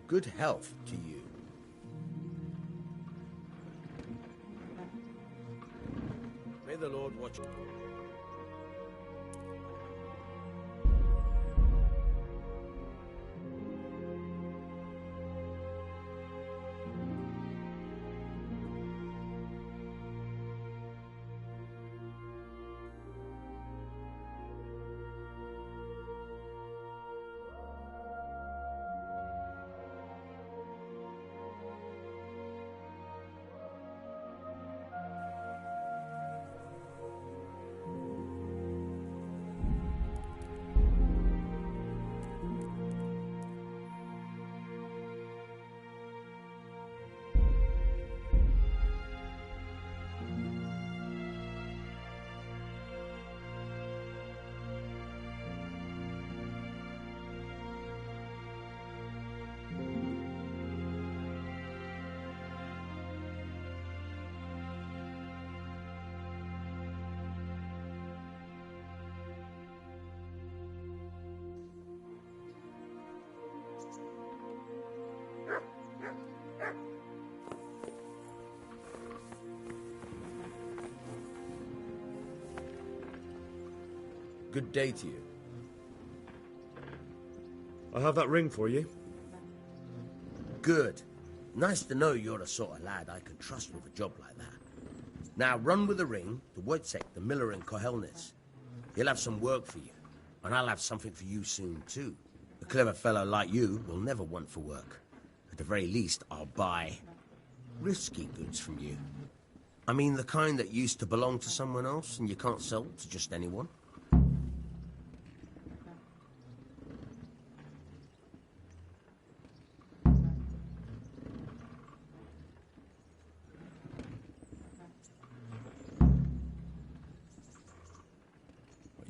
Good health to you. May the Lord watch you. Good day to you. I have that ring for you. Good. Nice to know you're the sort of lad I can trust with a job like that. Now run with the ring to Wojciech, the miller in Kohelnitz. He'll have some work for you, and I'll have something for you soon too. A clever fellow like you will never want for work. At the very least, I'll buy risky goods from you. I mean the kind that used to belong to someone else and you can't sell to just anyone.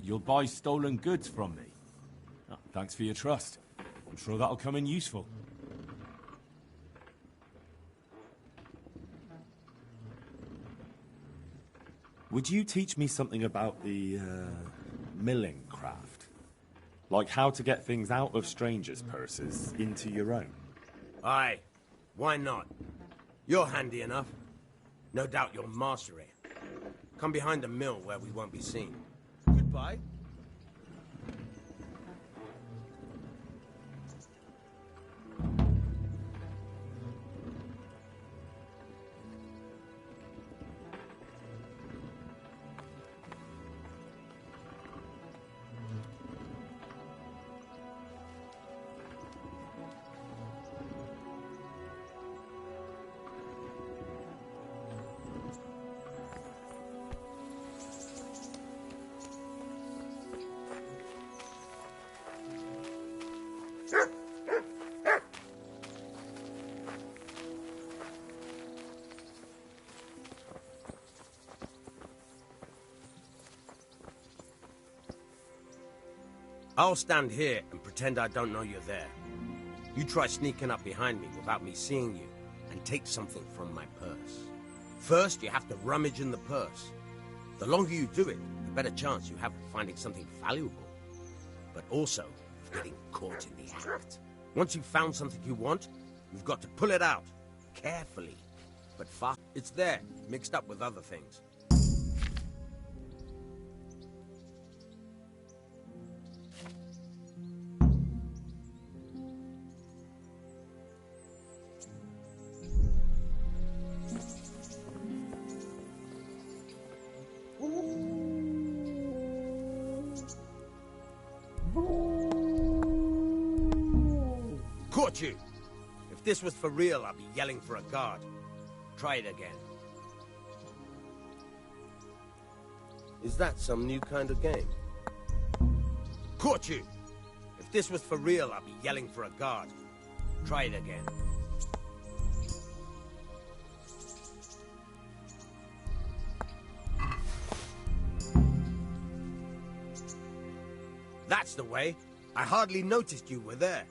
You'll buy stolen goods from me. Oh, thanks for your trust. I'm sure that'll come in useful. Would you teach me something about the, milling craft? Like how to get things out of strangers' purses into your own? Aye, why not? You're handy enough. No doubt you'll master it. Come behind the mill where we won't be seen. Goodbye. I'll stand here and pretend I don't know you're there. You try sneaking up behind me without me seeing you, and take something from my purse. First, you have to rummage in the purse. The longer you do it, the better chance you have of finding something valuable. But also, of getting caught in the act. Once you've found something you want, you've got to pull it out. Carefully, but fast. It's there, mixed up with other things. Caught you! If this was for real, I'd be yelling for a guard. Try it again. Is that some new kind of game? Caught you! If this was for real, I'd be yelling for a guard. Try it again. That's the way. I hardly noticed you were there.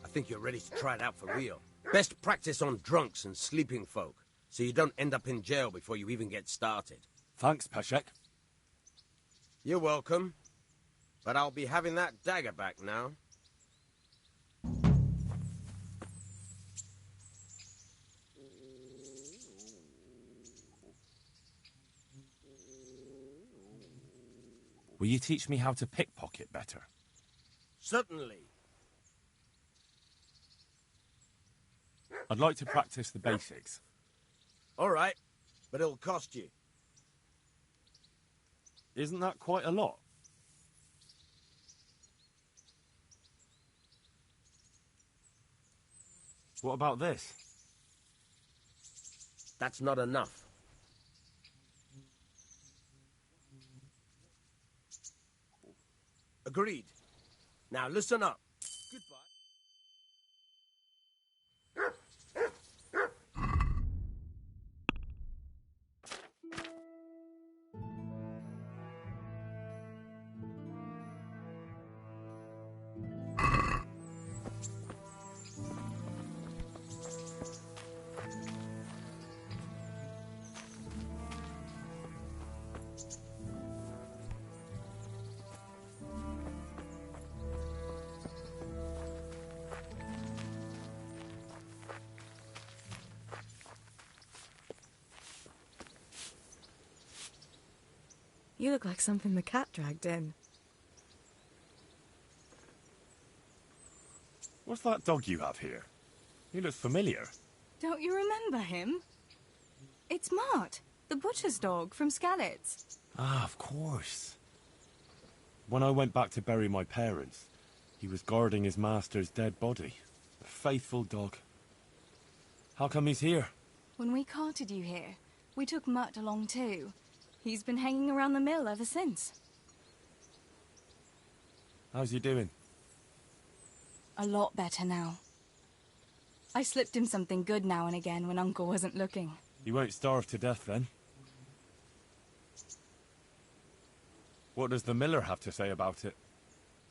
I think you're ready to try it out for real. Best practice on drunks and sleeping folk, so you don't end up in jail before you even get started. Thanks, Peszek. You're welcome. But I'll be having that dagger back now. Will you teach me how to pickpocket better? Certainly. I'd like to practice the basics. All right, but it'll cost you. Isn't that quite a lot? What about this? That's not enough. Agreed. Now listen up. Goodbye. You look like something the cat dragged in. What's that dog you have here? He looks familiar. Don't you remember him? It's Mart, the butcher's dog from Skalitz. Ah, of course. When I went back to bury my parents, he was guarding his master's dead body. A faithful dog. How come he's here? When we carted you here, we took Mutt along too. He's been hanging around the mill ever since. How's he doing? A lot better now. I slipped him something good now and again when Uncle wasn't looking. He won't starve to death then. What does the miller have to say about it?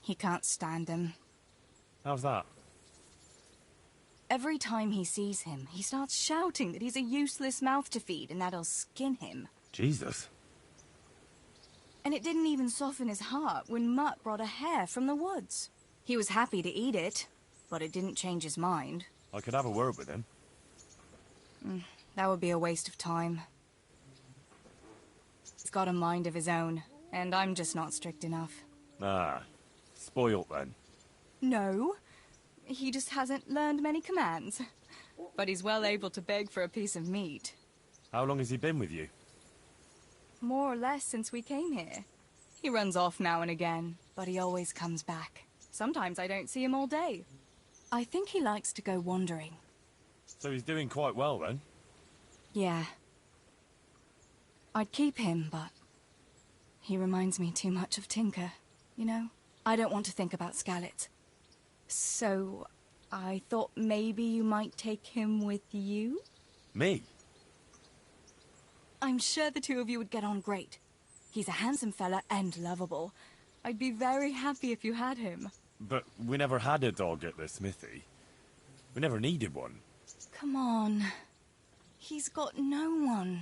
He can't stand him. How's that? Every time he sees him, he starts shouting that he's a useless mouth to feed and that he'll skin him. Jesus. And it didn't even soften his heart when Mutt brought a hare from the woods. He was happy to eat it, but it didn't change his mind. I could have a word with him. That would be a waste of time. He's got a mind of his own, and I'm just not strict enough. Ah, spoilt then. No, he just hasn't learned many commands. But he's well able to beg for a piece of meat. How long has he been with you? More or less since we came here. He runs off now and again, but he always comes back. Sometimes I don't see him all day. I think he likes to go wandering. So he's doing quite well then? Yeah. I'd keep him, but he reminds me too much of Tinker, you know? I don't want to think about Skalitz. So I thought maybe you might take him with you? Me? I'm sure the two of you would get on great. He's a handsome fella and lovable. I'd be very happy if you had him. But we never had a dog at the smithy. We never needed one. Come on. He's got no one.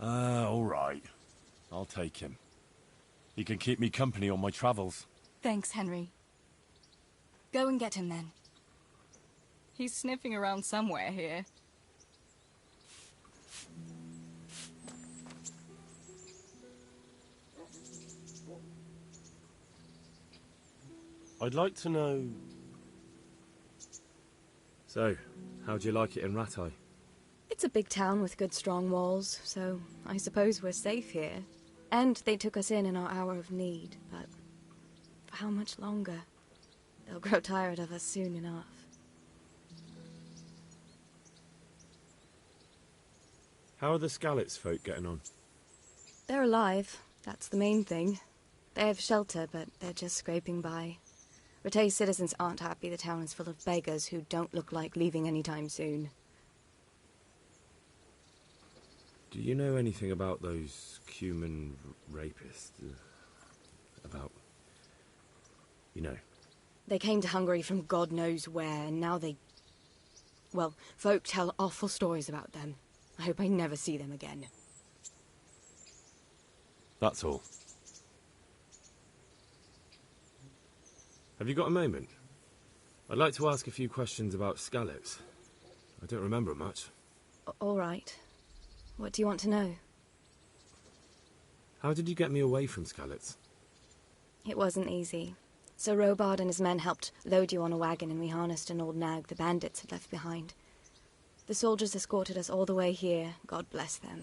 All right. I'll take him. He can keep me company on my travels. Thanks, Henry. Go and get him then. He's sniffing around somewhere here. I'd like to know... So, how'd you like it in Rattay? It's a big town with good strong walls, so I suppose we're safe here. And they took us in our hour of need, but for how much longer? They'll grow tired of us soon enough. How are the Skalitz folk getting on? They're alive, that's the main thing. They have shelter, but they're just scraping by. Rattay's citizens aren't happy the town is full of beggars who don't look like leaving anytime soon. Do you know anything about those human rapists? About... you know. They came to Hungary from God knows where, and now they... Well, folk tell awful stories about them. I hope I never see them again. That's all. Have you got a moment? I'd like to ask a few questions about Skalitz. I don't remember much. All right. What do you want to know? How did you get me away from Skalitz? It wasn't easy. Sir Robard and his men helped load you on a wagon, and we harnessed an old nag the bandits had left behind. The soldiers escorted us all the way here, God bless them.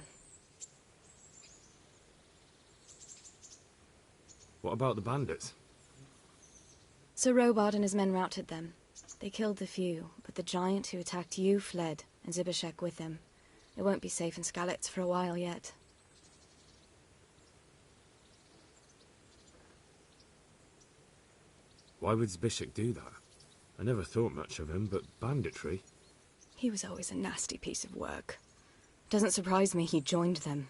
What about the bandits? Sir Robard and his men routed them. They killed the few, but the giant who attacked you fled, and Zibishek with him. It won't be safe in Skalitz for a while yet. Why would Zbyszek do that? I never thought much of him, but banditry? He was always a nasty piece of work. Doesn't surprise me he joined them.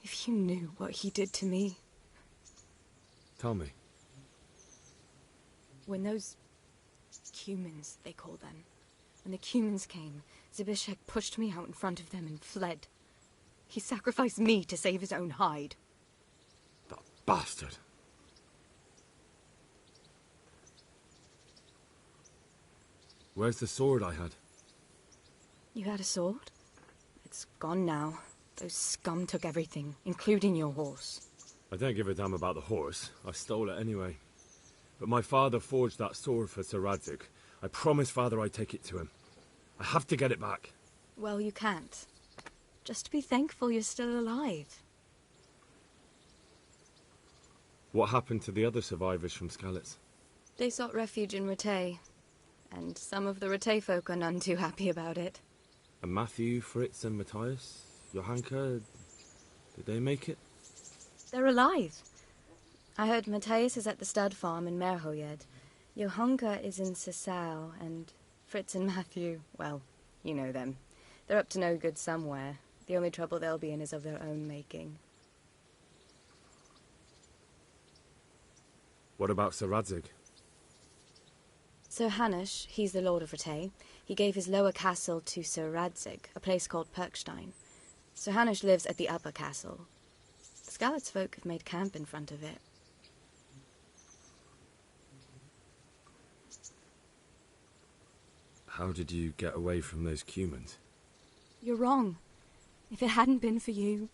If you knew what he did to me. Tell me. When those humans, they call them, when the humans came, Zbyszek pushed me out in front of them and fled. He sacrificed me to save his own hide. That bastard! Where's the sword I had? You had a sword? It's gone now. Those scum took everything, including your horse. I don't give a damn about the horse. I stole it anyway. But my father forged that sword for Sir Radzig. I promised Father I'd take it to him. I have to get it back. Well, you can't. Just be thankful you're still alive. What happened to the other survivors from Skalitz? They sought refuge in Ratay, and some of the Ratay folk are none too happy about it. And Matthew, Fritz and Matthias? Johanka? Did they make it? They're alive. I heard Matthias is at the stud farm in Merhoyed. Johanka is in Sasau, and Fritz and Matthew, well, you know them. They're up to no good somewhere. The only trouble they'll be in is of their own making. What about Sir Radzig? Sir Hanush, he's the Lord of Ratay. He gave his lower castle to Sir Radzig, a place called Perkstein. Sir Hanush lives at the upper castle. The Skalitz folk have made camp in front of it. How did you get away from those Cumans? You're wrong. If it hadn't been for you...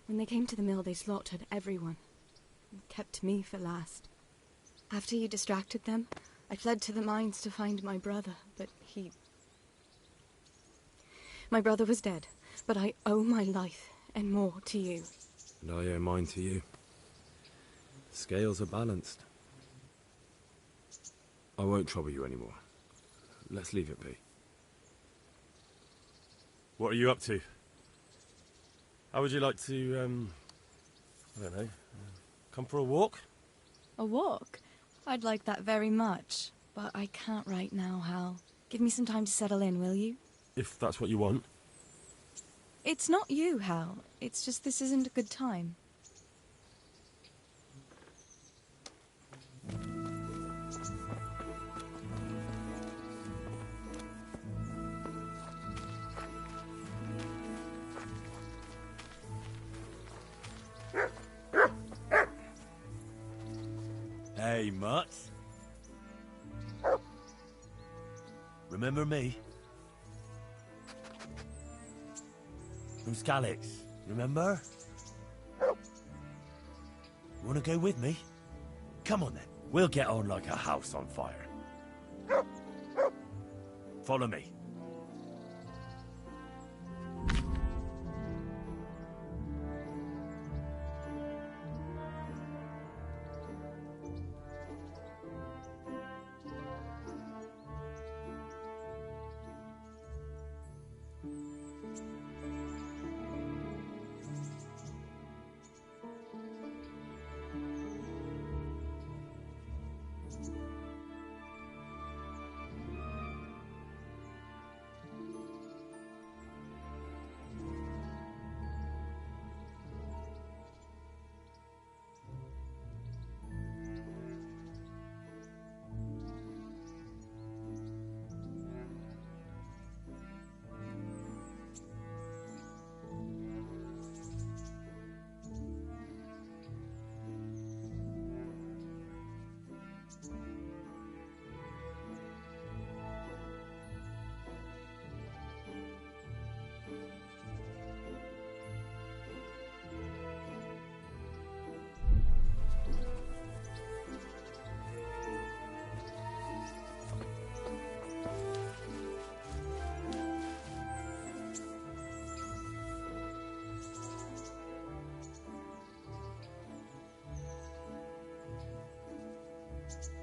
When they came to the mill, they slaughtered everyone. And kept me for last. After you distracted them, I fled to the mines to find my brother, but he... My brother was dead, but I owe my life and more to you. And I owe mine to you. The scales are balanced. I won't trouble you anymore. Let's leave it be. What are you up to? How would you like to, I don't know, come for a walk? A walk? I'd like that very much. But I can't right now, Hal. Give me some time to settle in, will you? If that's what you want. It's not you, Hal. It's just this isn't a good time. Hey, Mutt. Remember me? From Skalitz, remember? Wanna go with me? Come on then, we'll get on like a house on fire. Follow me.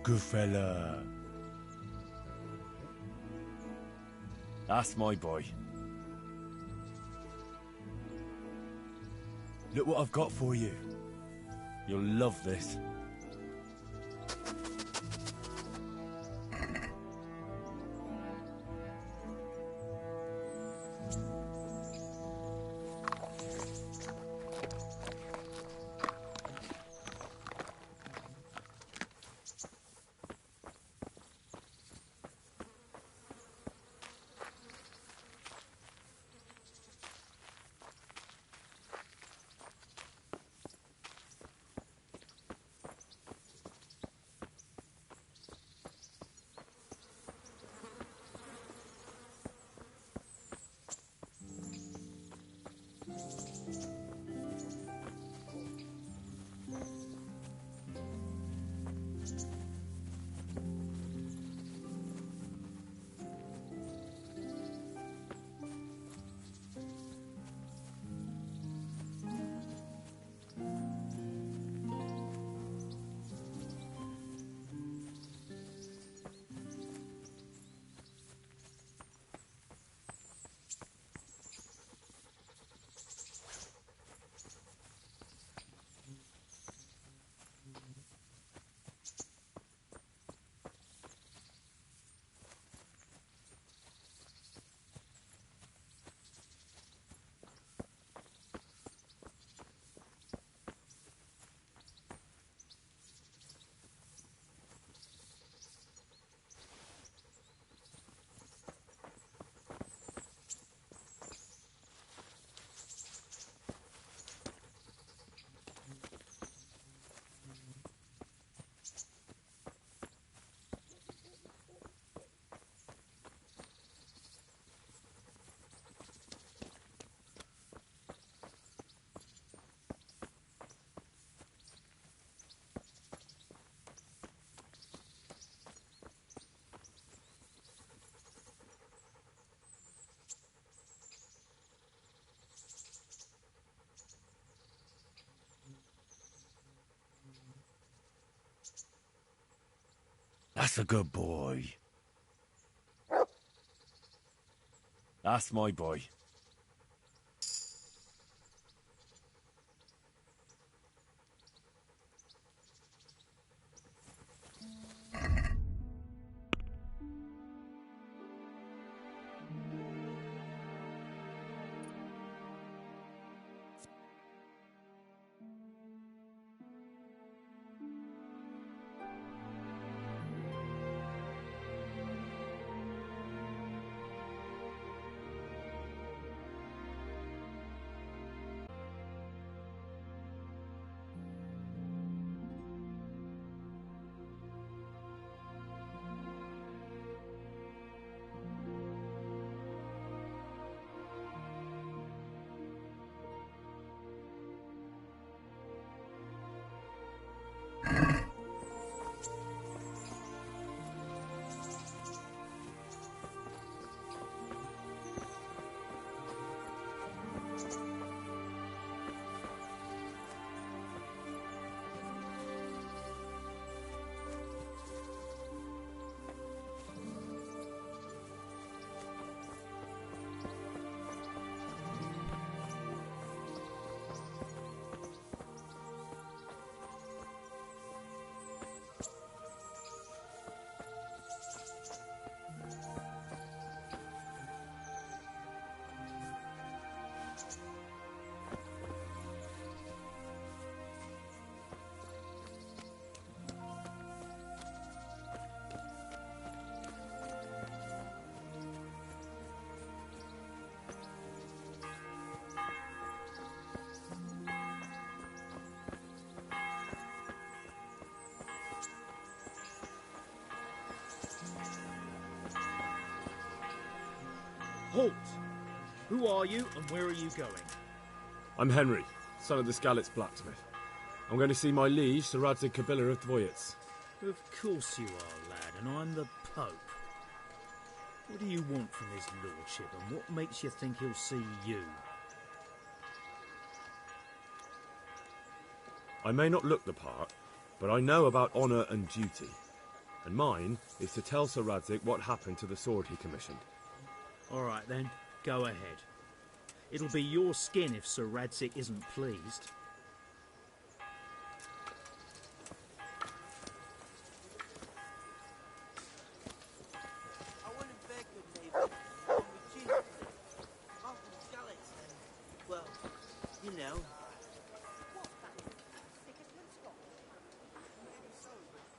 Good fella. That's my boy. Look what I've got for you. You'll love this. That's a good boy. That's my boy. Halt! Who are you and where are you going? I'm Henry, son of the Skalitz blacksmith. I'm going to see my liege, Sir Radzig Kobyla of Dvoyitz. Of course you are, lad, and I'm the Pope. What do you want from his lordship, and what makes you think he'll see you? I may not look the part, but I know about honour and duty. And mine is to tell Sir Radzig what happened to the sword he commissioned. All right then, go ahead. It'll be your skin if Sir Radzig isn't pleased.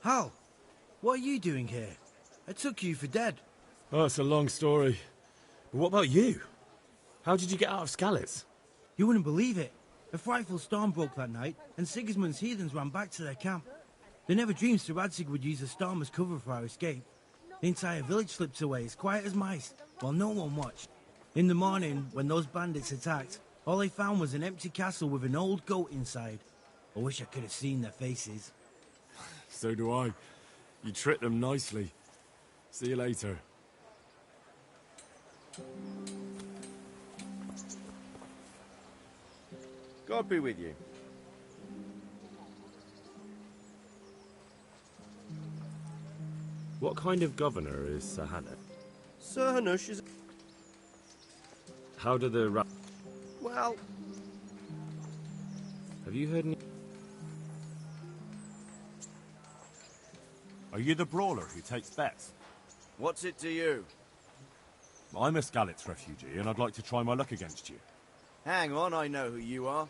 Hal, what are you doing here? I took you for dead. Oh, it's a long story. But what about you? How did you get out of Skalitz? You wouldn't believe it. A frightful storm broke that night, and Sigismund's heathens ran back to their camp. They never dreamed Sir Radzig would use the storm as cover for our escape. The entire village slipped away as quiet as mice, while no one watched. In the morning, when those bandits attacked, all they found was an empty castle with an old goat inside. I wish I could have seen their faces. So do I. You tricked them nicely. See you later. God be with you. What kind of governor is Sir Hanush? Sir Hanush is... How do the Well... Have you heard any... Are you the brawler who takes bets? What's it to you? I'm a Skalitz refugee, and I'd like to try my luck against you. Hang on, I know who you are.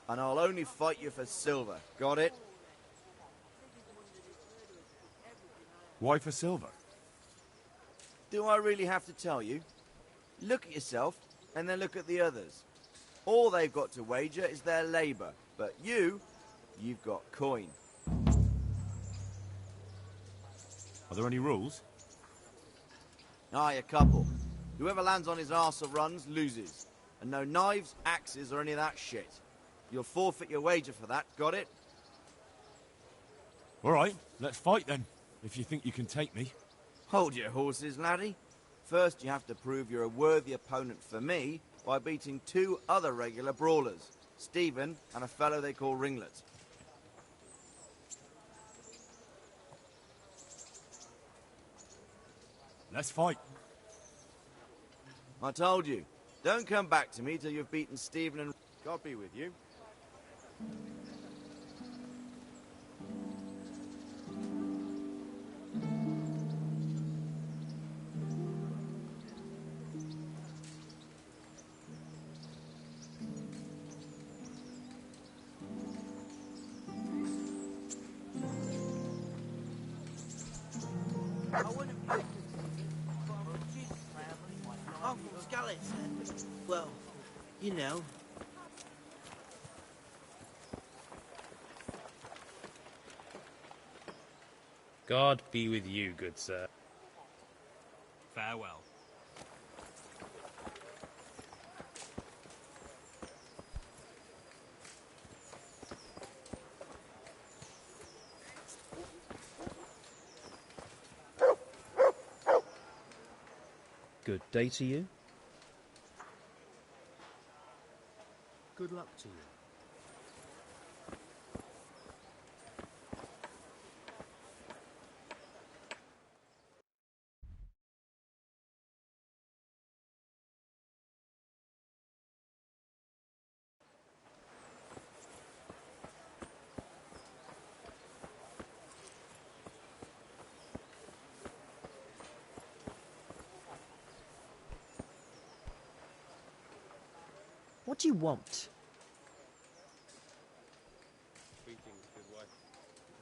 And I'll only fight you for silver. Got it? Why for silver? Do I really have to tell you? Look at yourself, and then look at the others. All they've got to wager is their labour. But you've got coin. Are there any rules? Aye, a couple. Whoever lands on his arse or runs, loses. And no knives, axes, or any of that shit. You'll forfeit your wager for that, got it? All right, let's fight then, if you think you can take me. Hold your horses, laddie. First, you have to prove you're a worthy opponent for me by beating 2 other regular brawlers, Stephen and a fellow they call Ringlet. Let's fight. I told you, don't come back to me till you've beaten Stephen and... God be with you. I'm from Skalitz. Well, you know. God be with you, good sir. Farewell. Good day to you. Good luck to you. What do you want?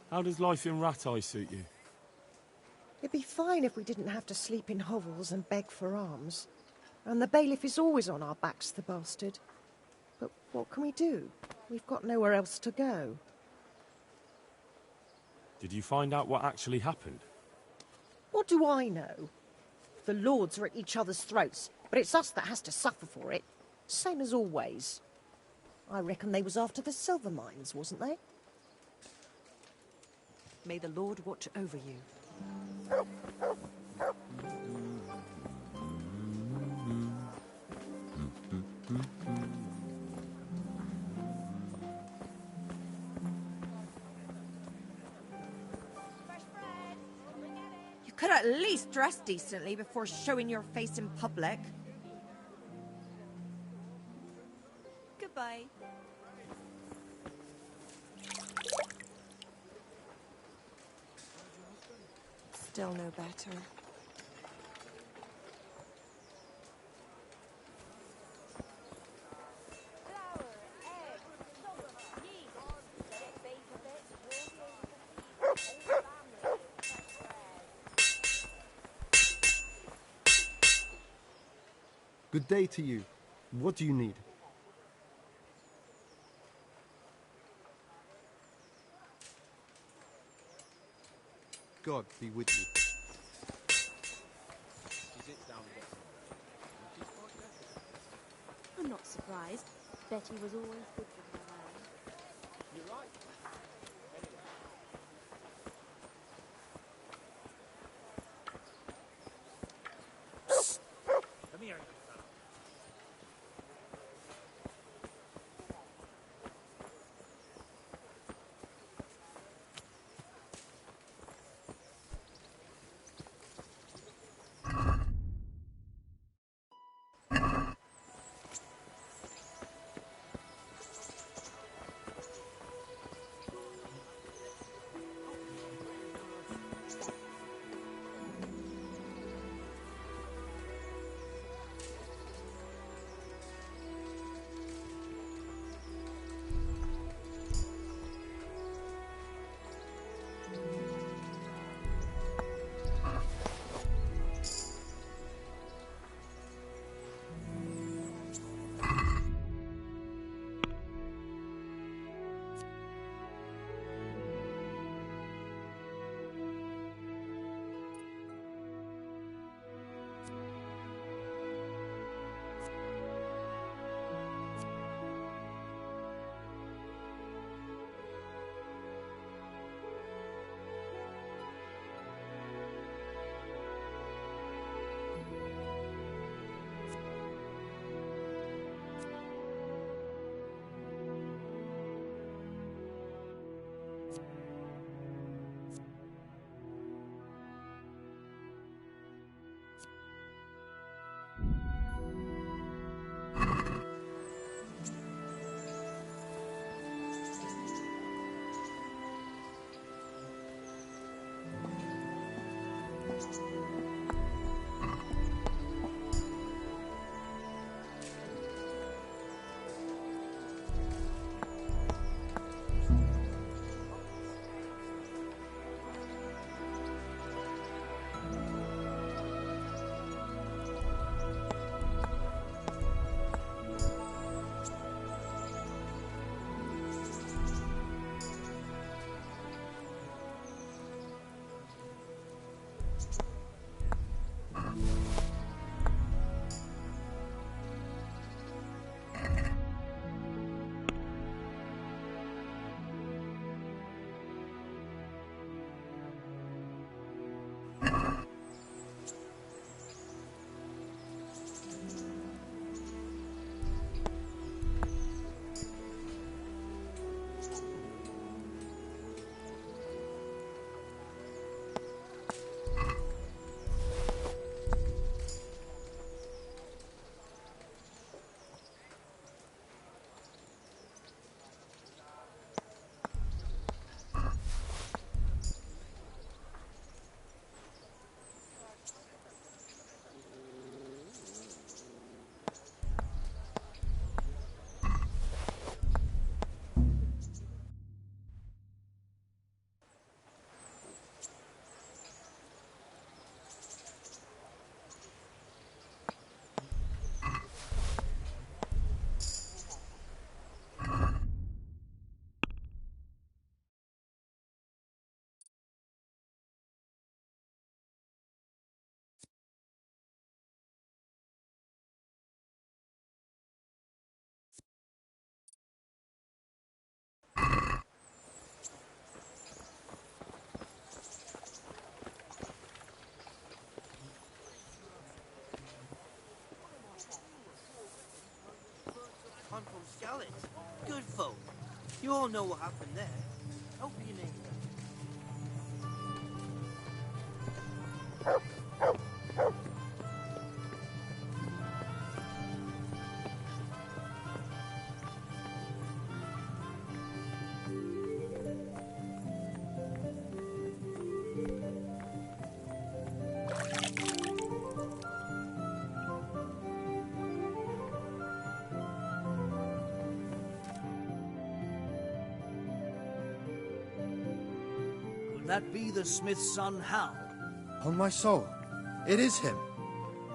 How does life in Rattay suit you? It'd be fine if we didn't have to sleep in hovels and beg for alms. And the bailiff is always on our backs, the bastard. But what can we do? We've got nowhere else to go. Did you find out what actually happened? What do I know? The lords are at each other's throats, but it's us that has to suffer for it. Same as always. I reckon they was after the silver mines, wasn't they? May the Lord watch over you. could at least dress decently before showing your face in public. Goodbye. Still no better. Good day to you. What do you need? God be with you. I'm not surprised. Betty was always good with her man. You're right. Come here. I'm from Scarlet. Good folk. You all know what happened there. Help your neighbour. Could that be the smith's son, Hal? On my soul, it is him.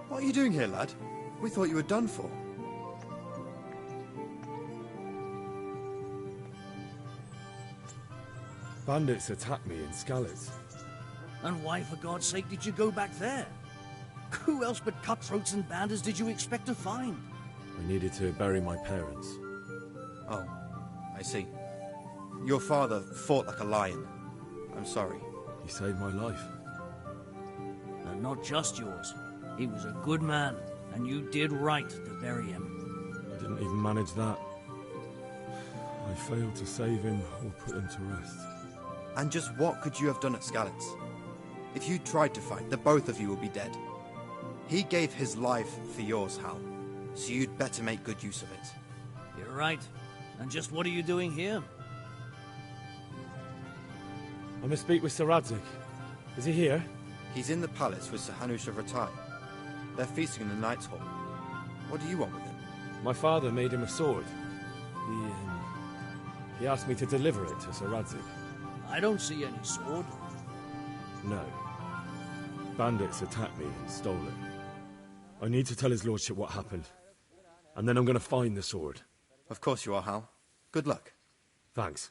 What are you doing here, lad? We thought you were done for. Bandits attacked me in Skalitz. And why, for God's sake, did you go back there? Who else but cutthroats and bandits did you expect to find? I needed to bury my parents. Oh, I see. Your father fought like a lion. I'm sorry. He saved my life. And not just yours. He was a good man, and you did right to bury him. I didn't even manage that. I failed to save him or put him to rest. And just what could you have done at Skalitz? If you tried to fight, the both of you would be dead. He gave his life for yours, Hal. So you'd better make good use of it. You're right. And just what are you doing here? I must speak with Sir Radzig. Is he here? He's in the palace with Sir Hanush of Rattay. They're feasting in the Knight's Hall. What do you want with him? My father made him a sword. He asked me to deliver it to Sir Radzig. I don't see any sword. No. Bandits attacked me and stole it. I need to tell his lordship what happened. And then I'm going to find the sword. Of course you are, Hal. Good luck. Thanks.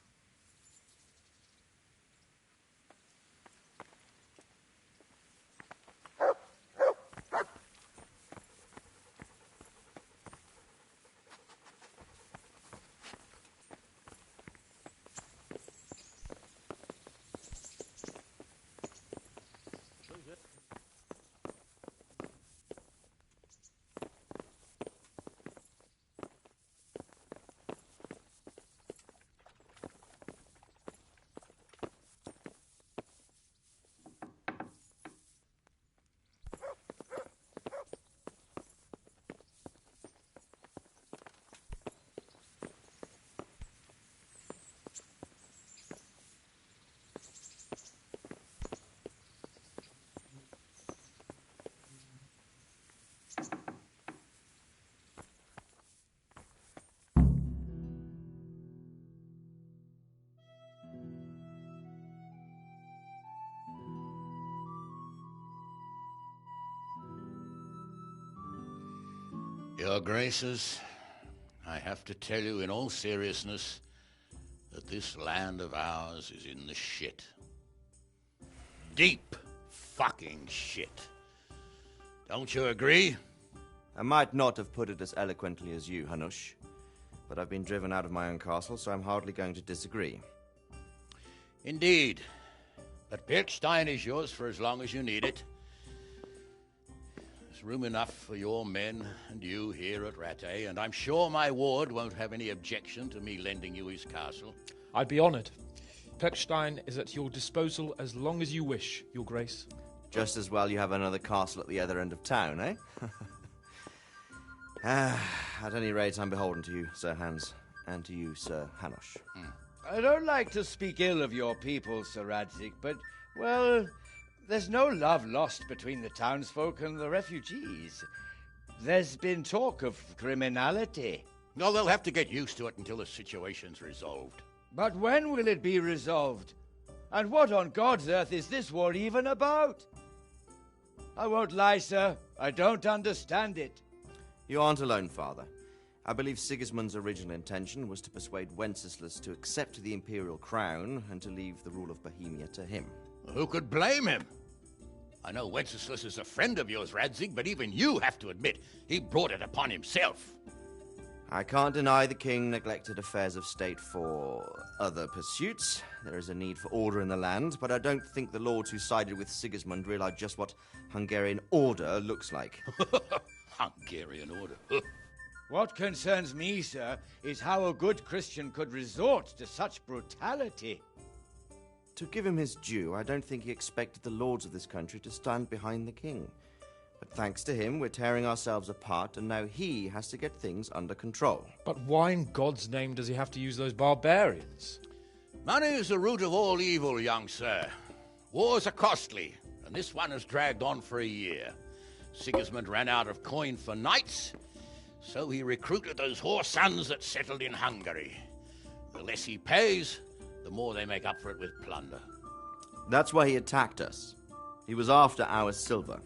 Your Graces, I have to tell you in all seriousness that this land of ours is in the shit. Deep fucking shit. Don't you agree? I might not have put it as eloquently as you, Hanush, but I've been driven out of my own castle, so I'm hardly going to disagree. Indeed. But Pirkstein is yours for as long as you need it. There's room enough for your men and you here at Rattay, and I'm sure my ward won't have any objection to me lending you his castle. I'd be honoured. Pirkstein is at your disposal as long as you wish, Your Grace. Just as well you have another castle at the other end of town, eh? At any rate, I'm beholden to you, Sir Hans, and to you, Sir Hanush. I don't like to speak ill of your people, Sir Radzig, but, well, there's no love lost between the townsfolk and the refugees. There's been talk of criminality. No, they'll have to get used to it until the situation's resolved. But when will it be resolved? And what on God's earth is this war even about? I won't lie, sir. I don't understand it. You aren't alone, Father. I believe Sigismund's original intention was to persuade Wenceslas to accept the imperial crown and to leave the rule of Bohemia to him. Who could blame him? I know Wenceslas is a friend of yours, Radzig, but even you have to admit he brought it upon himself. I can't deny the king neglected affairs of state for other pursuits. There is a need for order in the land, but I don't think the lords who sided with Sigismund realized just what Hungarian order looks like. Hungarian order? What concerns me, sir, is how a good Christian could resort to such brutality. To give him his due, I don't think he expected the lords of this country to stand behind the king. But thanks to him, we're tearing ourselves apart, and now he has to get things under control. But why in God's name does he have to use those barbarians? Money is the root of all evil, young sir. Wars are costly, and this one has dragged on for a year. Sigismund ran out of coin for knights, so he recruited those whore sons that settled in Hungary. The less he pays, the more they make up for it with plunder. That's why he attacked us. He was after our silver.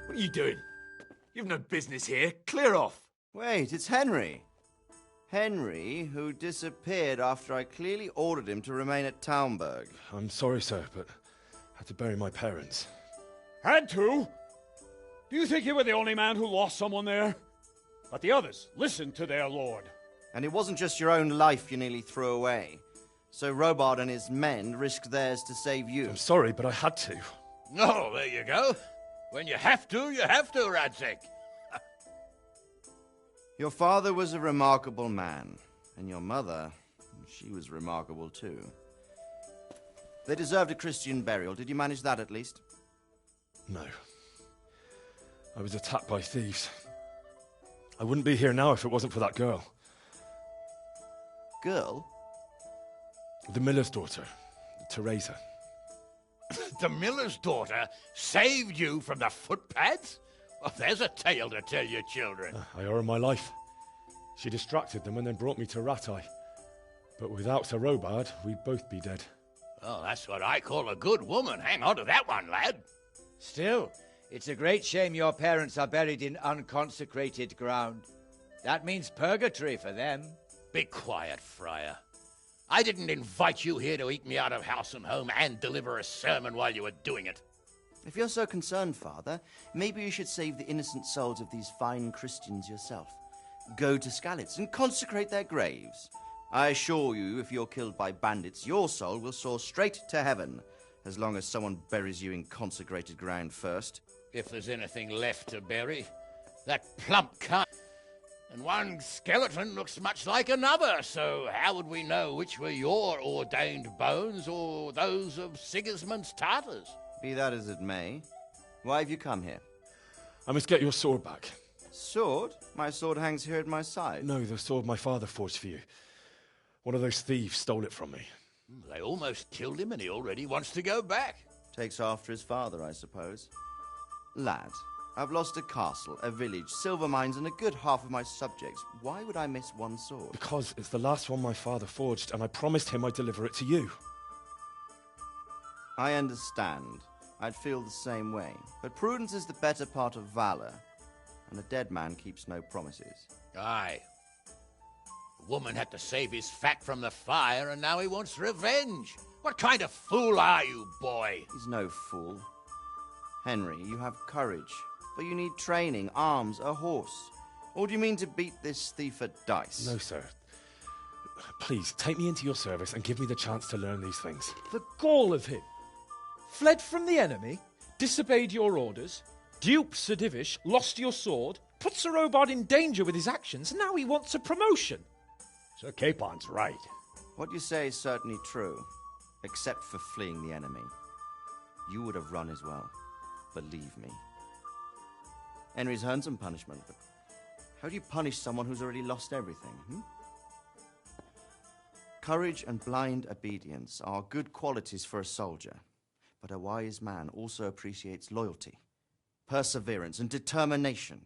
What are you doing? You've no business here. Clear off. Wait, it's Henry. Henry, who disappeared after I clearly ordered him to remain at Townburg. I'm sorry, sir, but I had to bury my parents. Had to? Do you think you were the only man who lost someone there? But the others listened to their lord. And it wasn't just your own life you nearly threw away. So Robard and his men risked theirs to save you. I'm sorry, but I had to. Oh, there you go. When you have to, Radzik. Your father was a remarkable man, and your mother, she was remarkable too. They deserved a Christian burial. Did you manage that at least? No. I was attacked by thieves. I wouldn't be here now if it wasn't for that girl. Girl? The miller's daughter, Teresa. The miller's daughter saved you from the footpads? Well, there's a tale to tell your children. I owe her my life. She distracted them and then brought me to Rattay. But without Sir Robard, we'd both be dead. Oh, that's what I call a good woman. Hang on to that one, lad. Still, it's a great shame your parents are buried in unconsecrated ground. That means purgatory for them. Be quiet, Friar. I didn't invite you here to eat me out of house and home and deliver a sermon while you were doing it. If you're so concerned, Father, maybe you should save the innocent souls of these fine Christians yourself. Go to Skalitz and consecrate their graves. I assure you, if you're killed by bandits, your soul will soar straight to heaven, as long as someone buries you in consecrated ground first. If there's anything left to bury, that plump cunt. And one skeleton looks much like another, so how would we know which were your ordained bones or those of Sigismund's Tartars? Be that as it may, why have you come here? I must get your sword back. Sword? My sword hangs here at my side. No, the sword my father forged for you. One of those thieves stole it from me. They almost killed him and he already wants to go back. Takes after his father, I suppose. Lad, I've lost a castle, a village, silver mines, and a good half of my subjects. Why would I miss one sword? Because it's the last one my father forged, and I promised him I'd deliver it to you. I understand. I'd feel the same way. But prudence is the better part of valor, and a dead man keeps no promises. Aye. The woman had to save his fat from the fire, and now he wants revenge. What kind of fool are you, boy? He's no fool. Henry, you have courage, but you need training, arms, a horse. Or do you mean to beat this thief at dice? No, sir. Please, take me into your service and give me the chance to learn these things. The gall of him. Fled from the enemy, disobeyed your orders, duped Sir Divish, lost your sword, put Sir Robard in danger with his actions, and now he wants a promotion. Sir Capon's right. What you say is certainly true, except for fleeing the enemy. You would have run as well. Believe me. Henry's earned some punishment, but how do you punish someone who's already lost everything? Courage and blind obedience are good qualities for a soldier, but a wise man also appreciates loyalty, perseverance, and determination.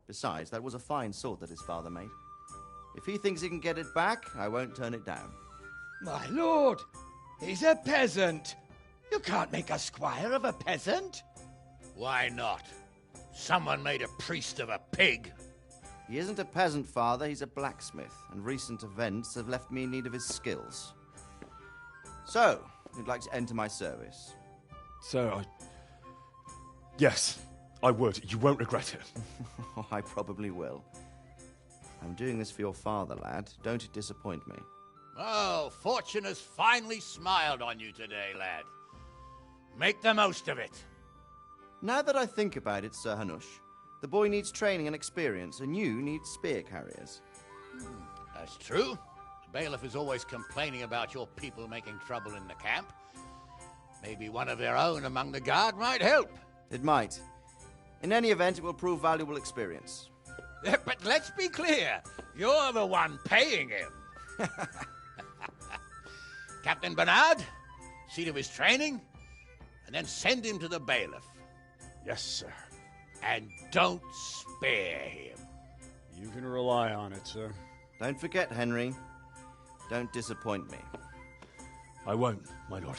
Besides, that was a fine sword that his father made. If he thinks he can get it back, I won't turn it down. My lord, he's a peasant. You can't make a squire of a peasant. Why not? Someone made a priest of a pig. He isn't a peasant, Father. He's a blacksmith, and recent events have left me in need of his skills. So, you'd like to enter my service? Sir, Yes, I would. You won't regret it. I probably will. I'm doing this for your father, lad. Don't disappoint me. Oh, fortune has finally smiled on you today, lad. Make the most of it. Now that I think about it, Sir Hanush, the boy needs training and experience, and you need spear carriers. That's true. The bailiff is always complaining about your people making trouble in the camp. Maybe one of their own among the guard might help. It might. In any event, it will prove valuable experience. But let's be clear. You're the one paying him. Captain Bernard, see to his training, and then send him to the bailiff. Yes, sir. And don't spare him. You can rely on it, sir. Don't forget, Henry. Don't disappoint me. I won't, my lord.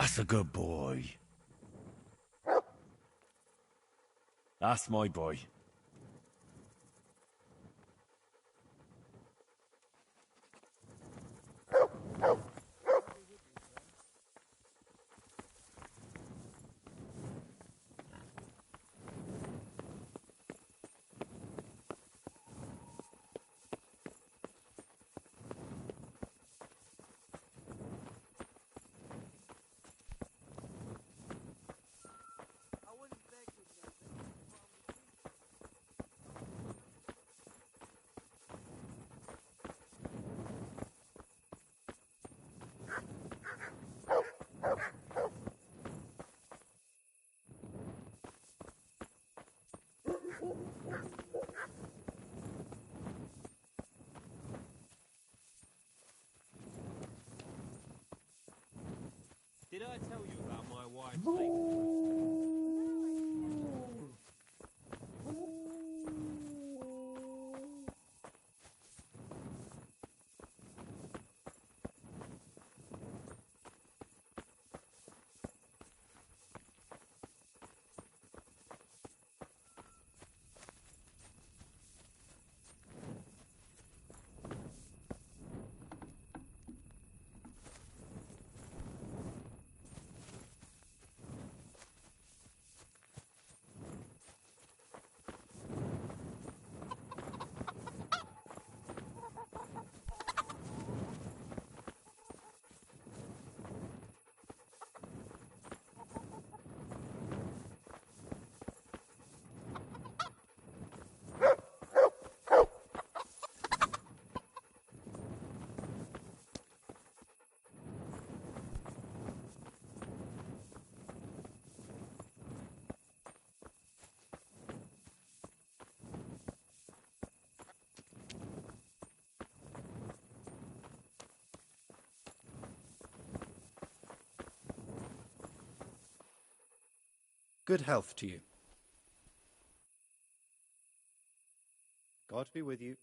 That's a good boy. That's my boy. Good health to you. God be with you.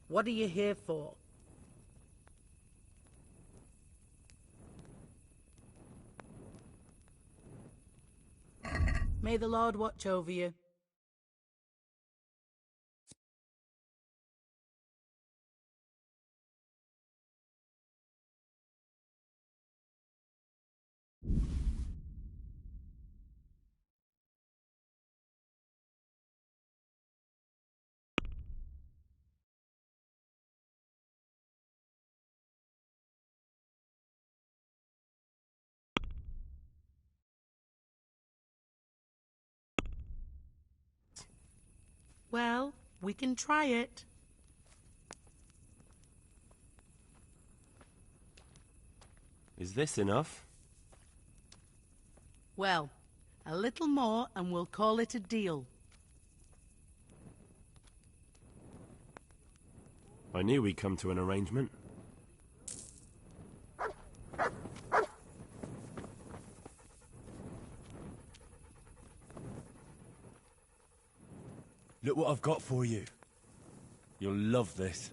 What are you here for? May the Lord watch over you. Well, we can try it. Is this enough? Well, a little more and we'll call it a deal. I knew we'd come to an arrangement. Look what I've got for you. You'll love this.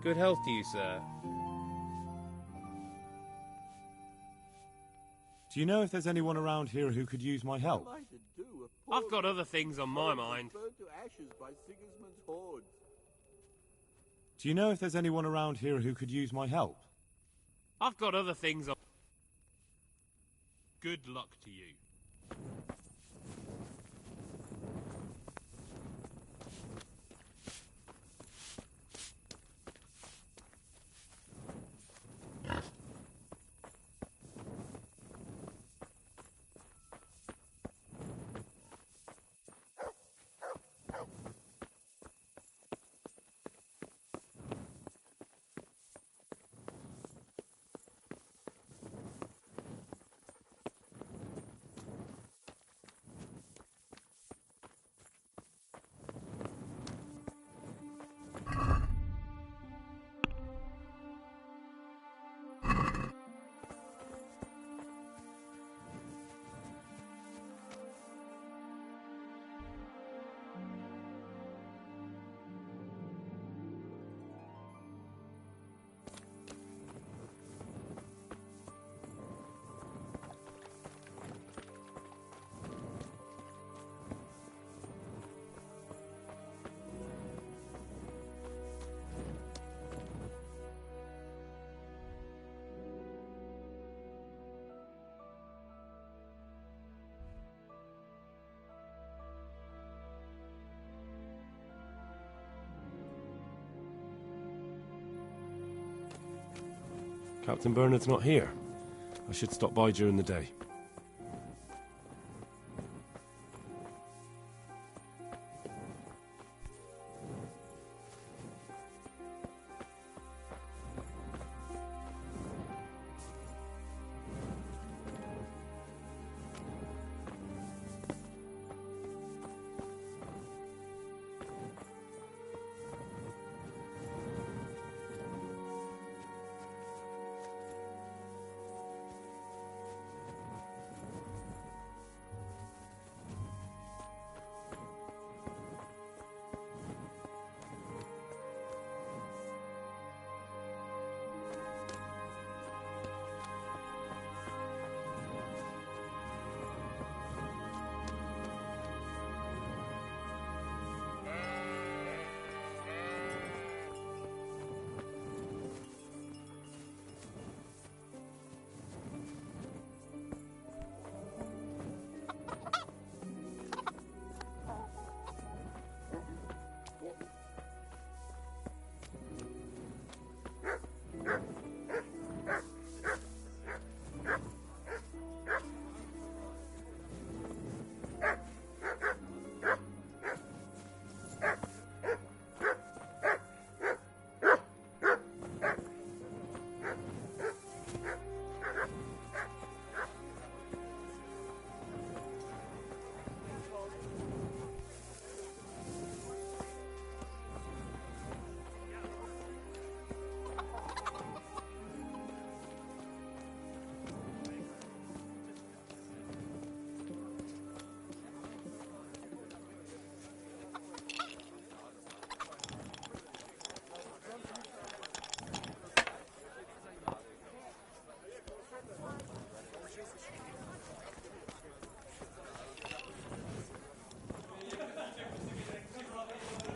Good health to you, sir. Do you know if there's anyone around here who could use my help? I've got other things on my mind. Do you know if there's anyone around here who could use my help? I've got other things on... Good luck to you. Captain Bernard's not here. I should stop by during the day.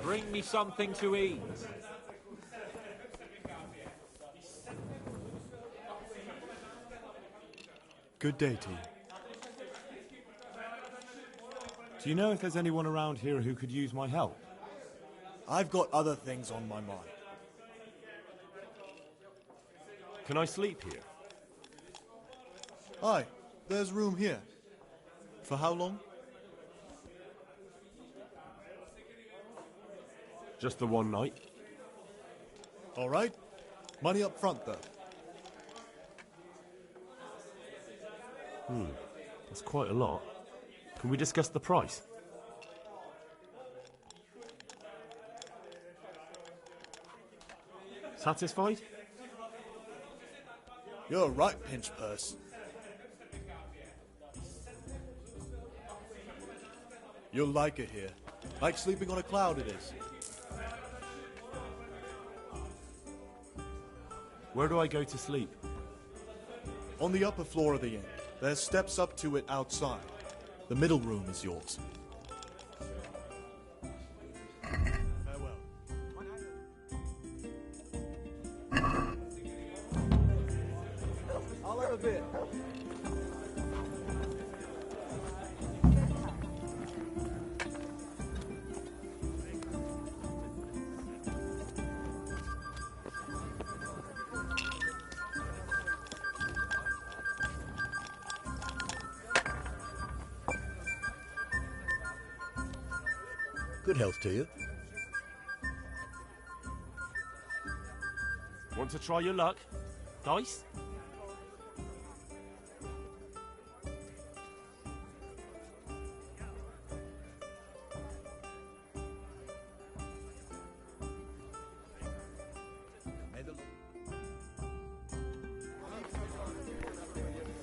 Bring me something to eat. Good day to you. Do you know if there's anyone around here who could use my help? I've got other things on my mind. Can I sleep here? Aye, there's room here. For how long? Just the one night. All right. Money up front, though. That's quite a lot. Can we discuss the price? Satisfied? You're right, pinch purse. You'll like it here. Like sleeping on a cloud it is. Where do I go to sleep? On the upper floor of the inn. There's steps up to it outside. The middle room is yours. Farewell. I'll have a bit. Good health to you. Want to try your luck? Dice?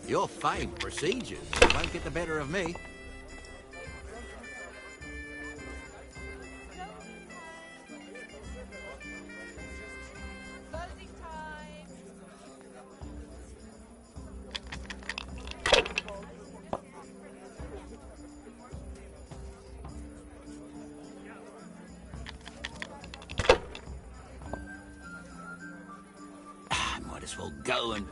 Your fine procedures won't get the better of me. Might as well go and...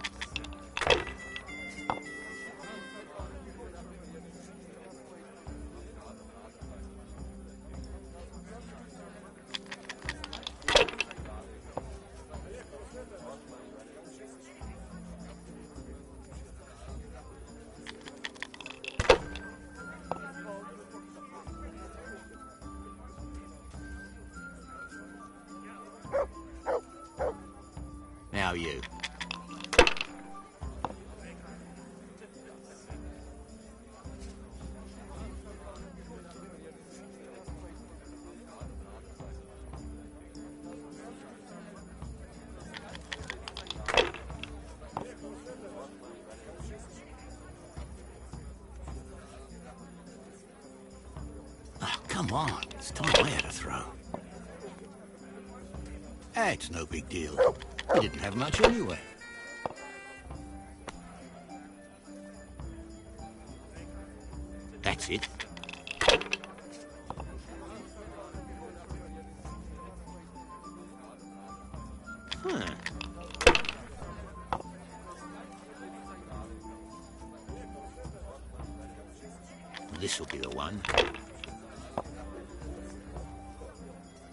now, you. Come on, it's time I had a throw. It's no big deal. We didn't have much anyway. That's it. Huh. This'll be the one.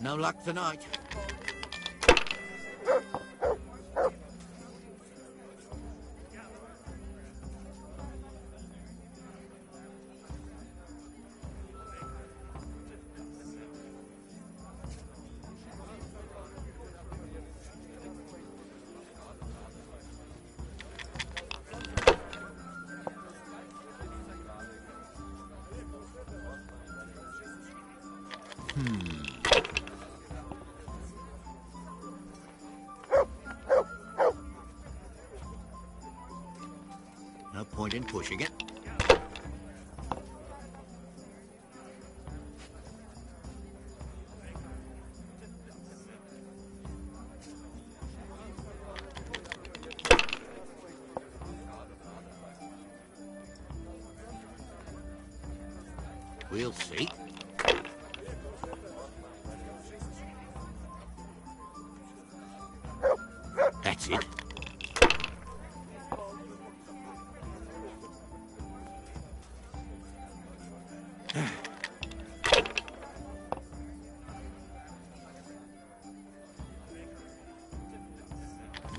No luck tonight. No point in pushing it. We'll see. That's it.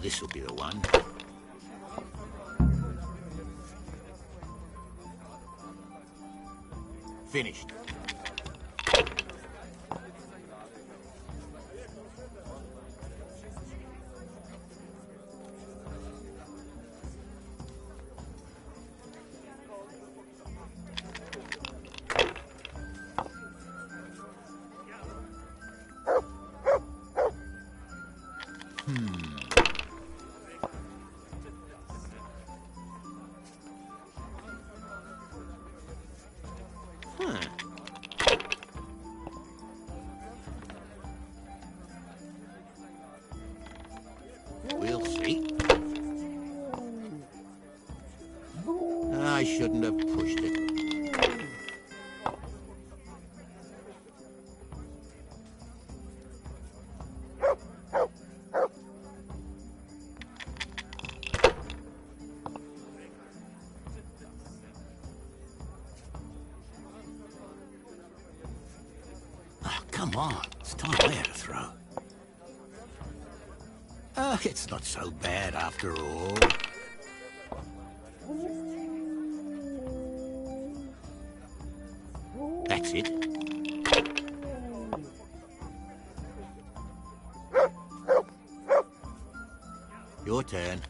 This'll be the one. Finished. We'll see. I shouldn't have pushed it. Come on, it's time I had a throw. It's not so bad after all. That's it. Your turn.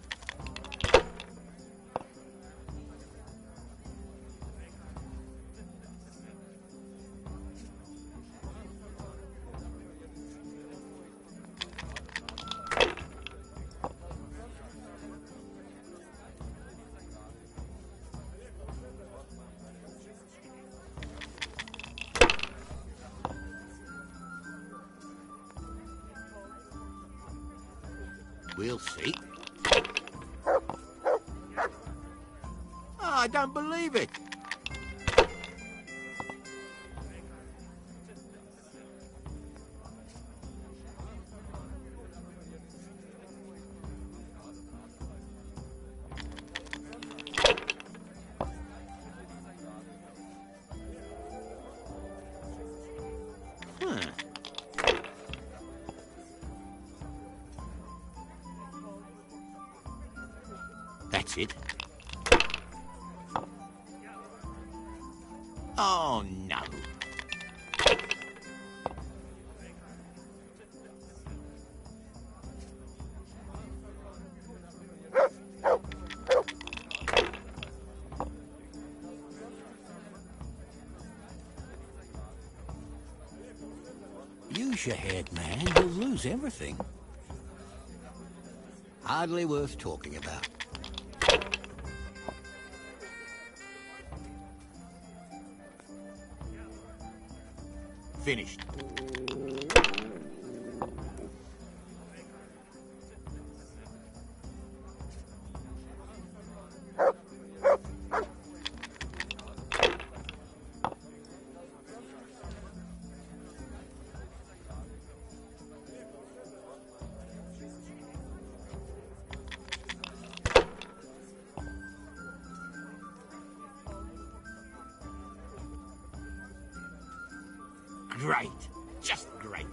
We'll see. I don't believe it. That's it. Oh, no. push ahead, man. You'll lose everything. Hardly worth talking about. Finished. Great. Just great.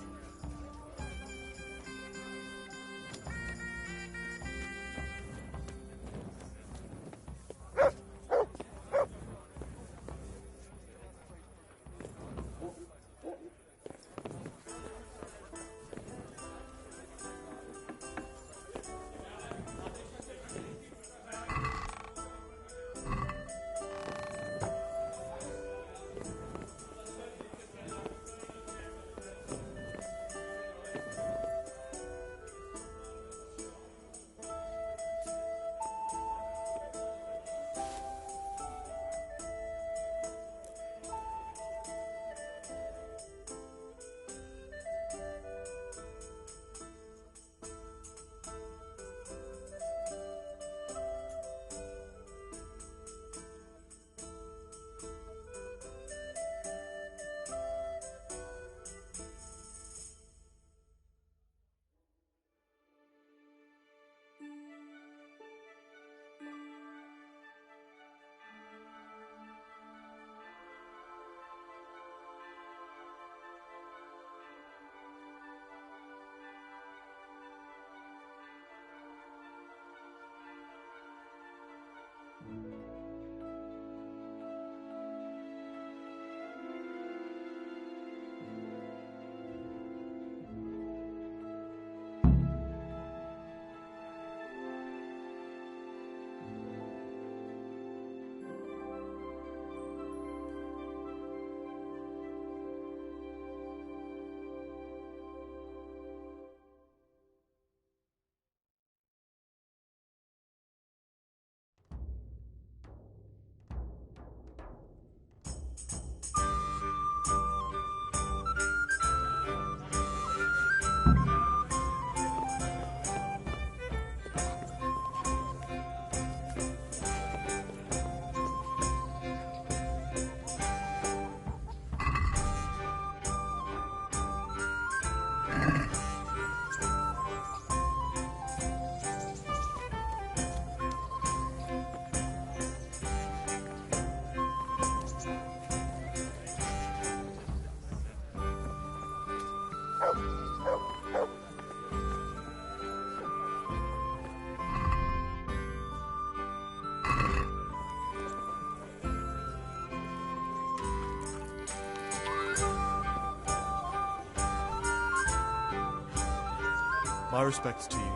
My respects to you.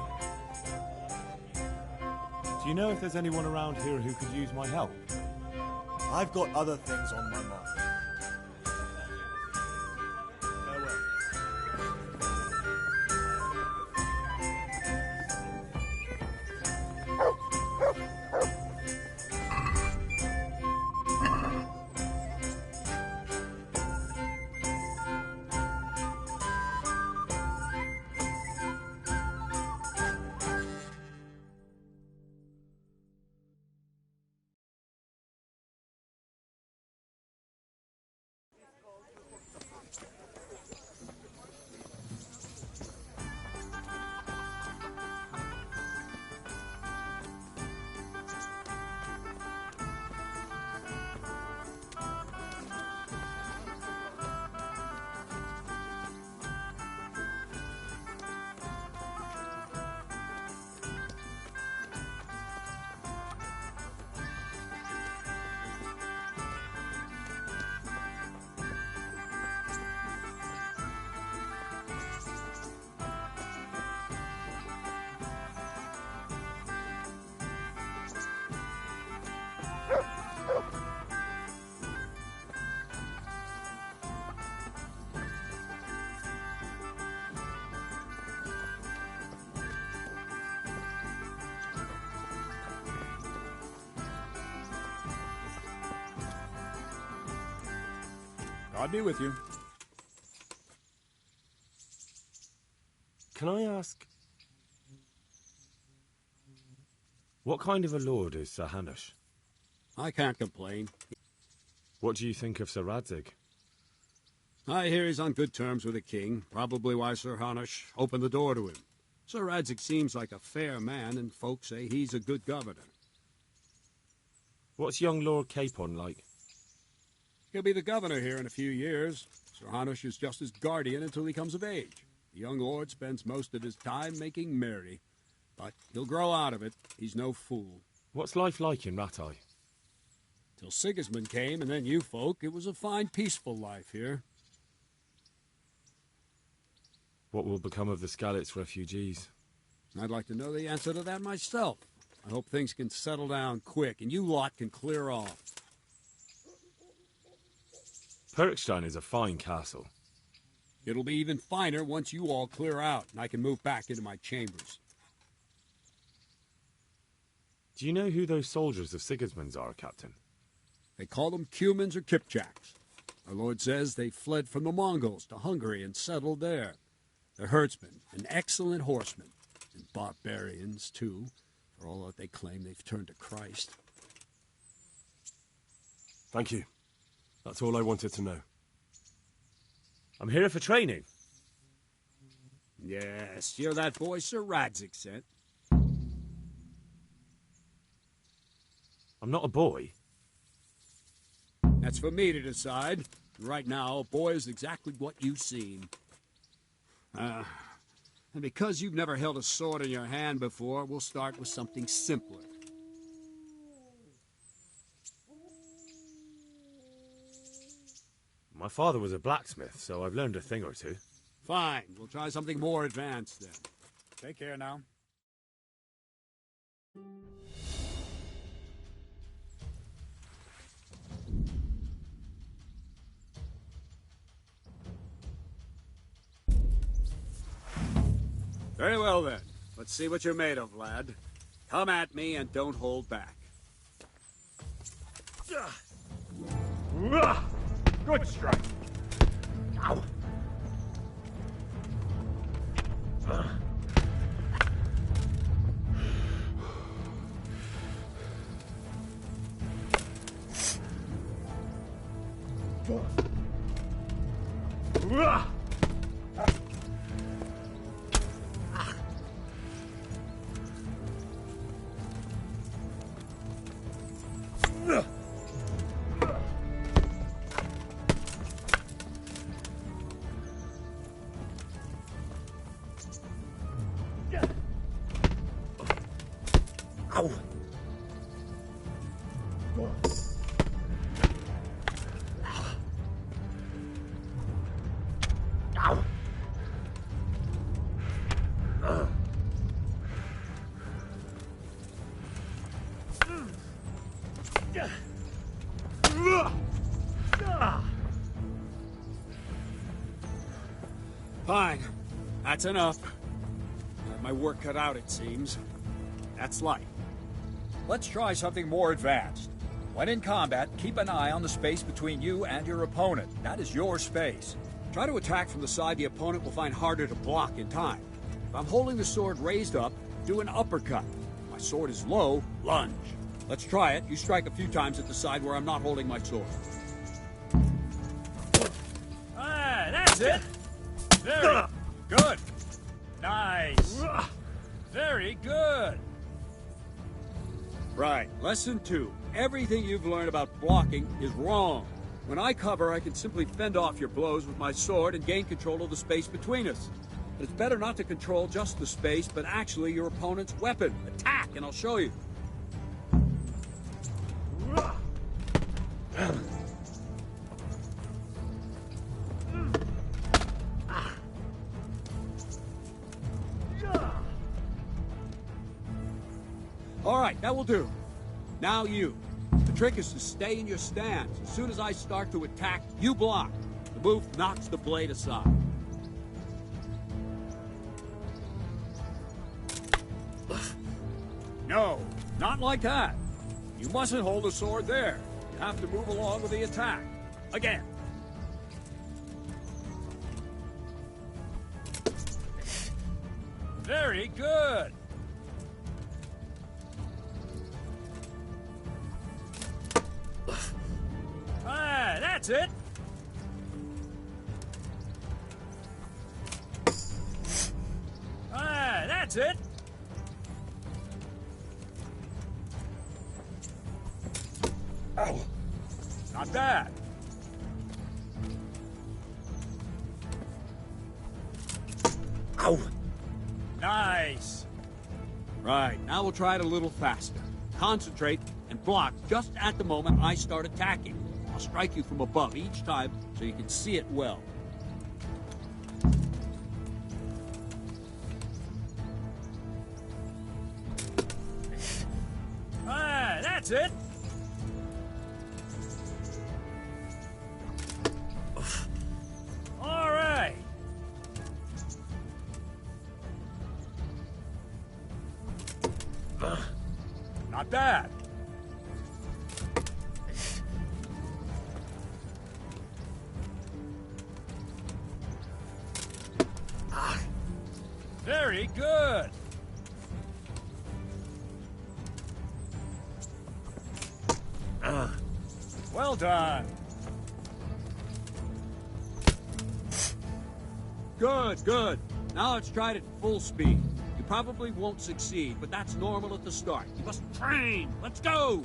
Do you know if there's anyone around here who could use my help? I've got other things on my mind. God be with you. Can I ask... what kind of a lord is Sir Hanush? I can't complain. What do you think of Sir Radzig? I hear he's on good terms with the king, probably why Sir Hanush opened the door to him. Sir Radzig seems like a fair man, and folks say he's a good governor. What's young Lord Capon like? He'll be the governor here in a few years. Sir Hanush is just his guardian until he comes of age. The young lord spends most of his time making merry. But he'll grow out of it. He's no fool. What's life like in Rattay? Till Sigismund came, and then you folk, it was a fine, peaceful life here. What will become of the Skalitz refugees? I'd like to know the answer to that myself. I hope things can settle down quick, and you lot can clear off. Perkstein is a fine castle. It'll be even finer once you all clear out, and I can move back into my chambers. Do you know who those soldiers of Sigismund's are, Captain? They call them Cumans or Kipchaks. Our lord says they fled from the Mongols to Hungary and settled there. They're herdsmen and excellent horsemen, and barbarians, too, for all that they claim they've turned to Christ. Thank you. That's all I wanted to know. I'm here for training. Yes, you're that boy Sir Radzig sent. I'm not a boy. That's for me to decide. Right now, a boy is exactly what you seem. And because you've never held a sword in your hand before, we'll start with something simpler. My father was a blacksmith, so I've learned a thing or two. Fine. We'll try something more advanced then. Take care now. Very well, then. Let's see what you're made of, lad. Come at me and don't hold back. Good strike. Ow. Fine. That's enough. I have my work cut out, it seems. That's life. Let's try something more advanced. When in combat, keep an eye on the space between you and your opponent. That is your space. Try to attack from the side the opponent will find harder to block in time. If I'm holding the sword raised up, do an uppercut. If my sword is low, lunge. Let's try it. You strike a few times at the side where I'm not holding my sword. Ah, that's it. Very good. Nice. Very good. Right. Lesson 2. Everything you've learned about blocking is wrong. When I cover, I can simply fend off your blows with my sword and gain control of the space between us. But it's better not to control just the space, but actually your opponent's weapon. Attack, and I'll show you. All right, that will do. Now you. The trick is to stay in your stance. As soon as I start to attack, you block. The move knocks the blade aside. No, not like that. You mustn't hold the sword there. You have to move along with the attack. Again. Very good. Ah, that's it. Ah, that's it. Ow. Not bad. Ow. Nice. Right, now we'll try it a little faster. Concentrate and block just at the moment I start attacking. I'll strike you from above each time so you can see it well. Ah, that's it. All right. Not bad. Very good. Well done. Good, good. Now let's try it at full speed. You probably won't succeed, but that's normal at the start. You must train. Let's go.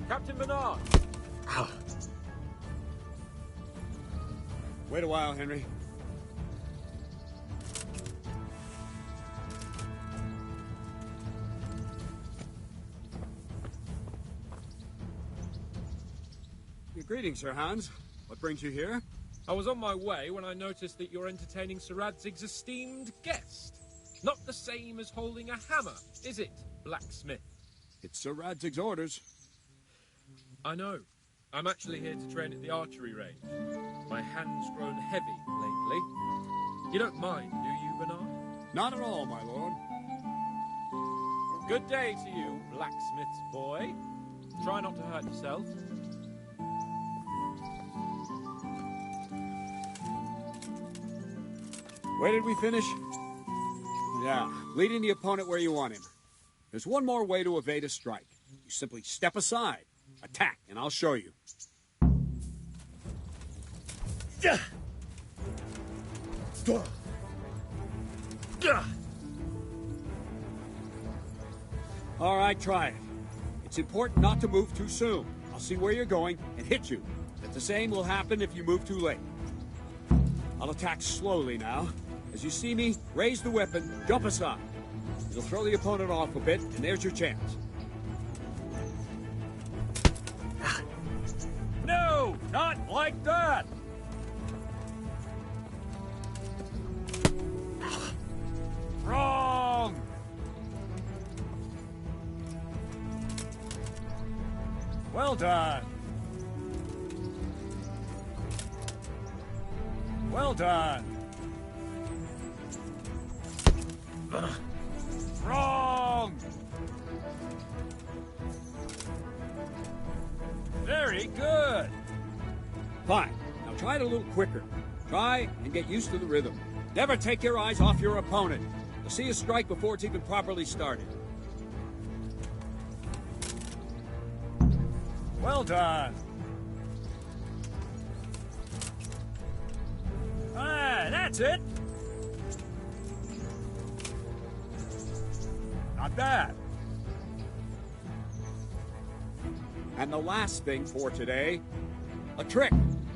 Captain Bernard! Wait a while, Henry. Greetings, Sir Hans. What brings you here? I was on my way when I noticed that you're entertaining Sir Radzig's esteemed guest. Not the same as holding a hammer, is it, blacksmith? It's Sir Radzig's orders. I know. I'm actually here to train at the archery range. My hand's grown heavy lately. You don't mind, do you, Bernard? Not at all, my lord. Good day to you, blacksmith's boy. Try not to hurt yourself. Where did we finish? Yeah, leading the opponent where you want him. There's one more way to evade a strike. You simply step aside, attack, and I'll show you. All right, try it. It's important not to move too soon. I'll see where you're going and hit you. But the same will happen if you move too late. I'll attack slowly now. As you see me, raise the weapon, jump aside. It'll throw the opponent off a bit, and there's your chance. No, not like that. Wrong. Well done. Well done. Wrong. Very good. Fine. Now try it a little quicker. Try and get used to the rhythm. Never take your eyes off your opponent. You'll see a strike before it's even properly started. Well done. Ah, that's it. Not bad. And the last thing for today, a trick.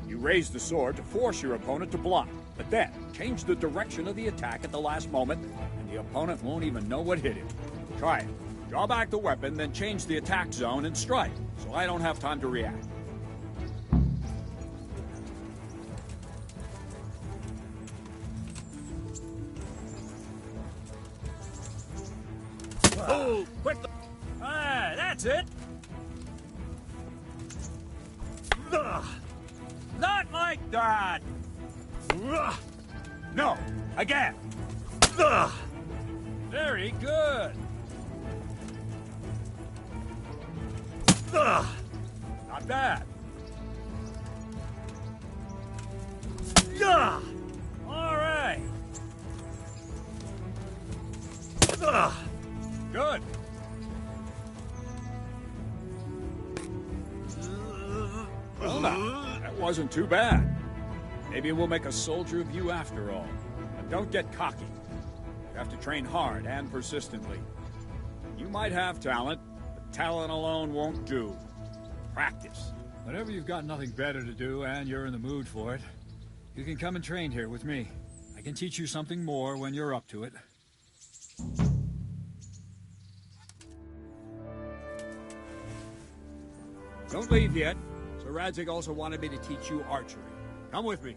You raise the sword to force your opponent to block, but then change the direction of the attack at the last moment, and the opponent won't even know what hit him. Try it. Draw back the weapon, then change the attack zone and strike, so I don't have time to react. Oh, quick! Ah, that's it. Nice. Not like that! No, again! Very good! Not bad. All right. Good. Well, now, that wasn't too bad. Maybe we'll make a soldier of you after all. But don't get cocky. You have to train hard and persistently. You might have talent, but talent alone won't do. Practice. Whenever you've got nothing better to do and you're in the mood for it, you can come and train here with me. I can teach you something more when you're up to it. Don't leave yet. Sir Radzig also wanted me to teach you archery. Come with me.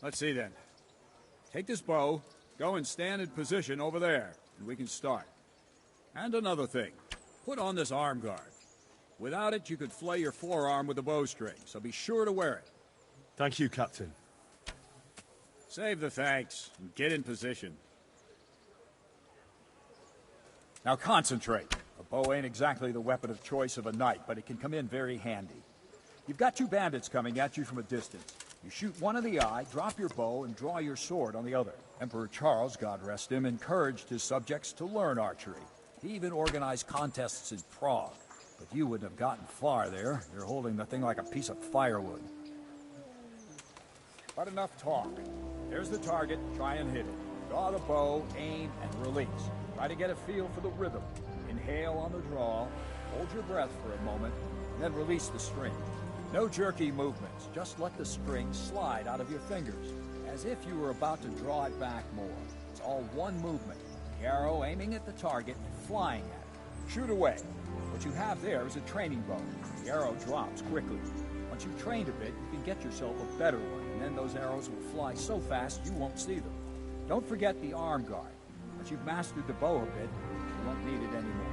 Let's see then. Take this bow, go and stand in position over there, and we can start. And another thing, put on this arm guard. Without it, you could flay your forearm with a bowstring, so be sure to wear it. Thank you, Captain. Save the thanks, and get in position. Now concentrate. A bow ain't exactly the weapon of choice of a knight, but it can come in very handy. You've got two bandits coming at you from a distance. You shoot one in the eye, drop your bow, and draw your sword on the other. Emperor Charles, God rest him, encouraged his subjects to learn archery. He even organized contests in Prague. But you wouldn't have gotten far there. You're holding the thing like a piece of firewood. But enough talk. There's the target. Try and hit it. Draw the bow, aim, and release. Try to get a feel for the rhythm. Inhale on the draw, hold your breath for a moment, and then release the string. No jerky movements. Just let the string slide out of your fingers, as if you were about to draw it back more. It's all one movement. The arrow aiming at the target, flying at it. Shoot away. What you have there is a training bow. The arrow drops quickly. Once you've trained a bit, you can get yourself a better one, and then those arrows will fly so fast you won't see them. Don't forget the arm guard. Once you've mastered the bow a bit, you won't need it anymore.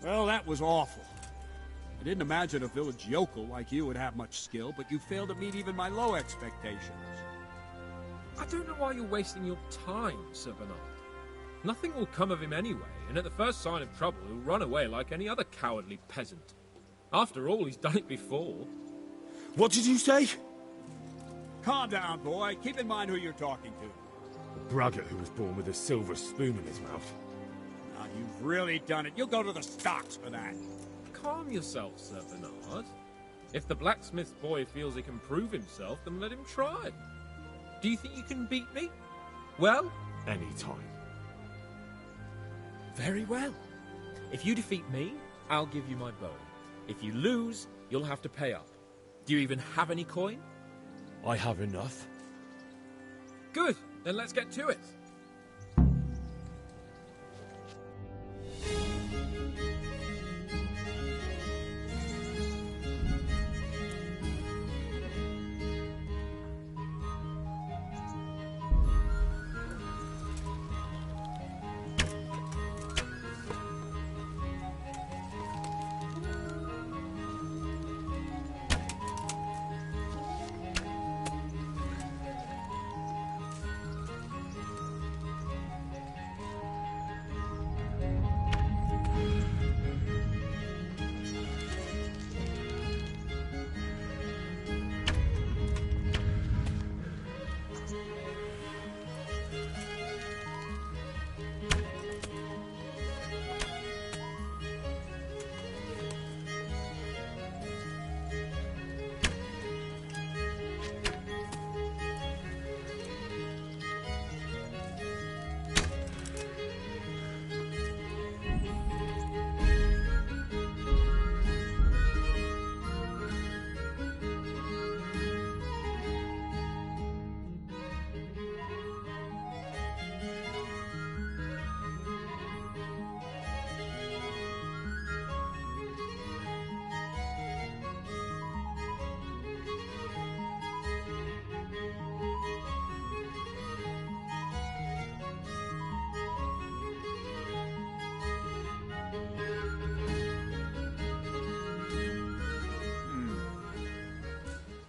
Well, that was awful. I didn't imagine a village yokel like you would have much skill, but you failed to meet even my low expectations. I don't know why you're wasting your time, Sir Bernard. Nothing will come of him anyway, and at the first sign of trouble he'll run away like any other cowardly peasant. After all, he's done it before. What did you say? Calm down, boy. Keep in mind who you're talking to. The braggart who was born with a silver spoon in his mouth. Now, you've really done it. You'll go to the stocks for that. Calm yourself, Sir Bernard. If the blacksmith's boy feels he can prove himself, then let him try. Do you think you can beat me? Well? Any time. Very well. If you defeat me, I'll give you my bow. If you lose, you'll have to pay up. Do you even have any coin? I have enough. Good, then let's get to it.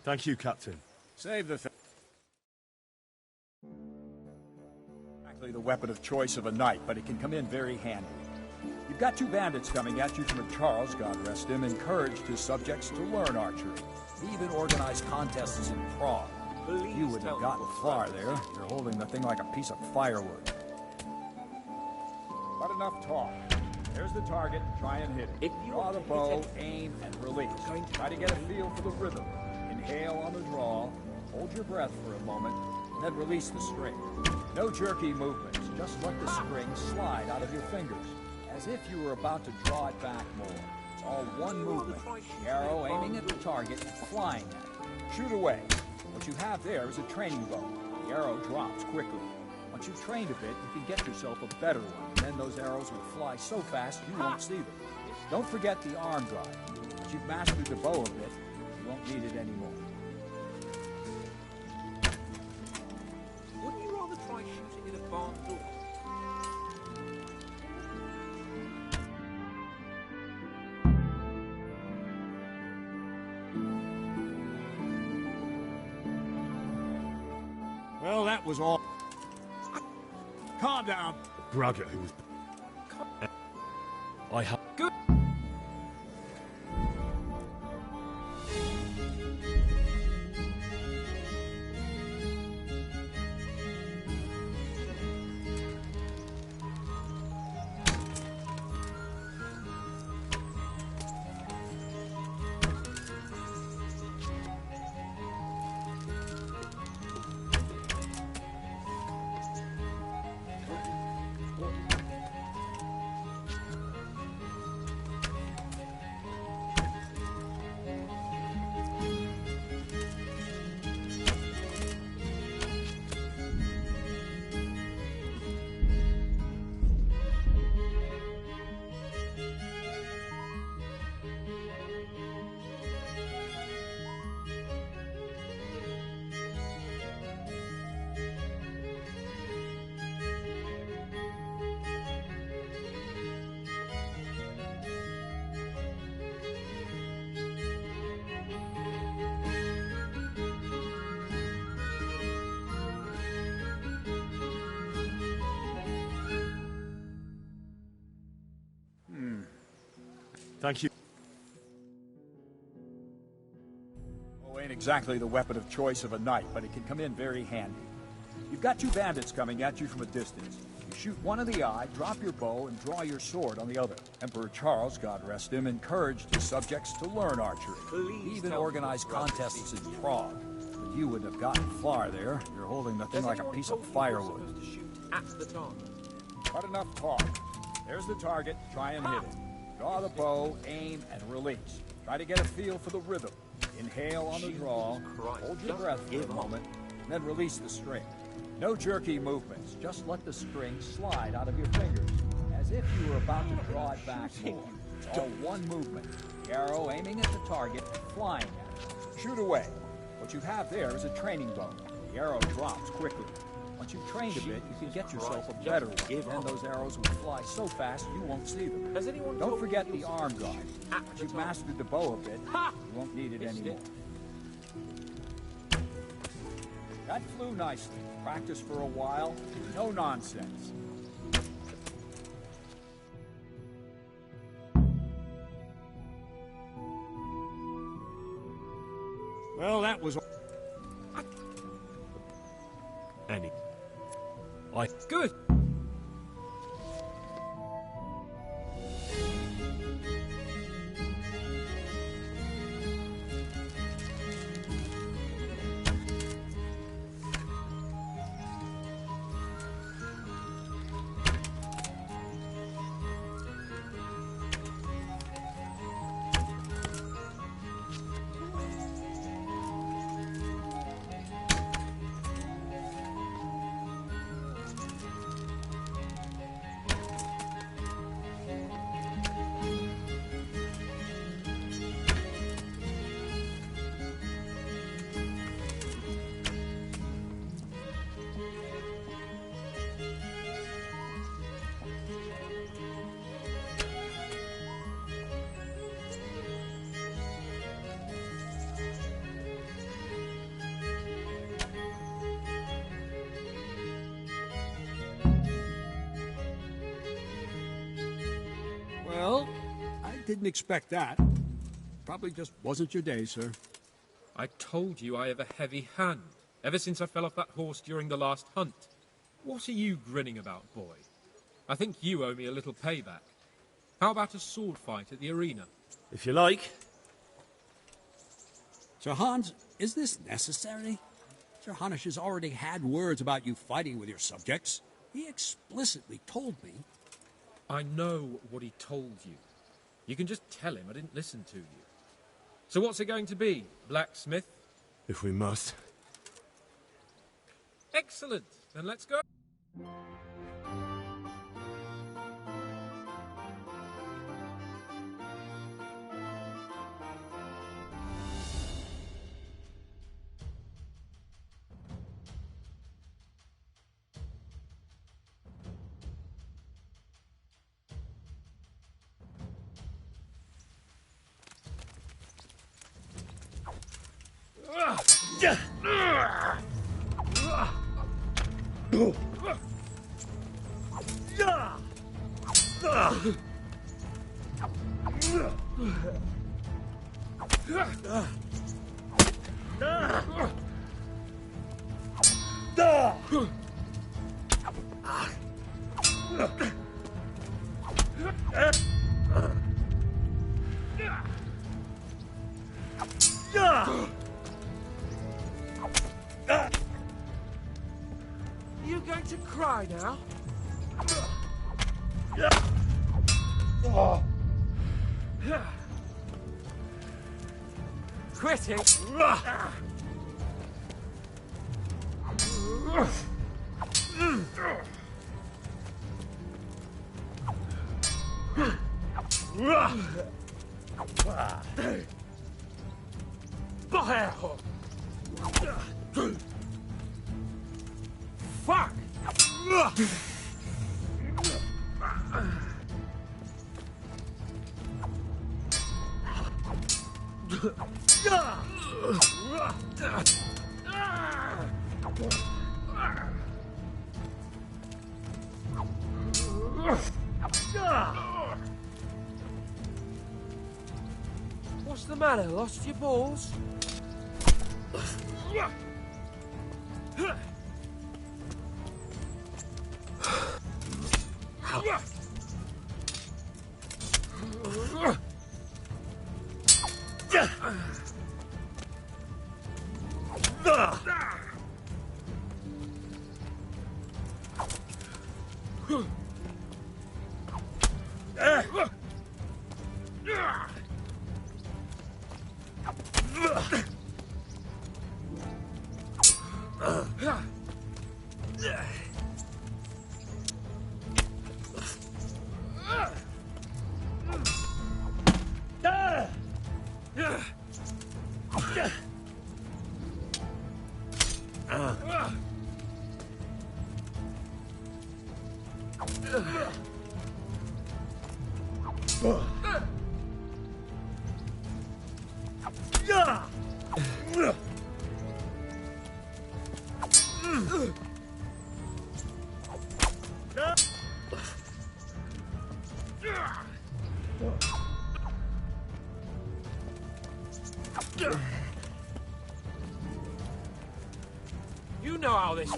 Thank you, Captain. Save the thing. Exactly the weapon of choice of a knight, but it can come in very handy. You've got two bandits coming at you from Charles, God rest him, encouraged his subjects to learn archery. He even organized contests in Prague. You wouldn't have gotten far there. You're holding the thing like a piece of firewood. But enough talk. There's the target. Try and hit it. Draw the bow, aim, and release. Try to get a feel for the rhythm. Inhale on the draw, hold your breath for a moment, and then release the string. No jerky movements, just let the string slide out of your fingers, as if you were about to draw it back more. It's all one movement. The arrow aiming at the target, flying at it. Shoot away. What you have there is a training bow. The arrow drops quickly. Once you've trained a bit, you can get yourself a better one, and then those arrows will fly so fast you won't see them. Don't forget the arm guard. Once you've mastered the bow a bit, you won't need it anymore. Wouldn't you rather try shooting in a barn door? that was all. Calm down. Braggart who was... I have... Good. Thank you. Oh, ain't exactly the weapon of choice of a knight, but it can come in very handy. You've got two bandits coming at you from a distance. You shoot one in the eye, drop your bow, and draw your sword on the other. Emperor Charles, God rest him, encouraged his subjects to learn archery. He even organized contests in Prague. But you wouldn't have gotten far there. You're holding the thing like a piece of firewood. At the target. Cut enough talk. There's the target. Try and hit it. Draw the bow, aim, and release. Try to get a feel for the rhythm. Inhale on the draw, hold your breath for a moment, and then release the string. No jerky movements, just let the string slide out of your fingers, as if you were about to draw it back more. It's all one movement. The arrow aiming at the target, flying at it. Shoot away. What you have there is a training bow. The arrow drops quickly. Once you've trained a bit, you can get yourself a better one. Then those arrows will fly so fast you won't see them. Don't forget the arm guard. Once you've mastered the bow a bit, you won't need it anymore. That flew nicely. Practice for a while. No nonsense. Well, that was... Any. Good. Well, I didn't expect that. Probably just wasn't your day, sir. I told you I have a heavy hand, ever since I fell off that horse during the last hunt. What are you grinning about, boy? I think you owe me a little payback. How about a sword fight at the arena? If you like. Sir Hans, is this necessary? Sir Hanush has already had words about you fighting with your subjects. He explicitly told me. I know what he told you. You can just tell him I didn't listen to you. So what's it going to be, blacksmith? If we must. Excellent. Then let's go. You going to cry now? Quitting? Fuck! What's the matter? Lost your balls? You know how this...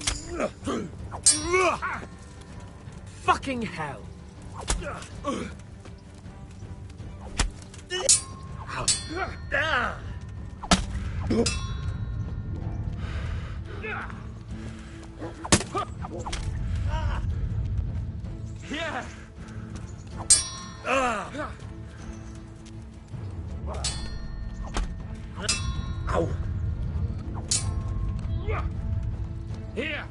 Fucking hell! Yeah! Ow! Here!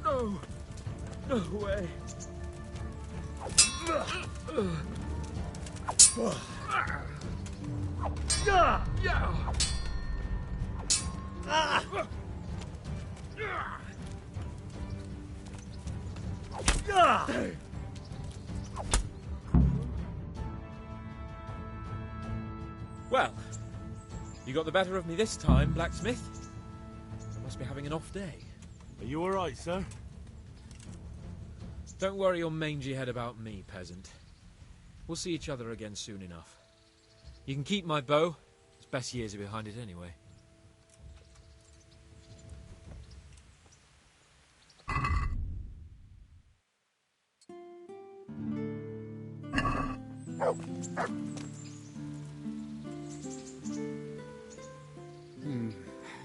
No! No way! Well, you got the better of me this time, blacksmith. You must be having an off day. Are you all right, sir? Don't worry your mangy head about me, peasant. We'll see each other again soon enough. You can keep my bow. Its best years are behind it anyway.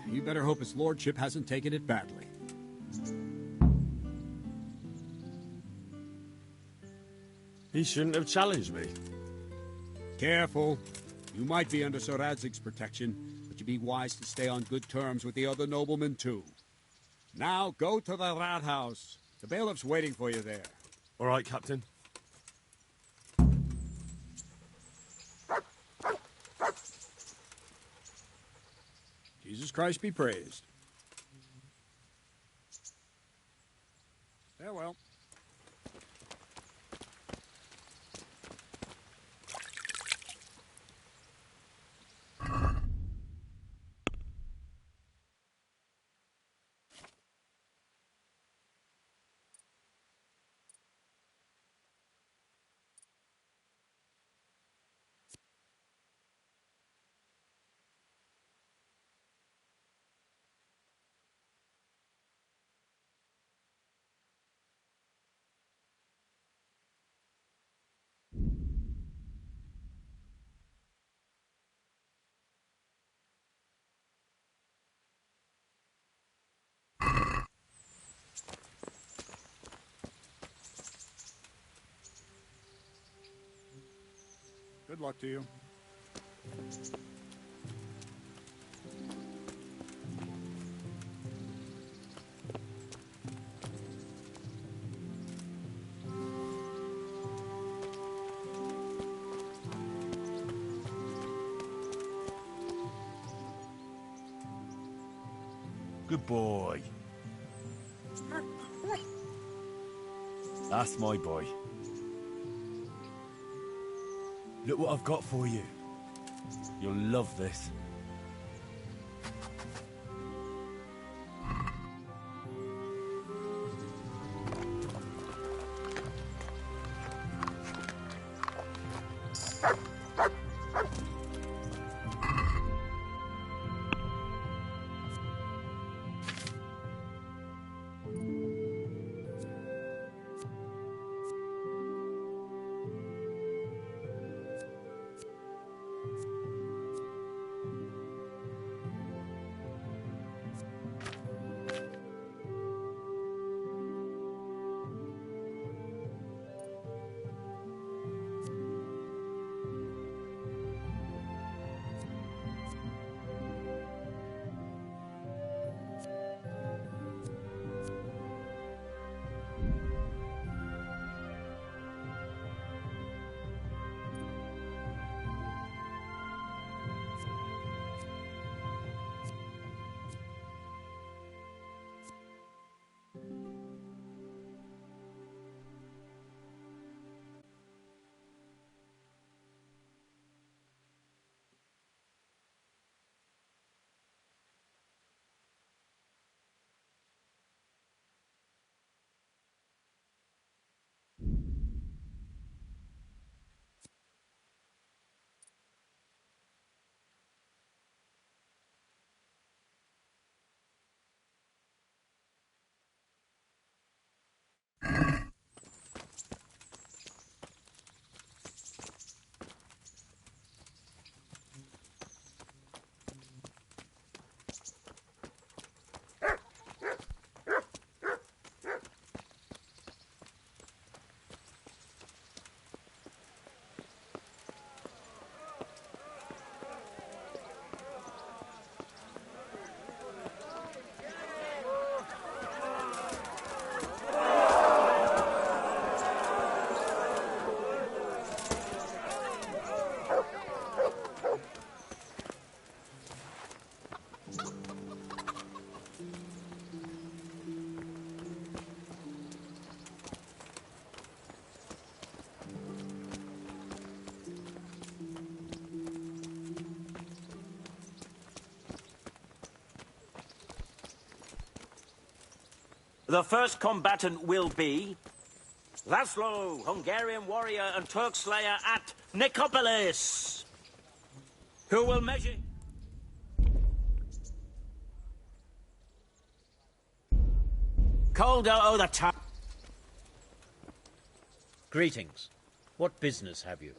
You better hope his lordship hasn't taken it badly. He shouldn't have challenged me. Careful. You might be under Sir Radzig's protection, but you'd be wise to stay on good terms with the other noblemen too. Now go to the rat house. The bailiff's waiting for you there. All right, Captain. Jesus Christ be praised. Farewell. Good luck to you. Good boy. That's my boy. Look what I've got for you. You'll love this. The first combatant will be Laszlo, Hungarian warrior and Turk slayer at Nicopolis, who will measure... Colder o' the town. Greetings. What business have you?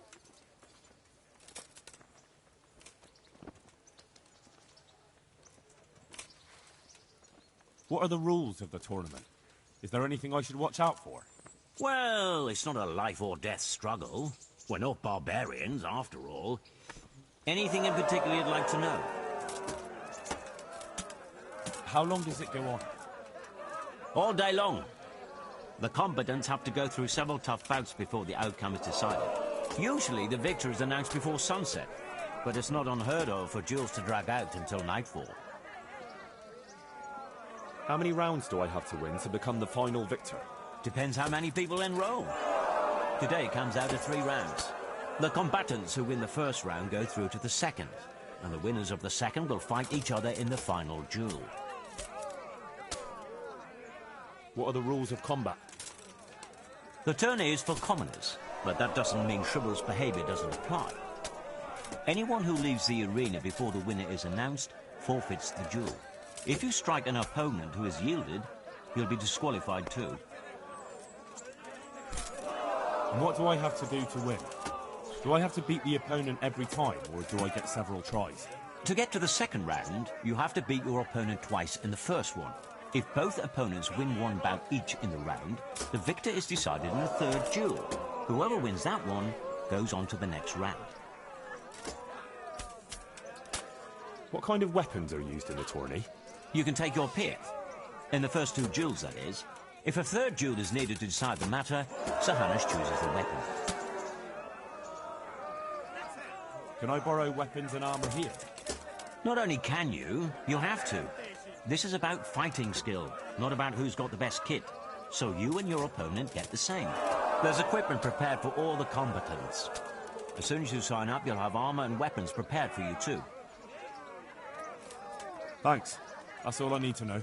What are the rules of the tournament? Is there anything I should watch out for? Well, it's not a life or death struggle. We're not barbarians, after all. Anything in particular you'd like to know? How long does it go on? All day long. The combatants have to go through several tough bouts before the outcome is decided. Usually the victor is announced before sunset, but it's not unheard of for duels to drag out until nightfall. How many rounds do I have to win to become the final victor? Depends how many people enroll. Today it comes out of 3 rounds. The combatants who win the first round go through to the second, and the winners of the second will fight each other in the final duel. What are the rules of combat? The tourney is for commoners, but that doesn't mean chivalrous behavior doesn't apply. Anyone who leaves the arena before the winner is announced forfeits the duel. If you strike an opponent who has yielded, he'll be disqualified too. And what do I have to do to win? Do I have to beat the opponent every time, or do I get several tries? To get to the second round, you have to beat your opponent twice in the first one. If both opponents win 1 bout each in the round, the victor is decided in the third duel. Whoever wins that one goes on to the next round. What kind of weapons are used in the tourney? You can take your pick. In the first 2 duels, that is. If a third duel is needed to decide the matter, Sir Hanush chooses the weapon. Can I borrow weapons and armor here? Not only can you, you'll have to. This is about fighting skill, not about who's got the best kit. So you and your opponent get the same. There's equipment prepared for all the combatants. As soon as you sign up, you'll have armor and weapons prepared for you too. Thanks. That's all I need to know.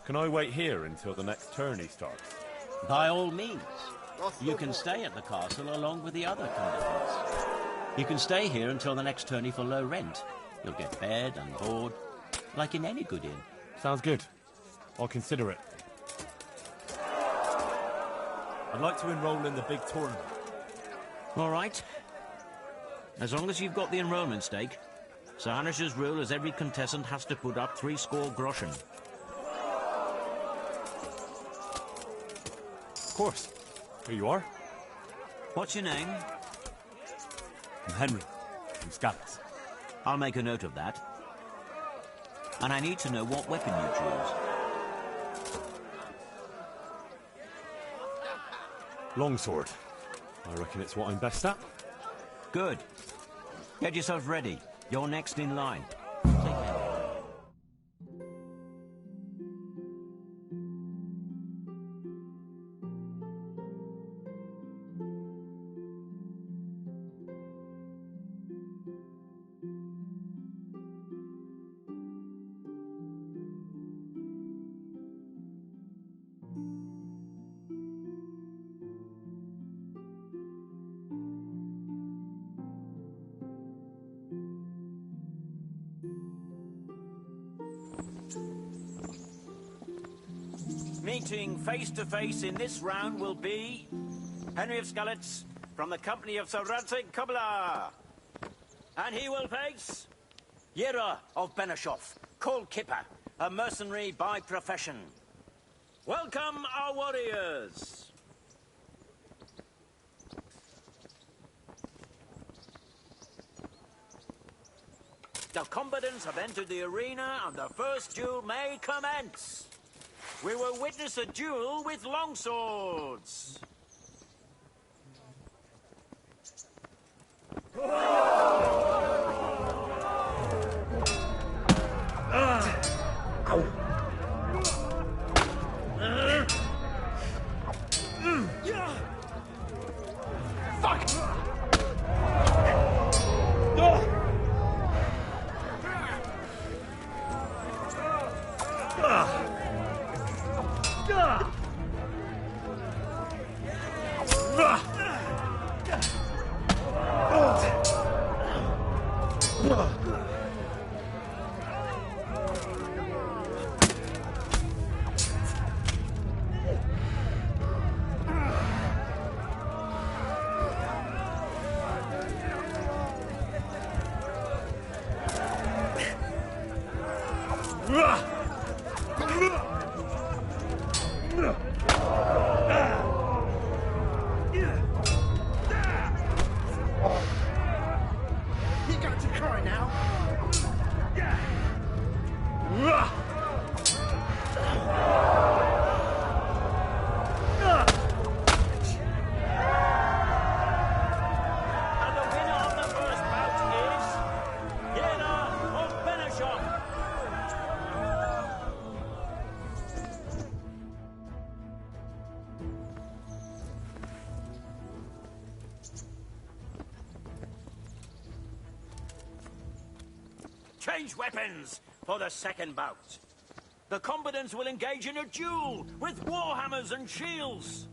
Can I wait here until the next tourney starts? By all means. You can stay at the castle along with the other combatants. You can stay here until the next tourney for low rent. You'll get bed and board, like in any good inn. Sounds good. I'll consider it. I'd like to enroll in the big tournament. All right. As long as you've got the enrollment stake, Sir Hanush's rule is every contestant has to put up 3 score groschen. Of course. Here you are. What's your name? I'm Henry, from Scabbards. I'll make a note of that. And I need to know what weapon you choose. Longsword. I reckon it's what I'm best at. Good. Get yourself ready. You're next in line. Meeting face to face in this round will be Henry of Skalitz from the company of Sir Radzig Kobyla. And he will face Yera of Benishov, called Kipper, a mercenary by profession. Welcome, our warriors! The combatants have entered the arena and the first duel may commence. We will witness a duel with longswords. Change weapons for the second bout. The combatants will engage in a duel with warhammers and shields.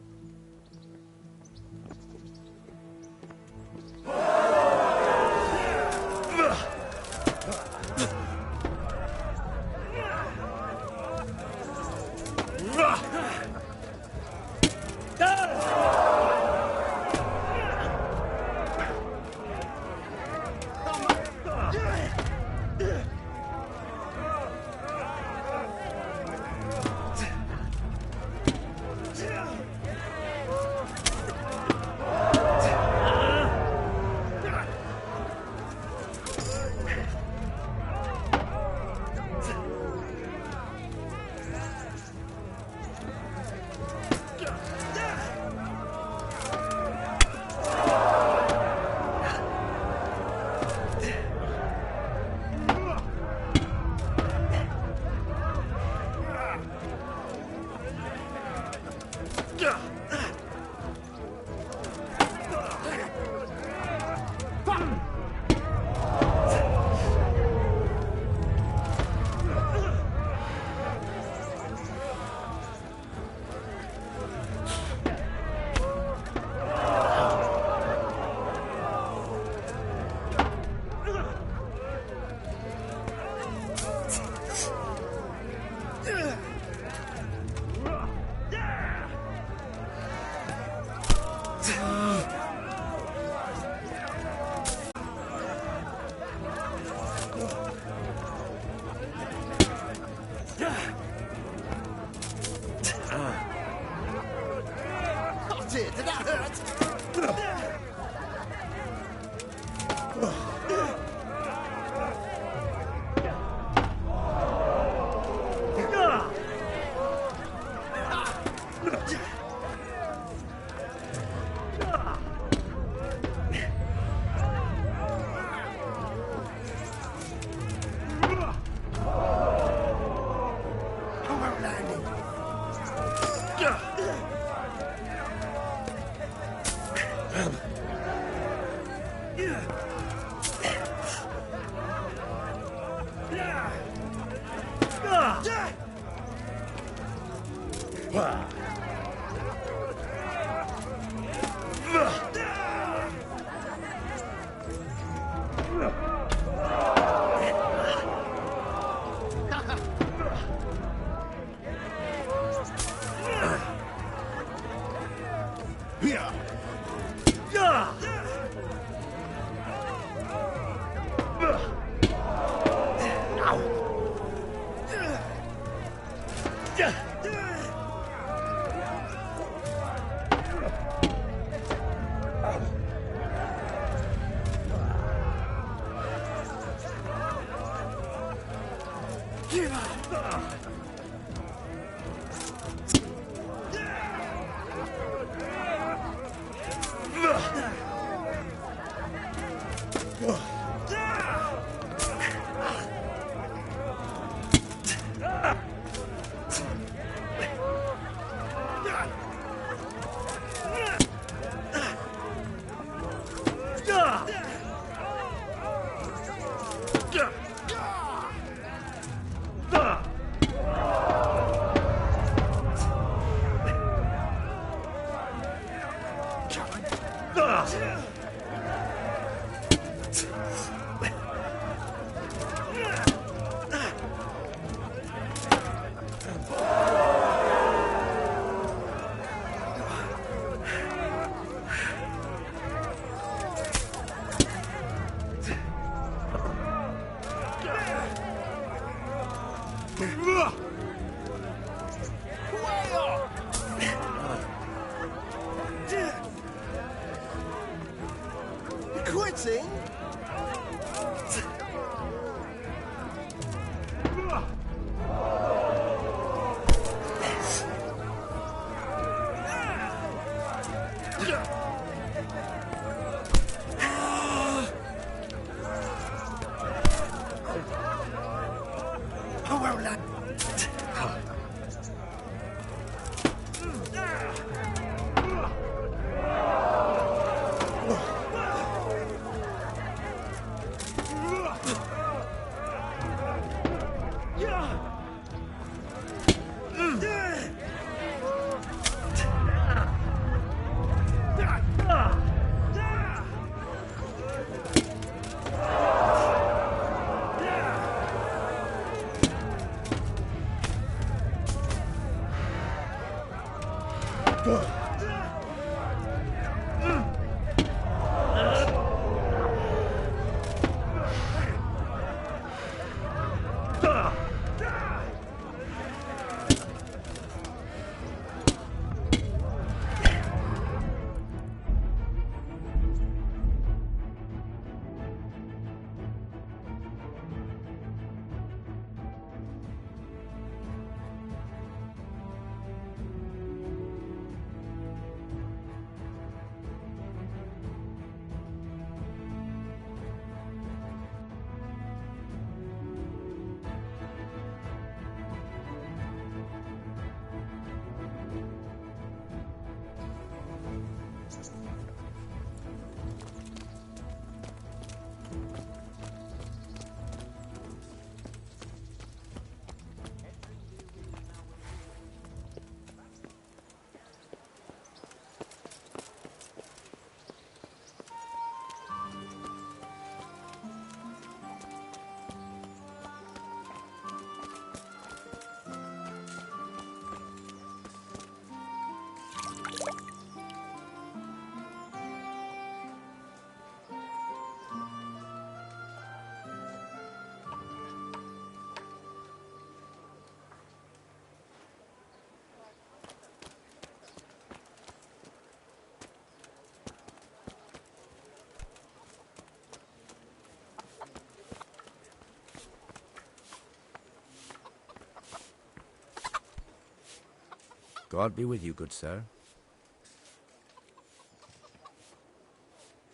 God be with you, good sir.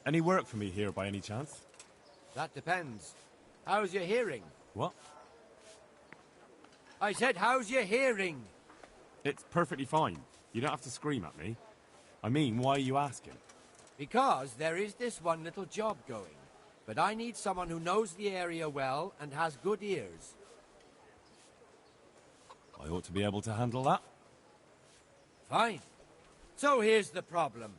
Any work for me here by any chance? That depends. How's your hearing? What? I said, how's your hearing? It's perfectly fine. You don't have to scream at me. I mean, why are you asking? Because there is this one little job going. But I need someone who knows the area well and has good ears. I ought to be able to handle that. Fine. So here's the problem.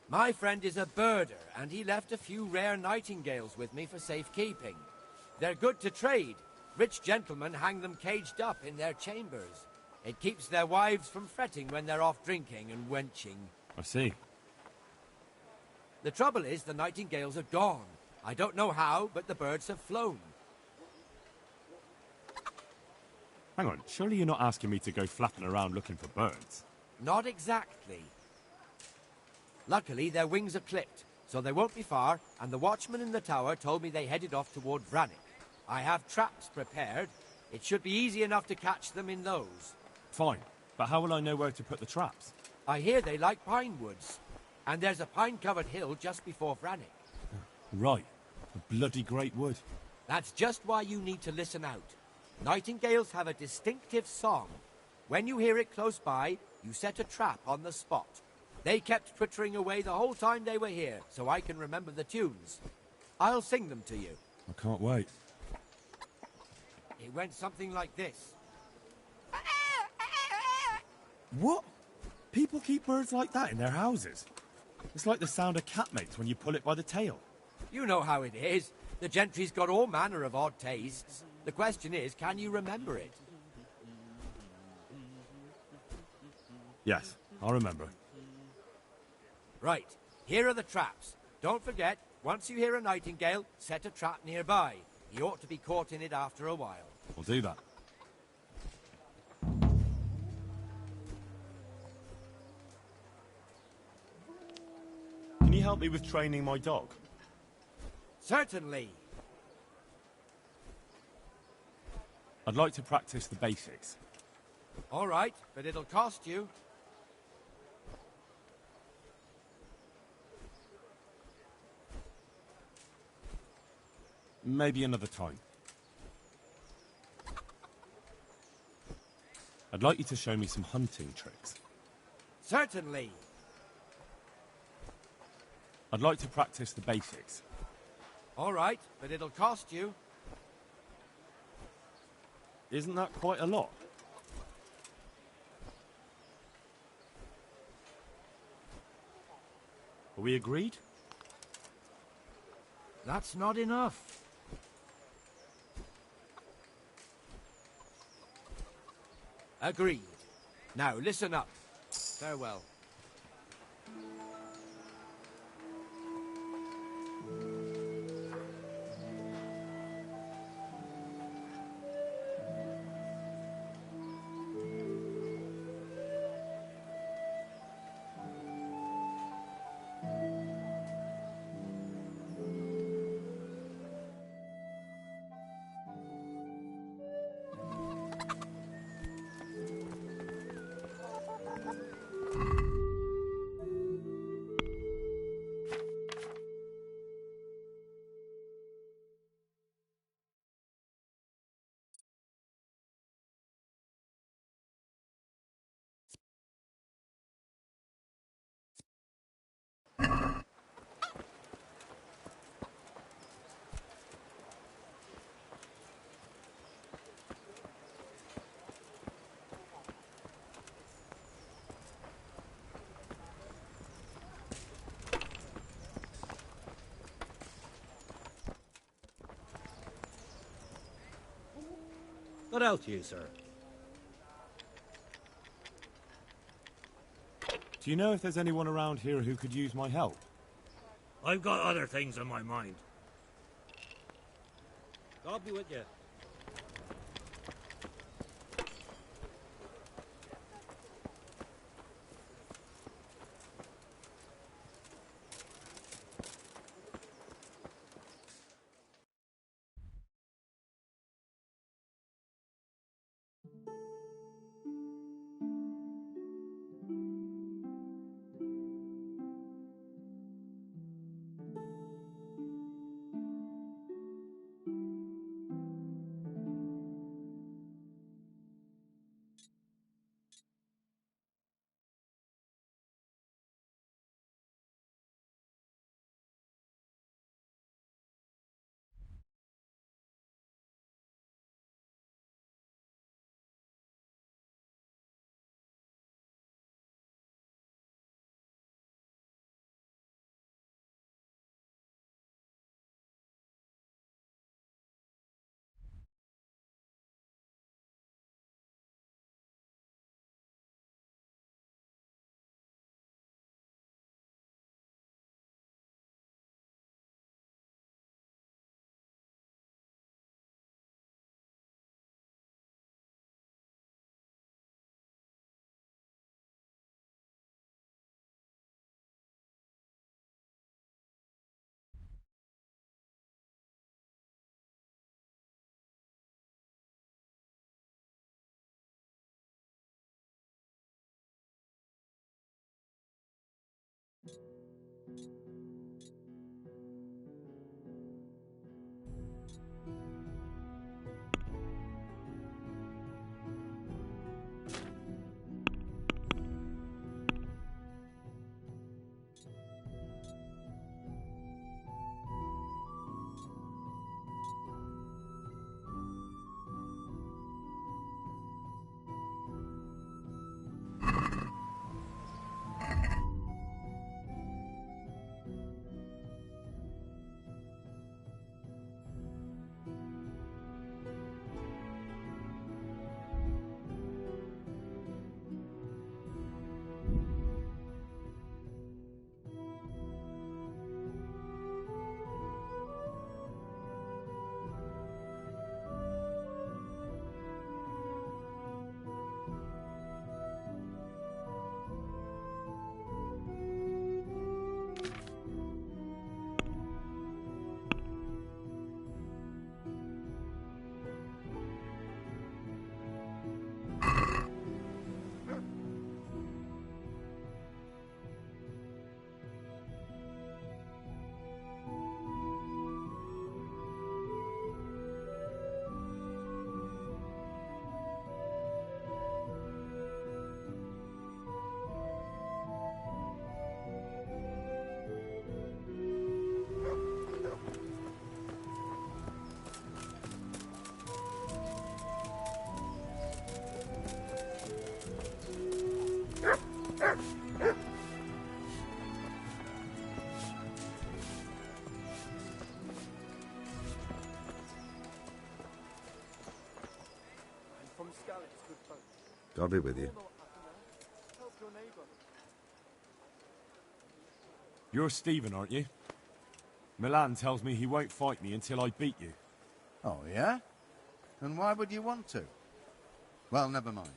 My friend is a birder, and he left a few rare nightingales with me for safekeeping. They're good to trade. Rich gentlemen hang them caged up in their chambers. It keeps their wives from fretting when they're off drinking and wenching. I see. The trouble is the nightingales are gone. I don't know how, but the birds have flown. Hang on, surely you're not asking me to go flapping around looking for birds? Not exactly. Luckily, their wings are clipped, so they won't be far, and the watchman in the tower told me they headed off toward Vranik. I have traps prepared. It should be easy enough to catch them in those. Fine, but how will I know where to put the traps? I hear they like pine woods, and there's a pine-covered hill just before Vranik. Right, a bloody great wood. That's just why you need to listen out. Nightingales have a distinctive song. When you hear it close by, you set a trap on the spot. They kept twittering away the whole time they were here, so I can remember the tunes. I'll sing them to you. I can't wait. It went something like this. What? People keep birds like that in their houses? It's like the sound a cat makes when you pull it by the tail. You know how it is. The gentry's got all manner of odd tastes. The question is, can you remember it? Yes, I'll remember. Right, here are the traps. Don't forget, once you hear a nightingale, set a trap nearby. He ought to be caught in it after a while. We'll do that. Can you help me with training my dog? Certainly. I'd like to practice the basics. All right, but it'll cost you. Maybe another time. I'd like you to show me some hunting tricks. Certainly. I'd like to practice the basics. All right, but it'll cost you. Isn't that quite a lot? Are we agreed? That's not enough. Agreed. Now, listen up. Farewell. What else to you, sir? Do you know if there's anyone around here who could use my help? I've got other things on my mind. God be with you. God be with you. You're Stephen, aren't you? Milan tells me he won't fight me until I beat you. Oh, yeah? And why would you want to? Well, never mind.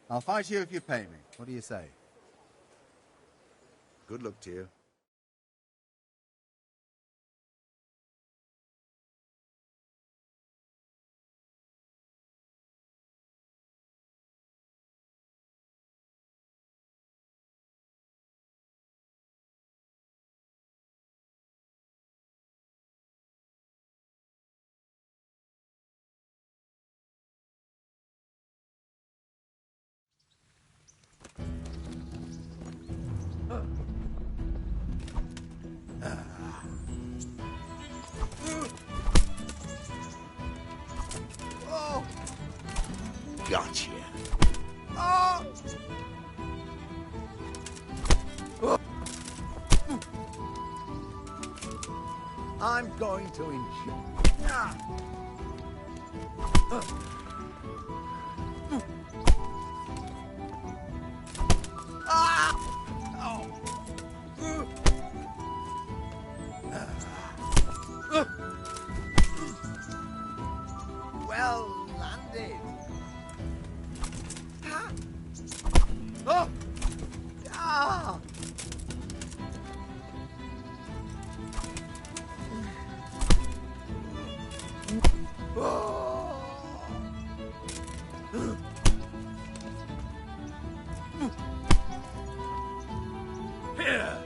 I'll fight you if you pay me. What do you say? Good luck to you. Oh! Gotcha. Oh! Oh! I'm going to enjoy. Ah! Ah! Oh! Well landed. Ah! Oh! Ah! Here!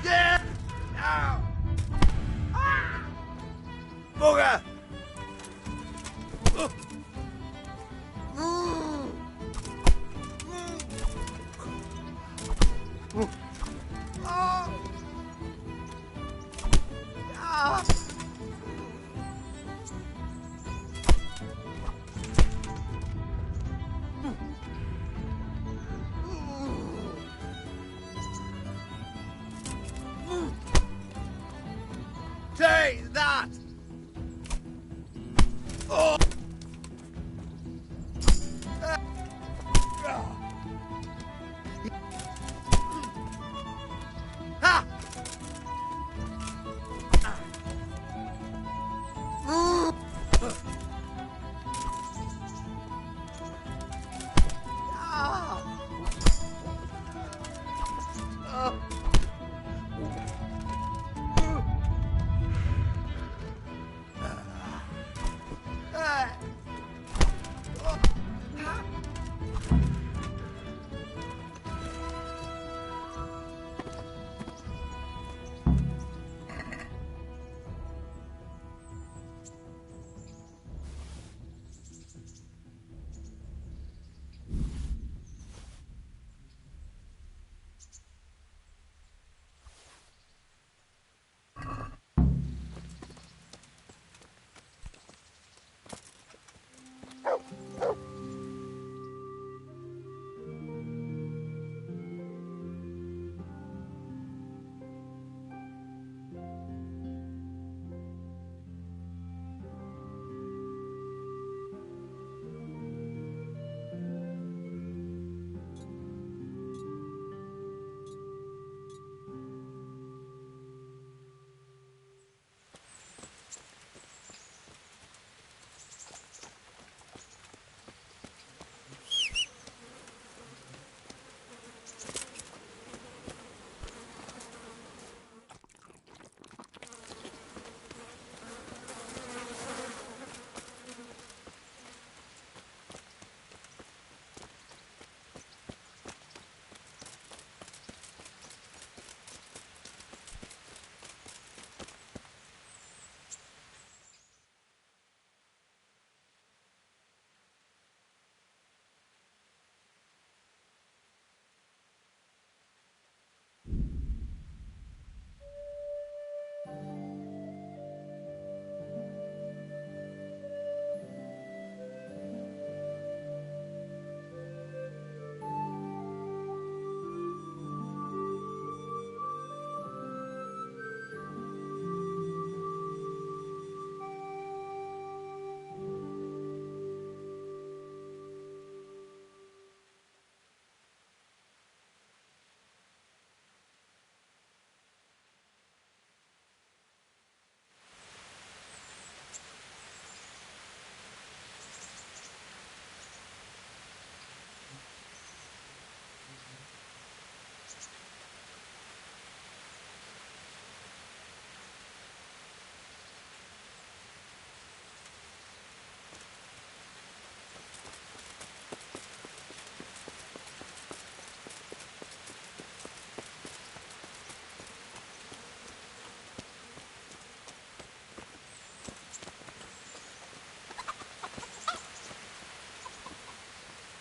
Yeah! Ow! Ah! Booger! Oh! Ah! Take that! Oh!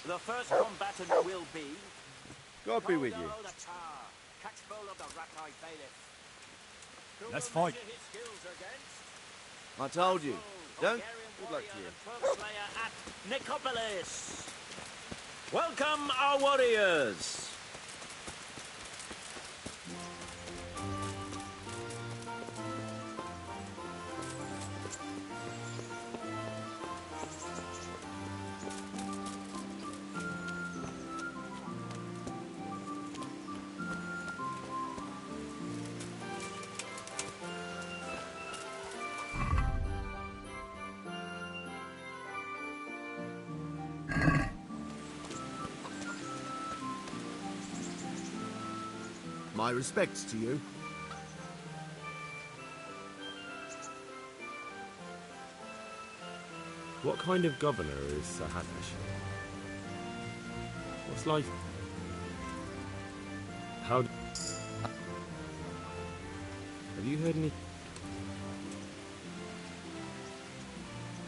The first combatant will be... God be with you. Coldo the Tar, catchpole of the Rat-Eye Bailiff. Who Let's will fight. measure his skills against? I told you. Don't... Good luck to you. Twelve Slayer at Nicopolis. Welcome, our warriors. My respects to you. What kind of governor is Sir Hadesh? What's life? How... Have you heard any...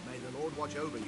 May the Lord watch over you.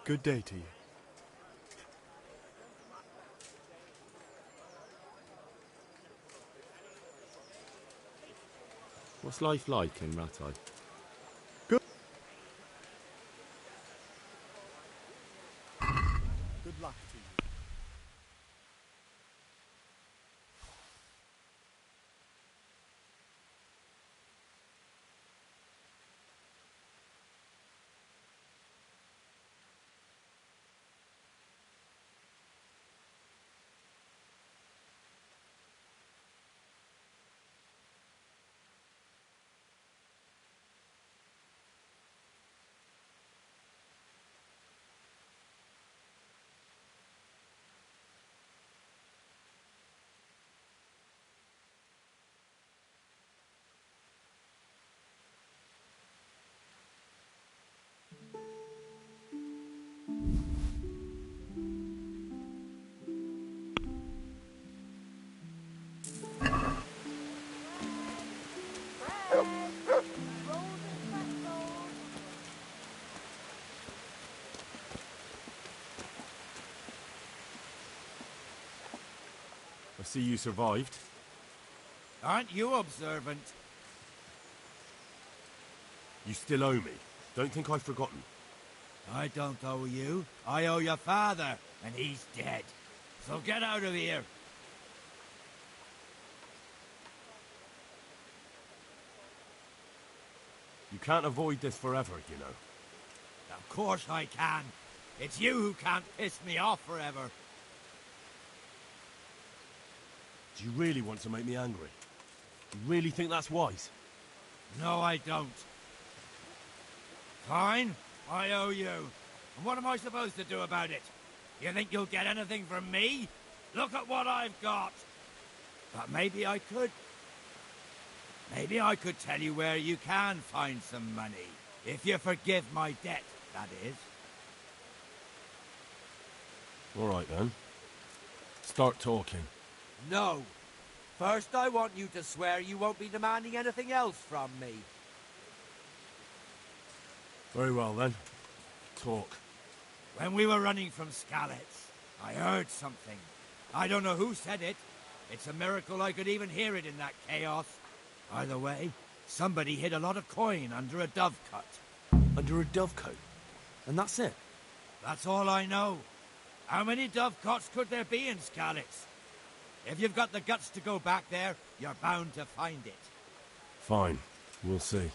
Good day to you. What's life like in Rat-Eye? Good. Good luck to you. I see you survived. Aren't you observant? You still owe me. Don't think I've forgotten. I don't owe you. I owe your father, and he's dead. So get out of here. You can't avoid this forever, you know. Of course I can. It's you who can't piss me off forever. Do you really want to make me angry? You really think that's wise? No, I don't. Fine, I owe you. And what am I supposed to do about it? You think you'll get anything from me? Look at what I've got. But maybe I could. Maybe I could tell you where you can find some money. If you forgive my debt, that is. All right, then. Start talking. No. First, I want you to swear you won't be demanding anything else from me. Very well, then. Talk. When we were running from Skalitz, I heard something. I don't know who said it. It's a miracle I could even hear it in that chaos. Either way, somebody hid a lot of coin under a dovecote. Under a dovecote? And that's it? That's all I know. How many dovecotes could there be in Skalitz? If you've got the guts to go back there, you're bound to find it. Fine. We'll see.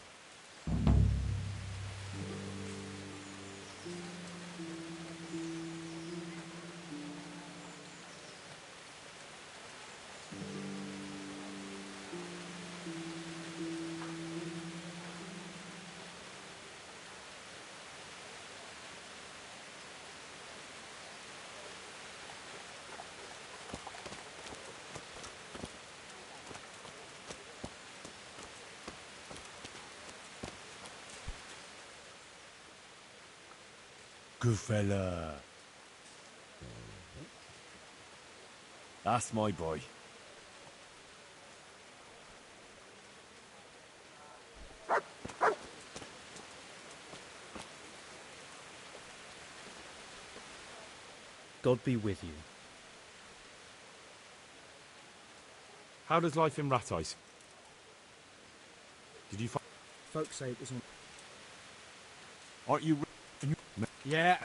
Good fella. That's my boy. God be with you. How does life in Rat Ice? Did you find... Folks say it was on... Aren't you... Yeah.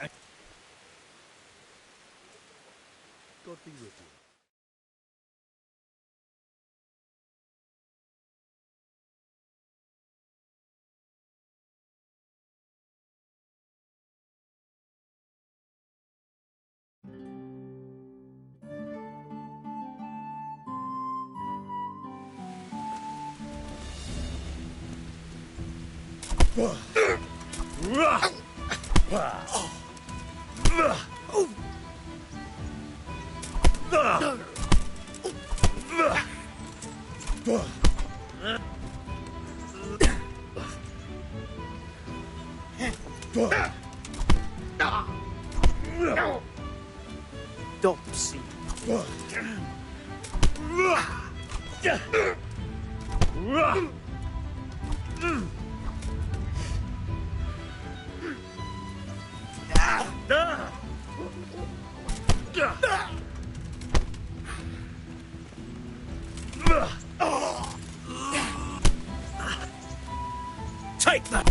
God be with you. Dopsy. Take that!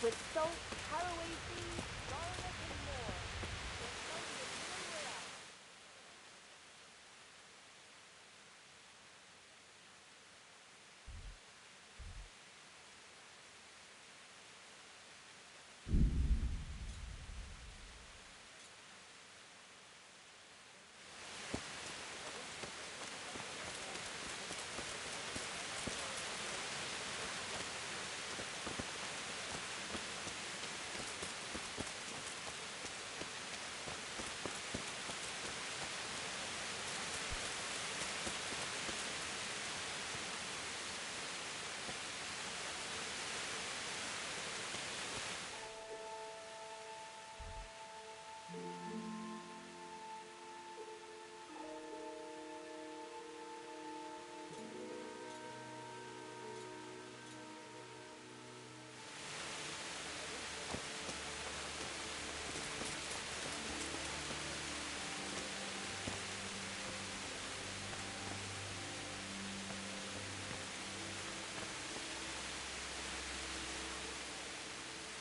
with salt, caraway seeds, garlic, and more. The sun is nearly out.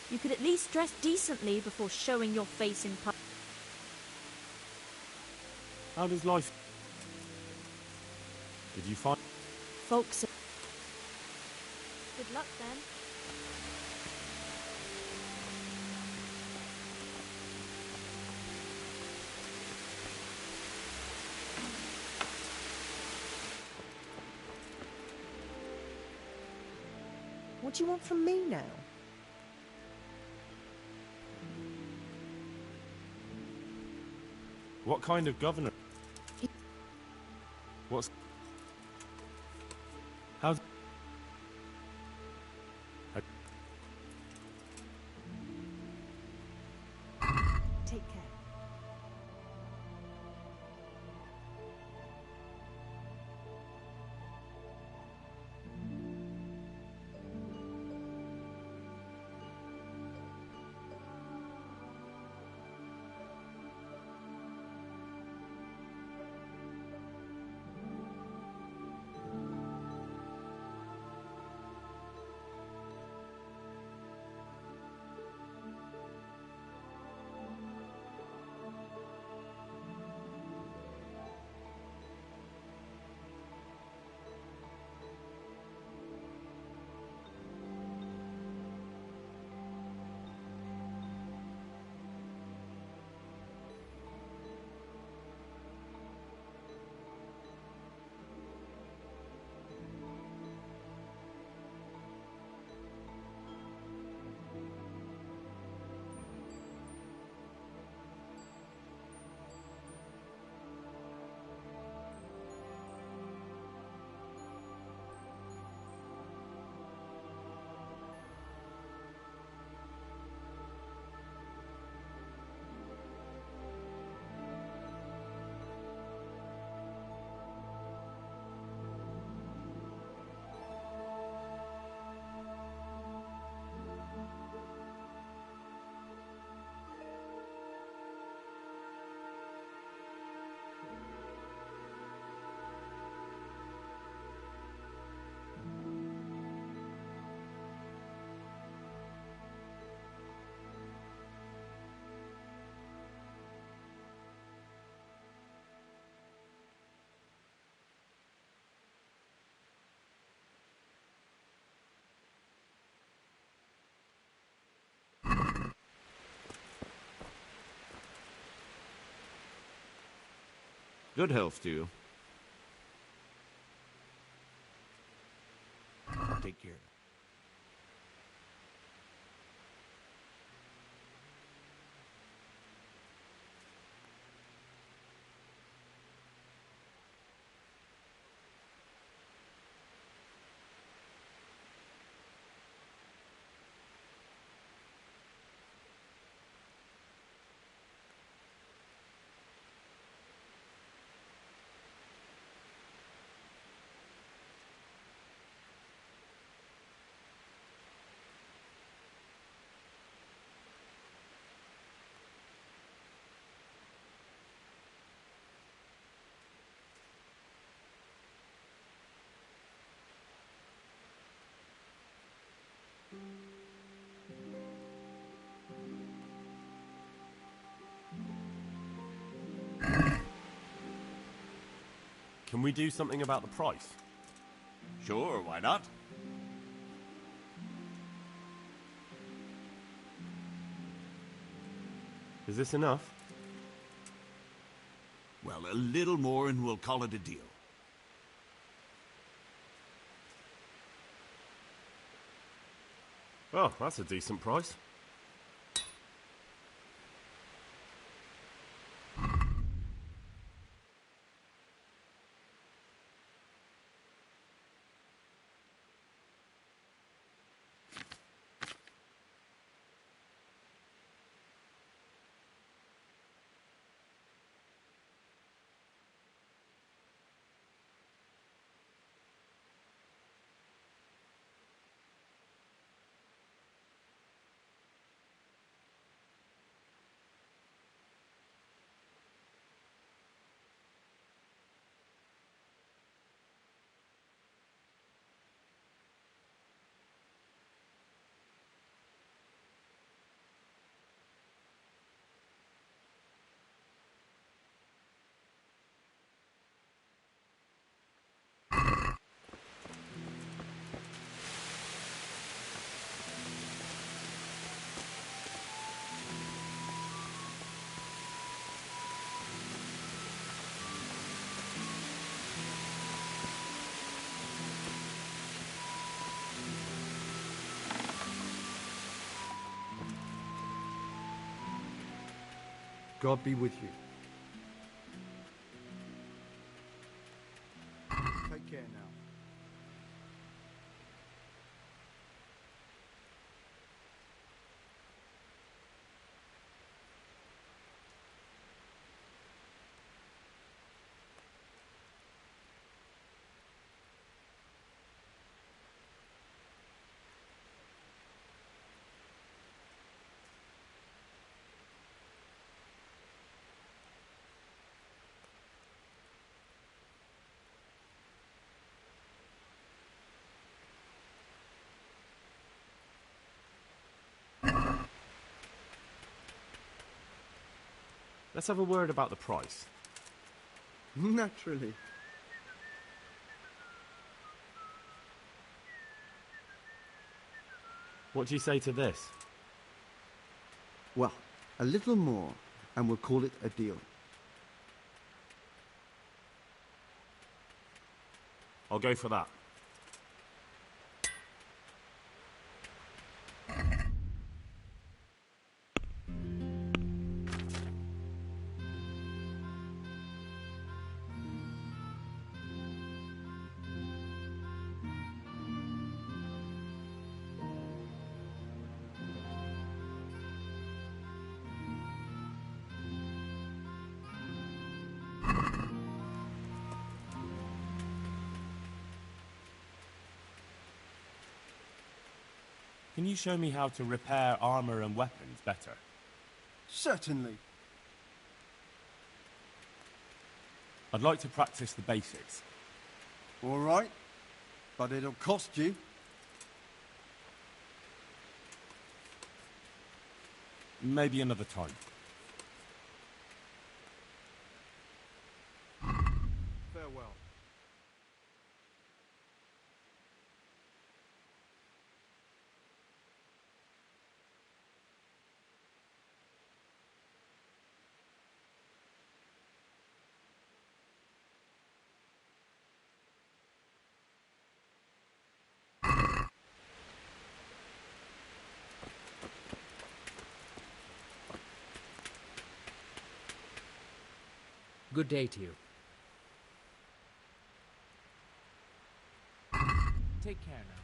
You could at least dress decently before showing your face in public. How does life... Did you find... Folks. Good luck then. What do you want from me now? What kind of governor? What's... How's... Take care. Good health to you. Take care. Can we do something about the price? Sure, why not? Is this enough? Well, a little more and we'll call it a deal. Oh, that's a decent price. God be with you. Take care now. Let's have a word about the price. Naturally. What do you say to this? Well, a little more, and we'll call it a deal. I'll go for that. Can you show me how to repair armor and weapons better? Certainly. I'd like to practice the basics. All right, but it'll cost you. Maybe another time. Farewell. Good day to you. Take care now.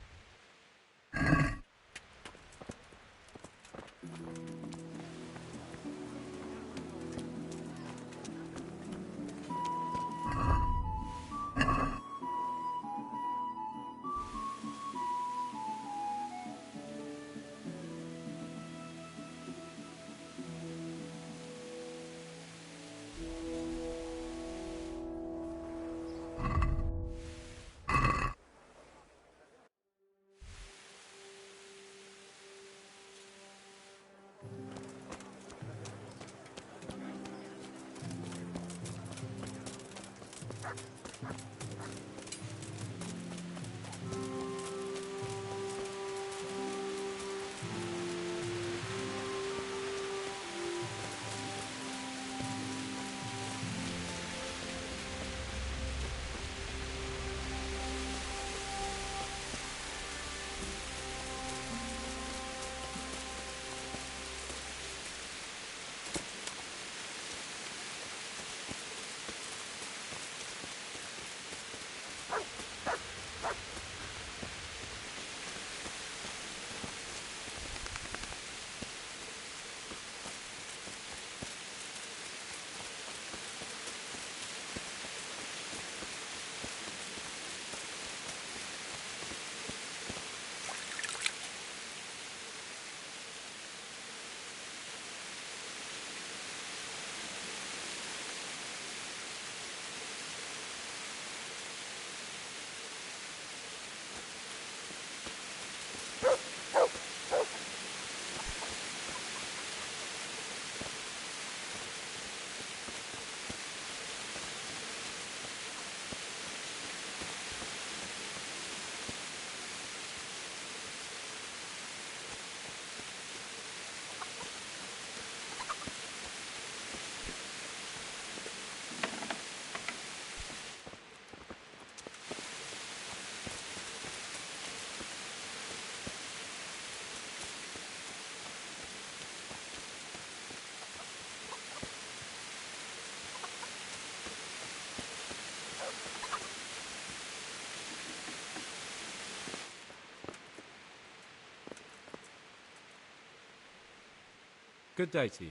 Good day to you.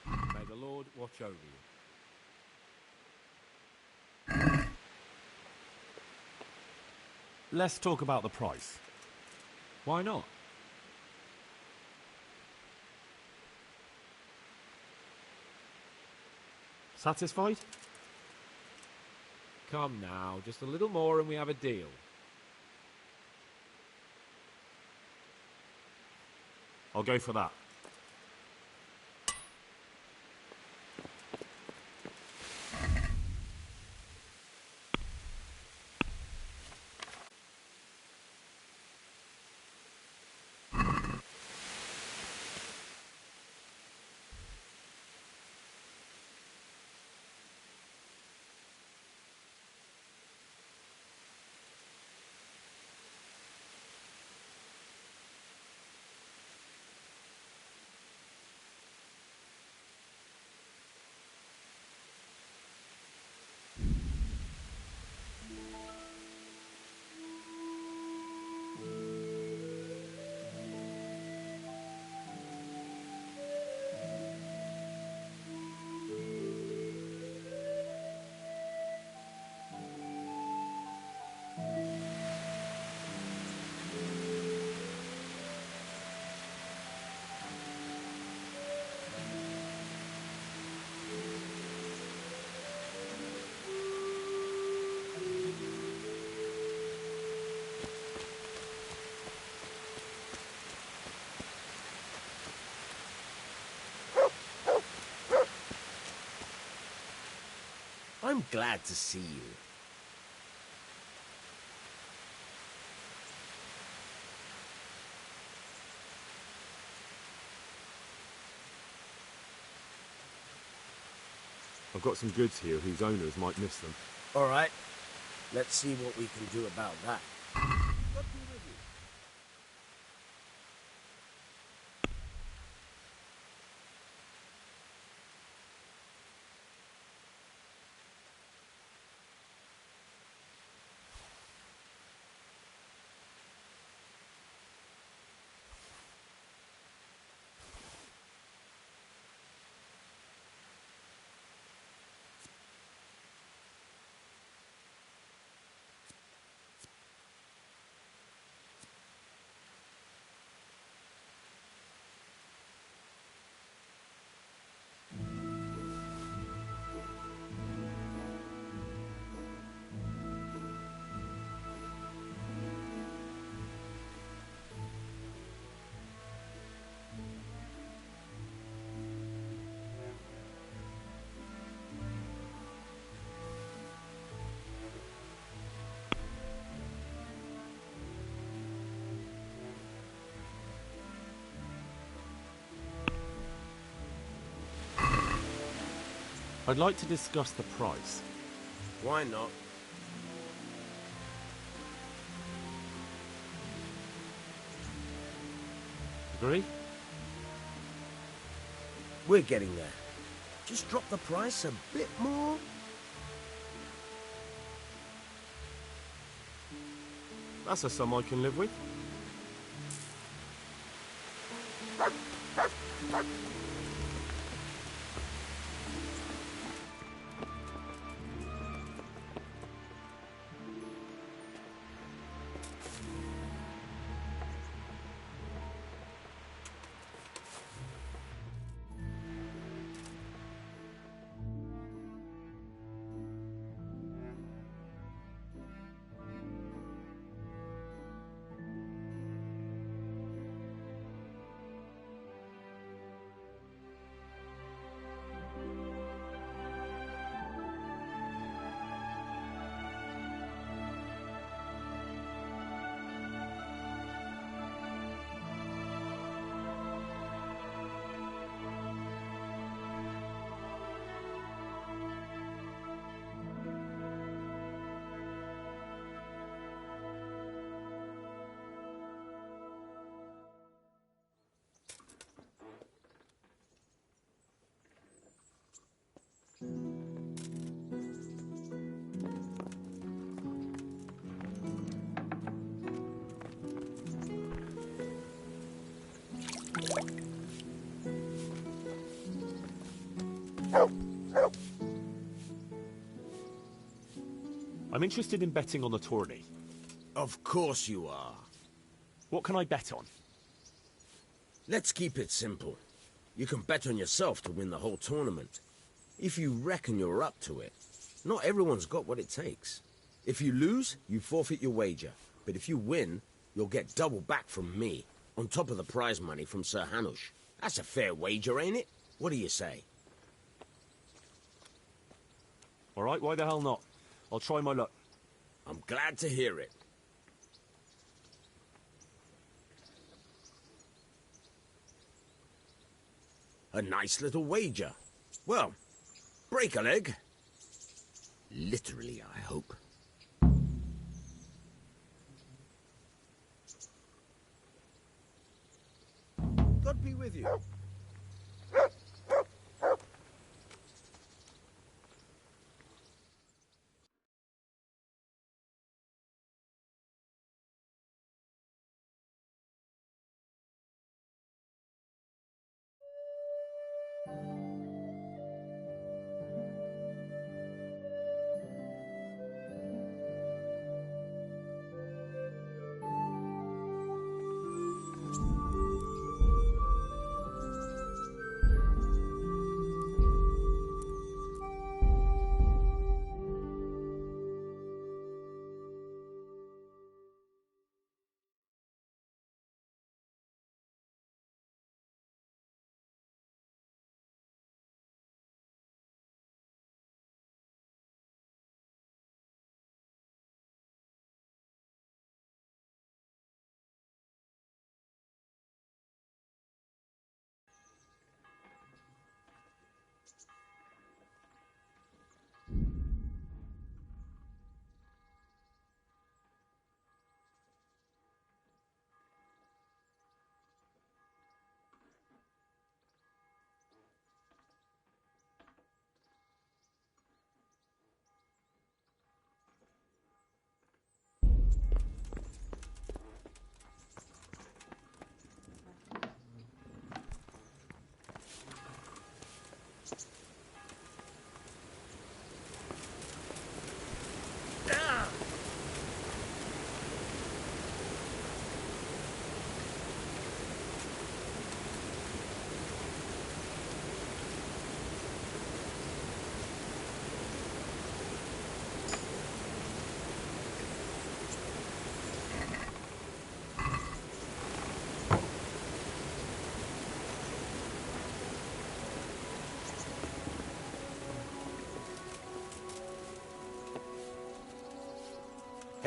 May the Lord watch over you. Let's talk about the price. Why not? Satisfied? Come now, just a little more and we have a deal. I'll go for that. I'm glad to see you. I've got some goods here whose owners might miss them. All right. Let's see what we can do about that. I'd like to discuss the price. Why not? Agree? We're getting there. Just drop the price a bit more. That's a sum I can live with. I'm interested in betting on the Tourney. Of course you are. What can I bet on? Let's keep it simple. You can bet on yourself to win the whole tournament. If you reckon you're up to it. Not everyone's got what it takes. If you lose, you forfeit your wager. But if you win, you'll get double back from me, on top of the prize money from Sir Hanush. That's a fair wager, ain't it? What do you say? All right, why the hell not? I'll try my luck. I'm glad to hear it. A nice little wager. Well, break a leg. Literally, I hope. God be with you.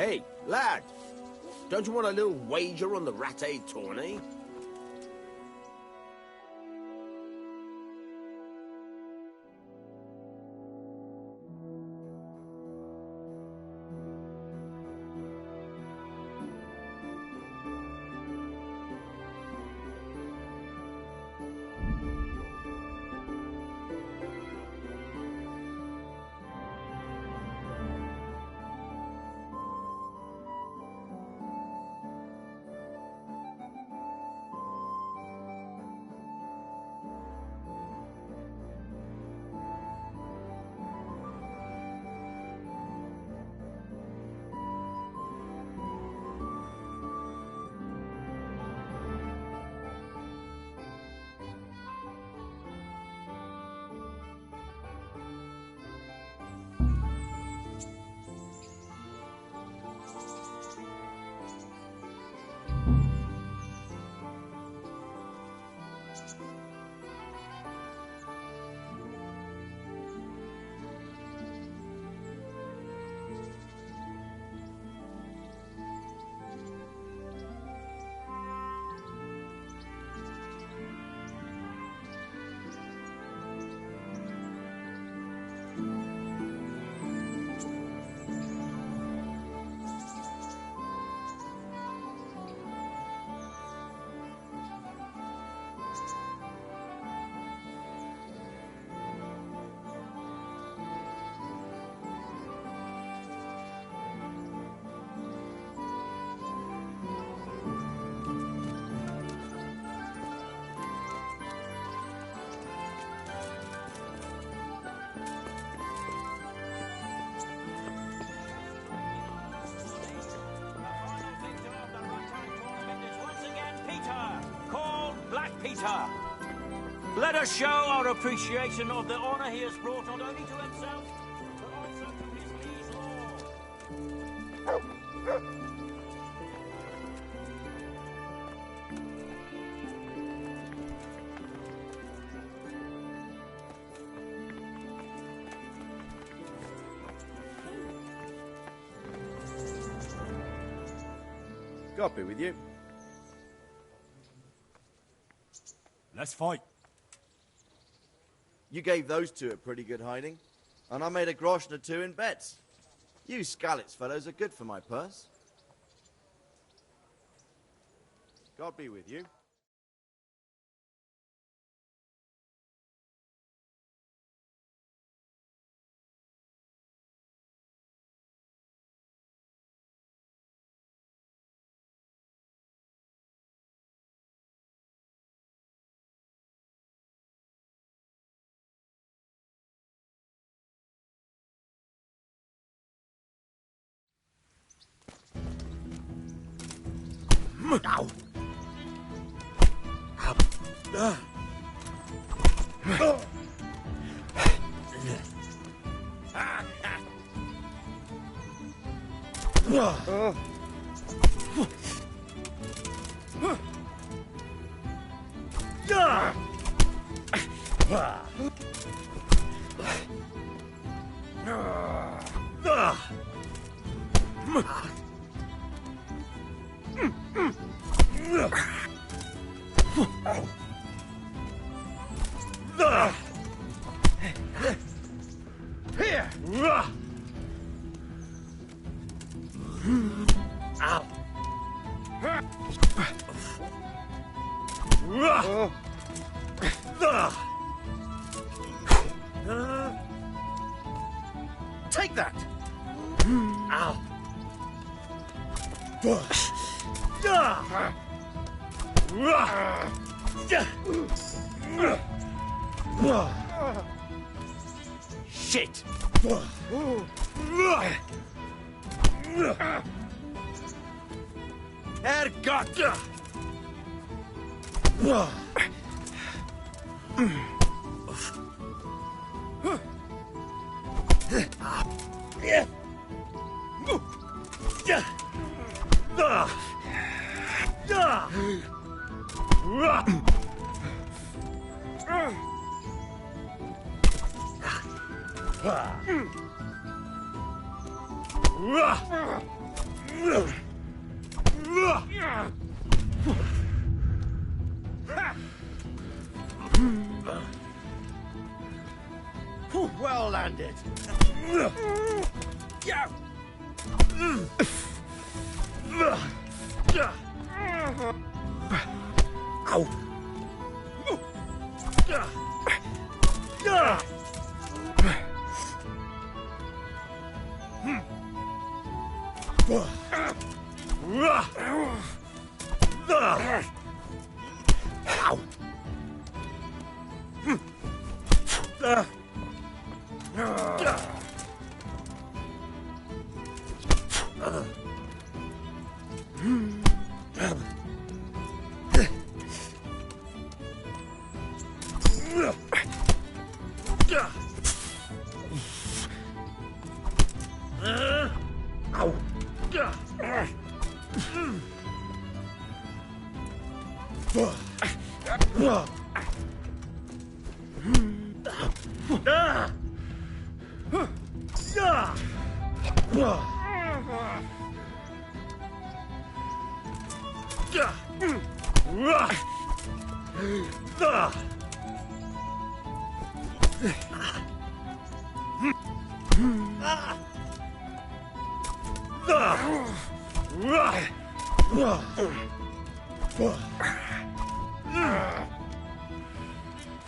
Hey, lad! Don't you want a little wager on the Ratte Tourney? Peter. Let us show our appreciation of the honor he has brought not only to himself, but also to his liege lord. God be with you. Let's fight. You gave those two a pretty good hiding, and I made a groschen or two in bets. You Scallots fellows are good for my purse. God be with you. Ow. Here! Ow! Take that! Ow! Shit! Herrgott! Well landed. Yeah. Ow.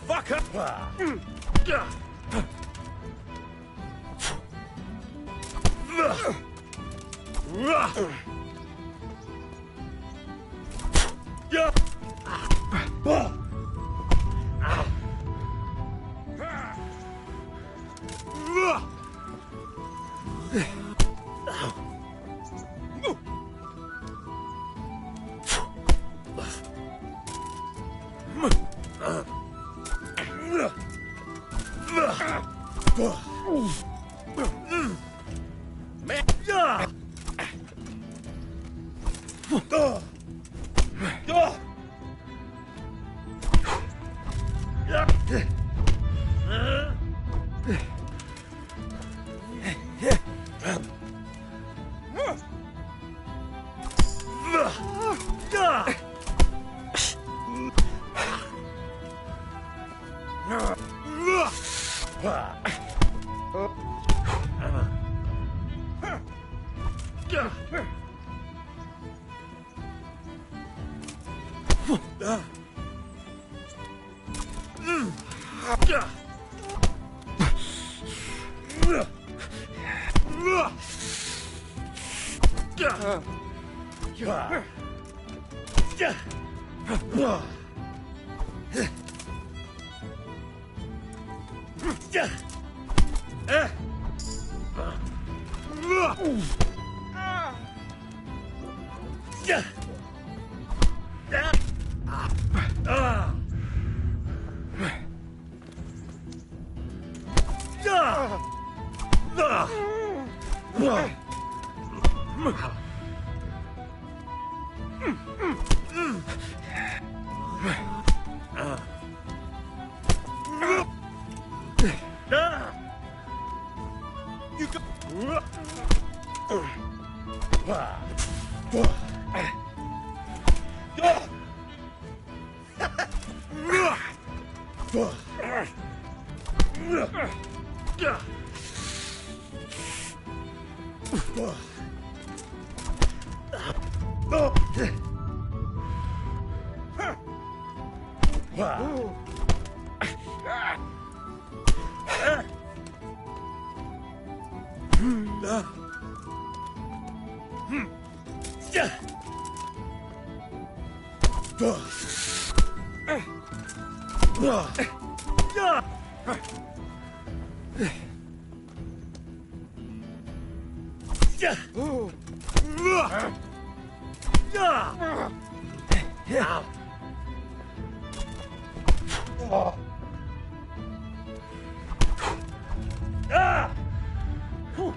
Fuck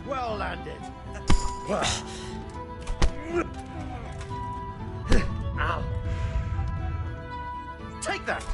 Well landed. Ow. Take that.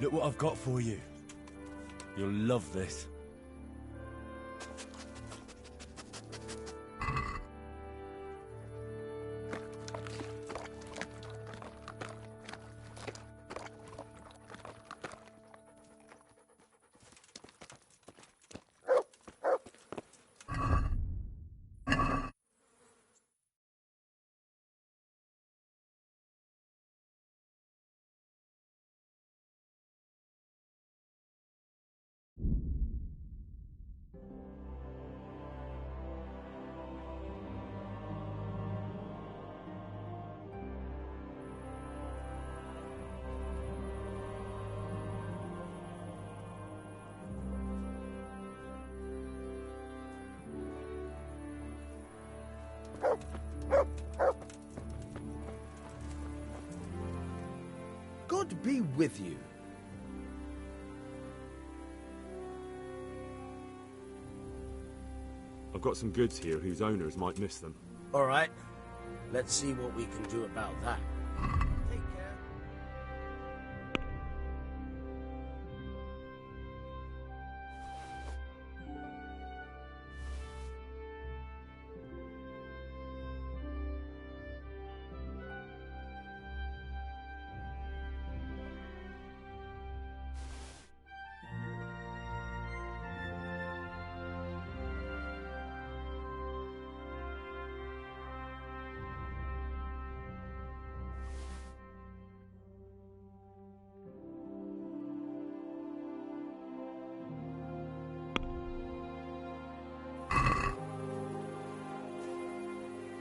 Look what I've got for you. You'll love this. God be with you. I've got some goods here whose owners might miss them. All right. Let's see what we can do about that.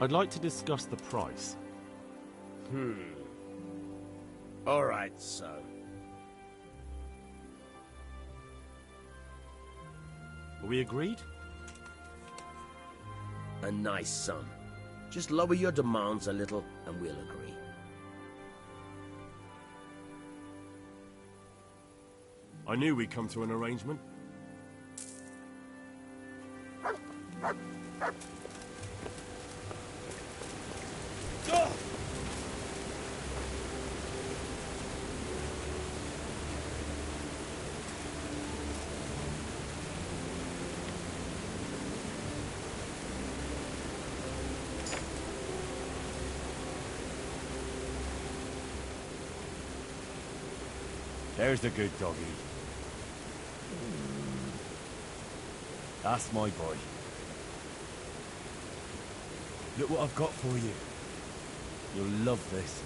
I'd like to discuss the price. All right, so. Are we agreed? A nice sum. Just lower your demands a little and we'll agree. I knew we'd come to an arrangement. There's a good doggy. That's my boy. Look what I've got for you. You'll love this.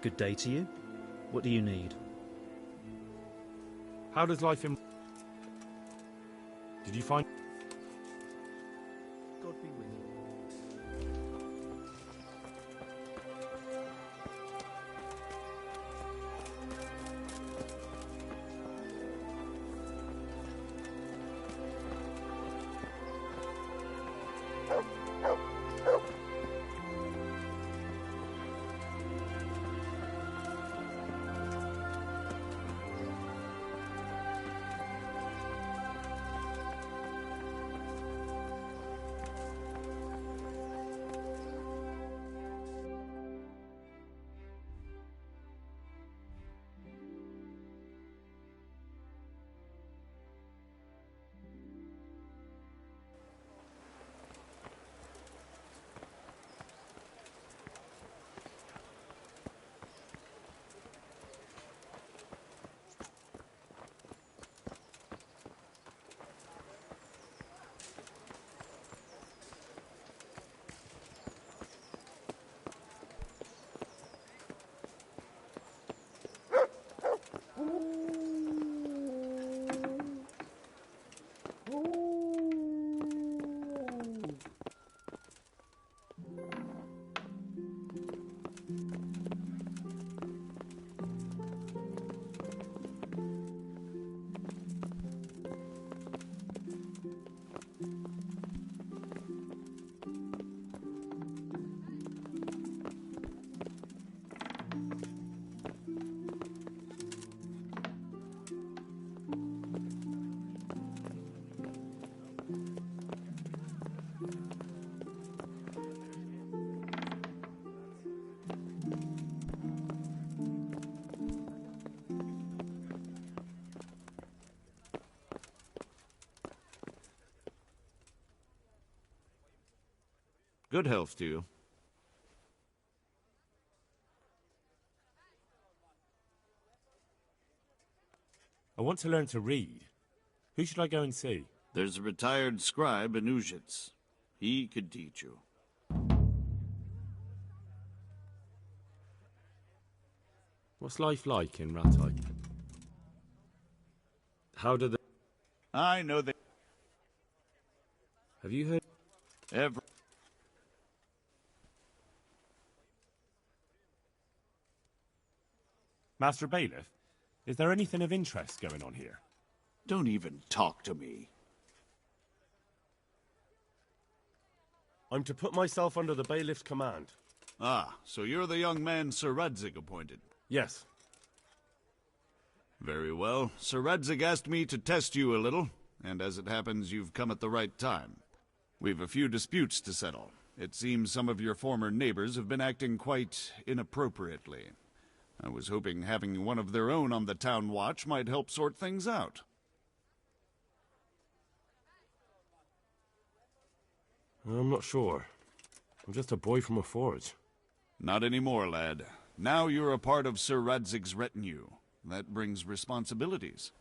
Good day to you. What do you need? How does life in... Did you find... God be with you. Good health to you. I want to learn to read. Who should I go and see? There's a retired scribe in Ujits. He could teach you. What's life like in Ratai? How do the... I know that... Have you heard... Every... Master Bailiff, is there anything of interest going on here? Don't even talk to me. I'm to put myself under the bailiff's command. Ah, so you're the young man Sir Radzig appointed. Yes. Very well. Sir Radzig asked me to test you a little, and as it happens, you've come at the right time. We've a few disputes to settle. It seems some of your former neighbors have been acting quite inappropriately. I was hoping having one of their own on the town watch might help sort things out. I'm not sure. I'm just a boy from a forge. Not anymore, lad. Now you're a part of Sir Radzig's retinue. That brings responsibilities.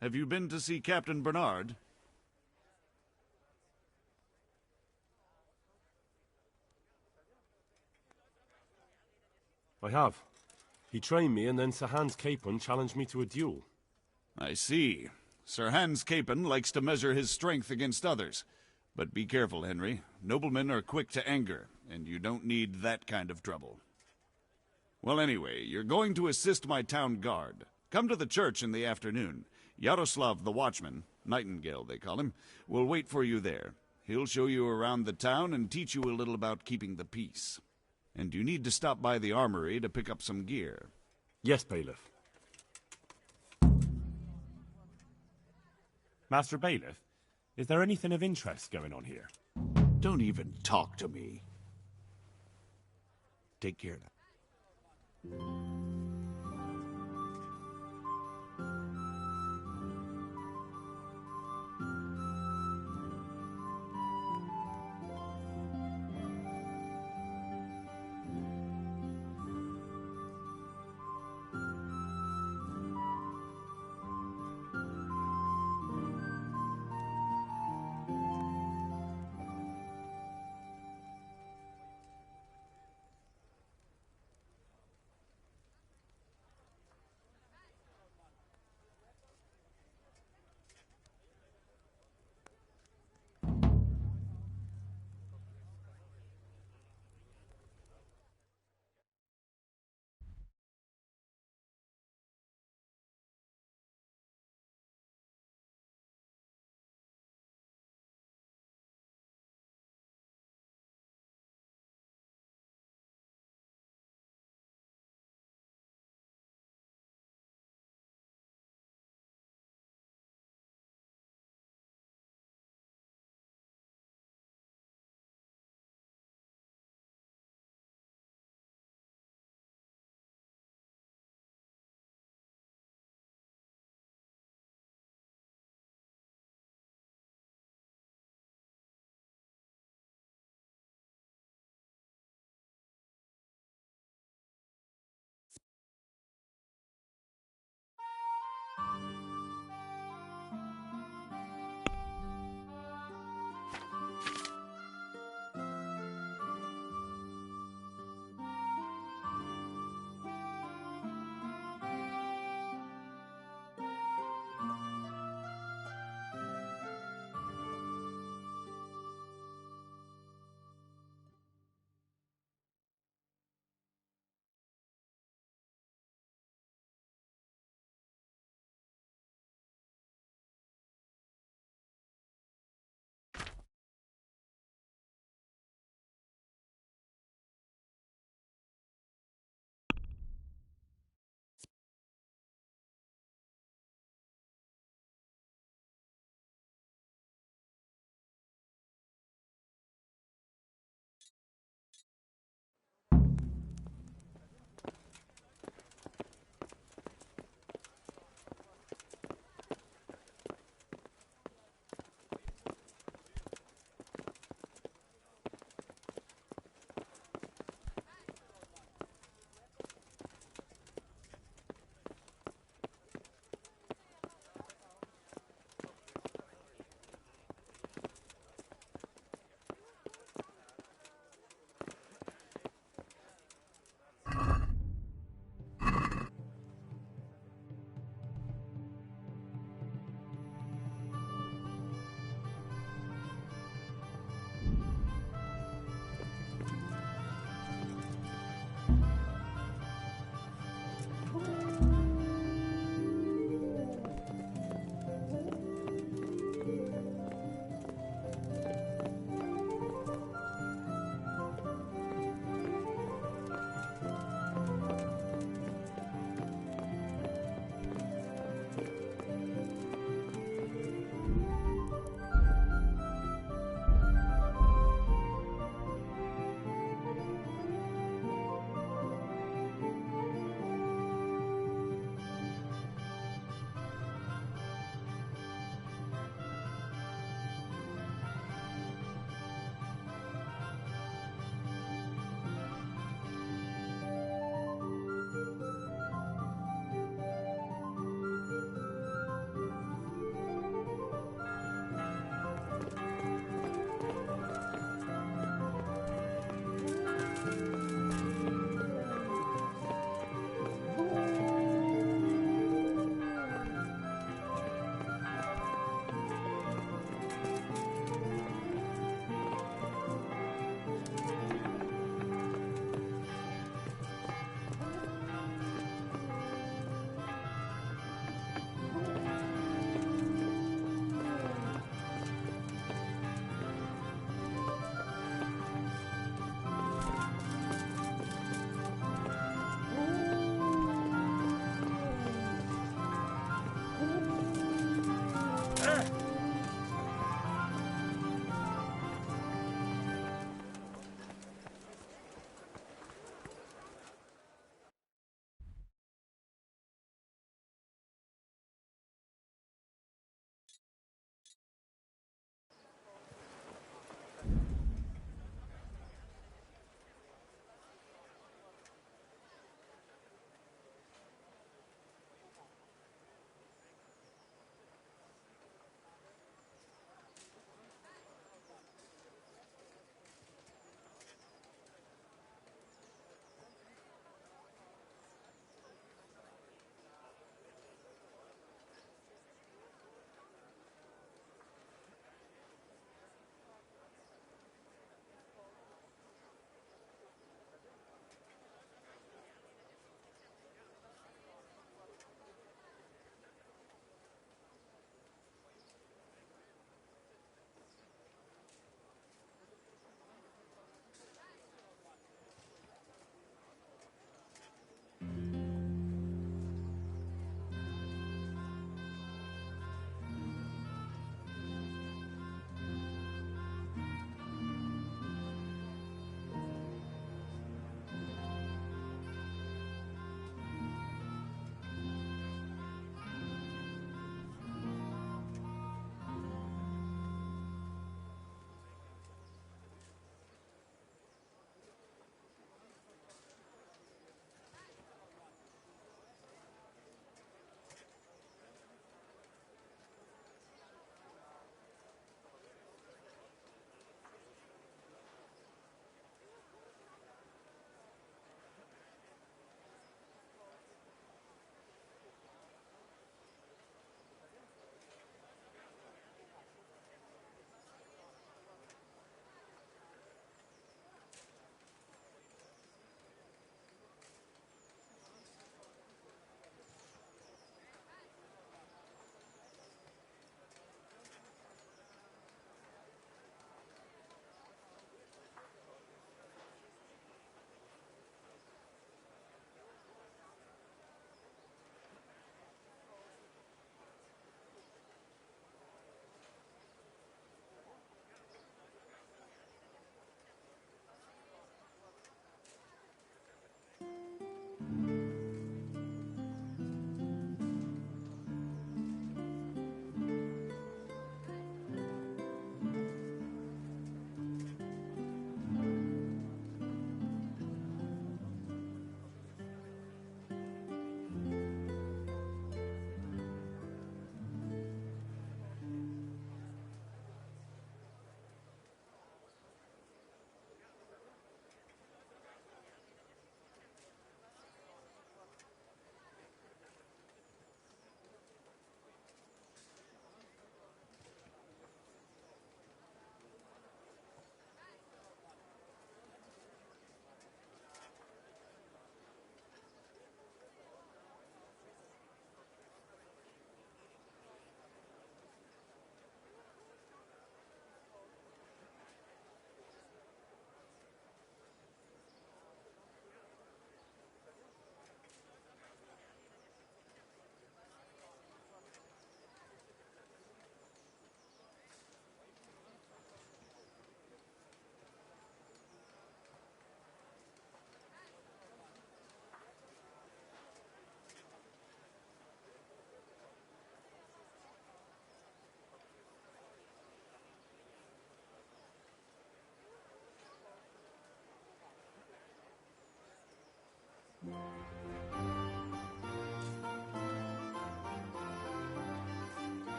Have you been to see Captain Bernard? I have. He trained me, and then Sir Hans Capon challenged me to a duel. I see. Sir Hans Capon likes to measure his strength against others. But be careful, Henry. Noblemen are quick to anger, and you don't need that kind of trouble. Well, anyway, you're going to assist my town guard. Come to the church in the afternoon. Yaroslav the watchman, Nightingale they call him, will wait for you there. He'll show you around the town and teach you a little about keeping the peace. And you need to stop by the armory to pick up some gear. Yes, Bailiff. Master Bailiff, is there anything of interest going on here? Don't even talk to me. Take care now.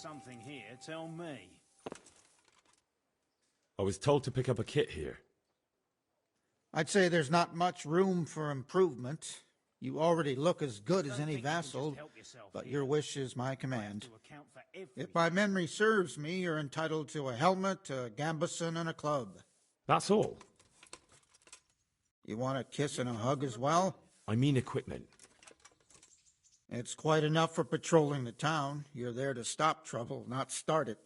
something here, tell me. I was told to pick up a kit here. I'd say there's not much room for improvement. You already look as good as any vassal, but your wish is my command. If my memory serves me, you're entitled to a helmet, a gambeson, and a club. That's all? You want a kiss and a hug as well? I mean equipment. It's quite enough for patrolling the town. You're there to stop trouble, not start it.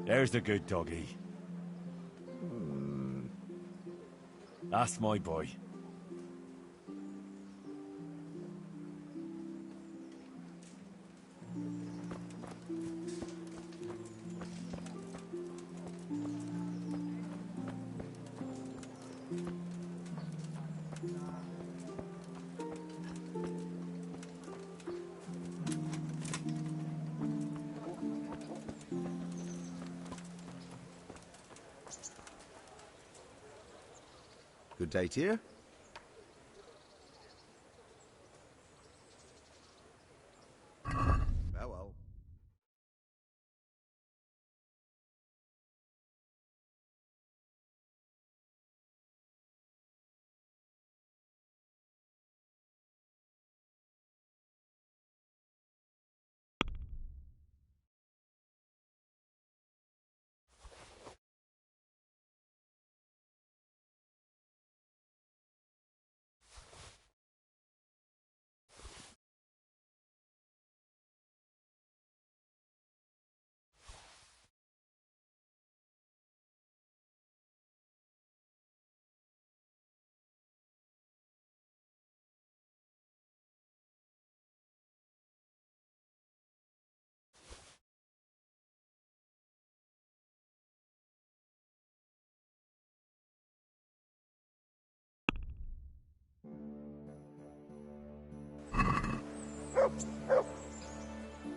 There's the good doggy. That's my boy. Good day to you. Farewell.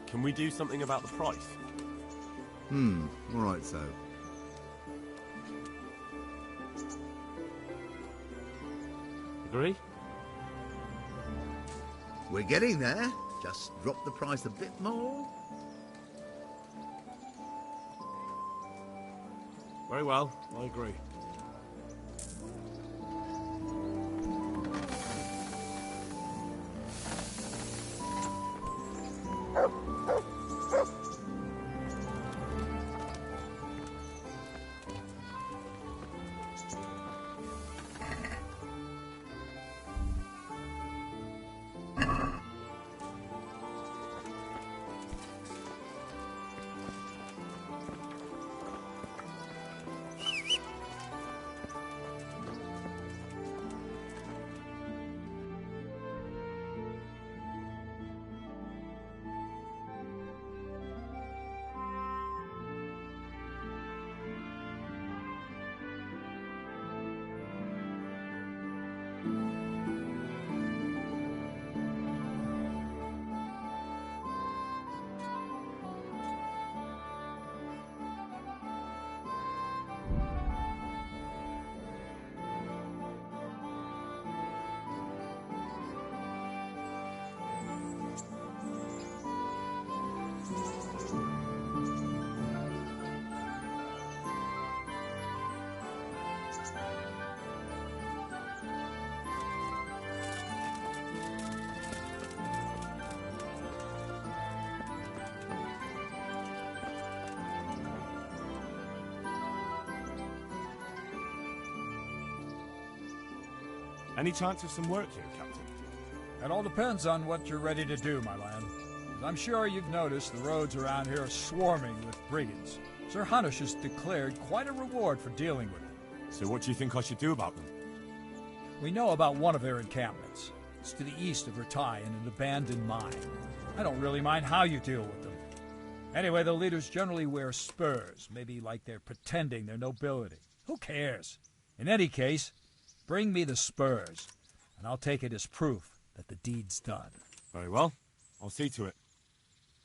Can we do something about the price? All right, so. Agree? We're getting there. Just drop the price a bit more. Very well, I agree. Any chance of some work here, Captain? It all depends on what you're ready to do, my lad. As I'm sure you've noticed, the roads around here are swarming with brigands. Sir Hanush has declared quite a reward for dealing with them. So what do you think I should do about them? We know about one of their encampments. It's to the east of Ratai in an abandoned mine. I don't really mind how you deal with them. Anyway, the leaders generally wear spurs, maybe like they're pretending they're nobility. Who cares? In any case, bring me the spurs, and I'll take it as proof that the deed's done. Very well. I'll see to it.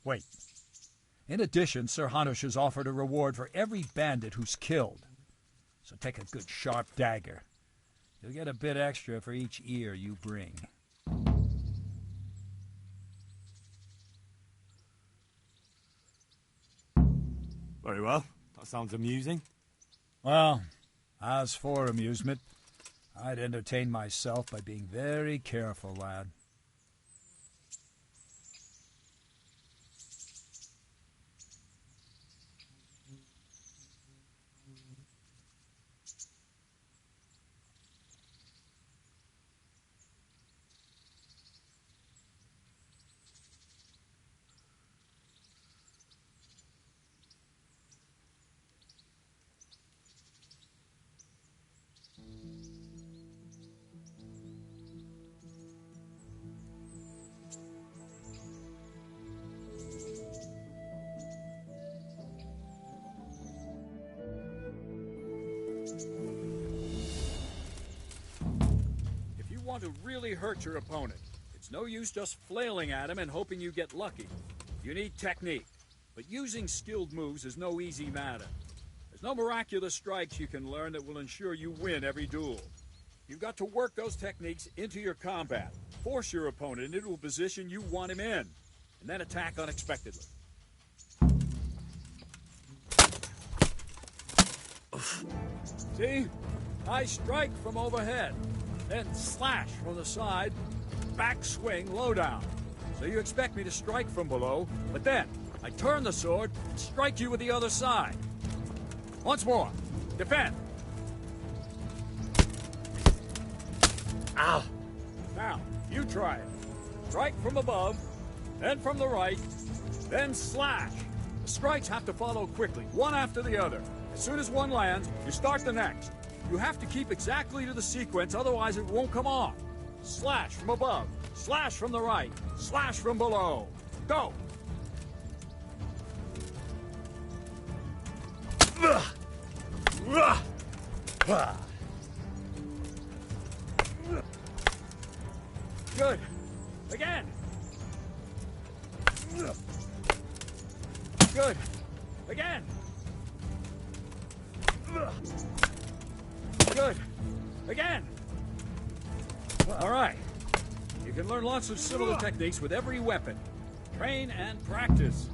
Wait. In addition, Sir Hanush has offered a reward for every bandit who's killed. So take a good sharp dagger. You'll get a bit extra for each ear you bring. Very well. That sounds amusing. Well, as for amusement, I'd entertain myself by being very careful, lad. Want to really hurt your opponent. It's no use just flailing at him and hoping you get lucky. You need technique, but using skilled moves is no easy matter. There's no miraculous strikes you can learn that will ensure you win every duel. You've got to work those techniques into your combat, force your opponent into a position you want him in, and then attack unexpectedly. See? I strike from overhead. Then slash from the side, back swing low down. So you expect me to strike from below, but then I turn the sword and strike you with the other side. Once more, defend. Ow. Now, you try it. Strike from above, then from the right, then slash. The strikes have to follow quickly, one after the other. As soon as one lands, you start the next. You have to keep exactly to the sequence, otherwise it won't come off. Slash from above, slash from the right, slash from below. Go! Good. Again. Good. Again. Good. Again. All right. You can learn lots of similar techniques with every weapon. Train and practice.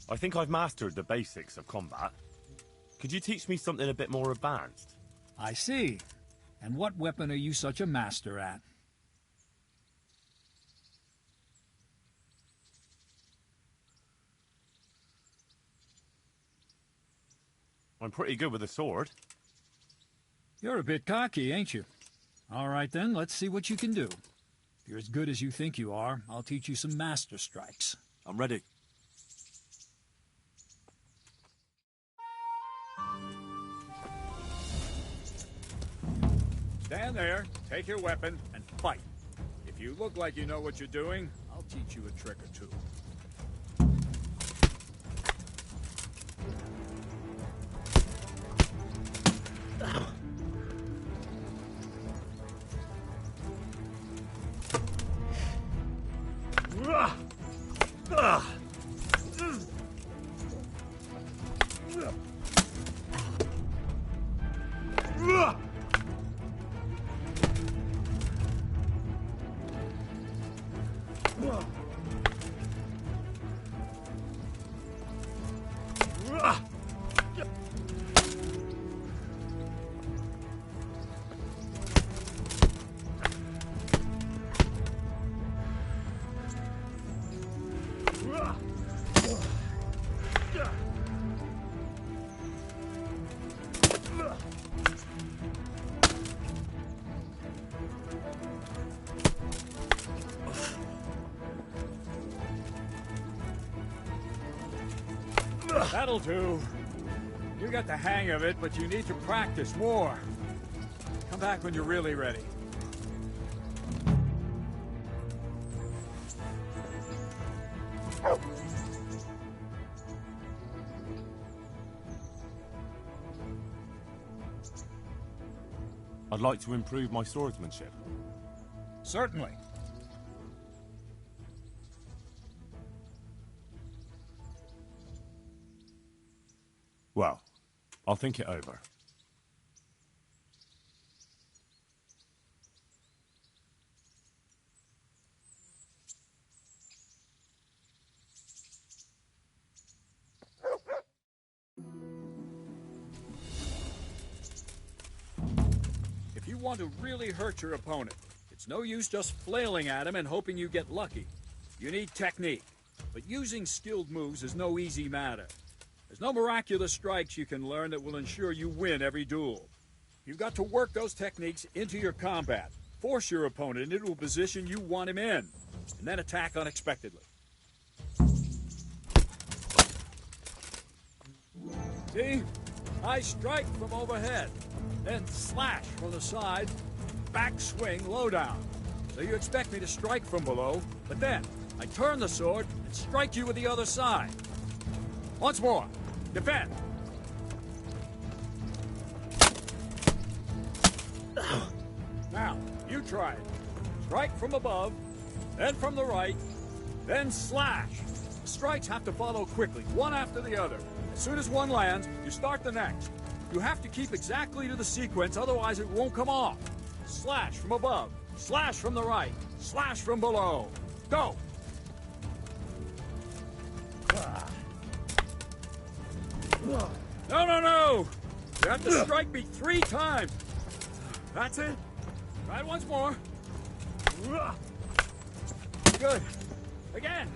I think I've mastered the basics of combat. Could you teach me something a bit more advanced? I see. And what weapon are you such a master at? I'm pretty good with a sword. You're a bit cocky, ain't you? All right then, let's see what you can do. If you're as good as you think you are, I'll teach you some master strikes. I'm ready. Stand there, take your weapon, and fight. If you look like you know what you're doing, I'll teach you a trick or two. That'll do. You got the hang of it, but you need to practice more. Come back when you're really ready. I'd like to improve my swordsmanship. Certainly. Well, I'll think it over. If you want to really hurt your opponent, it's no use just flailing at him and hoping you get lucky. You need technique, but using skilled moves is no easy matter. There's no miraculous strikes you can learn that will ensure you win every duel. You've got to work those techniques into your combat, force your opponent into a position you want him in, and then attack unexpectedly. See? I strike from overhead, then slash from the side, back swing low down. So you expect me to strike from below, but then I turn the sword and strike you with the other side. Once more. Defend. Now, you try it. Strike from above, then from the right, then slash. The strikes have to follow quickly, one after the other. As soon as one lands, you start the next. You have to keep exactly to the sequence, otherwise it won't come off. Slash from above, slash from the right, slash from below. Go! No, no, no! You have to strike me 3 times. That's it. Try it once more. Good. Again.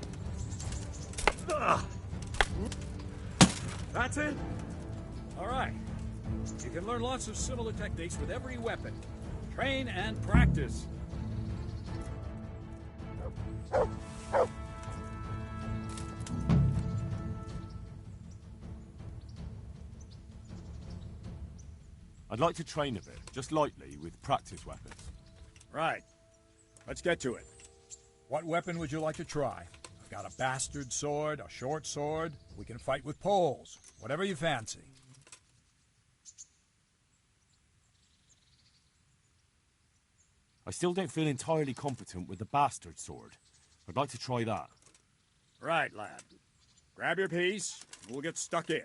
That's it. All right. You can learn lots of similar techniques with every weapon. Train and practice. I'd like to train a bit, just lightly, with practice weapons. Right. Let's get to it. What weapon would you like to try? I've got a bastard sword, a short sword. We can fight with poles. Whatever you fancy. I still don't feel entirely competent with the bastard sword. I'd like to try that. Right, lad. Grab your piece, and we'll get stuck in.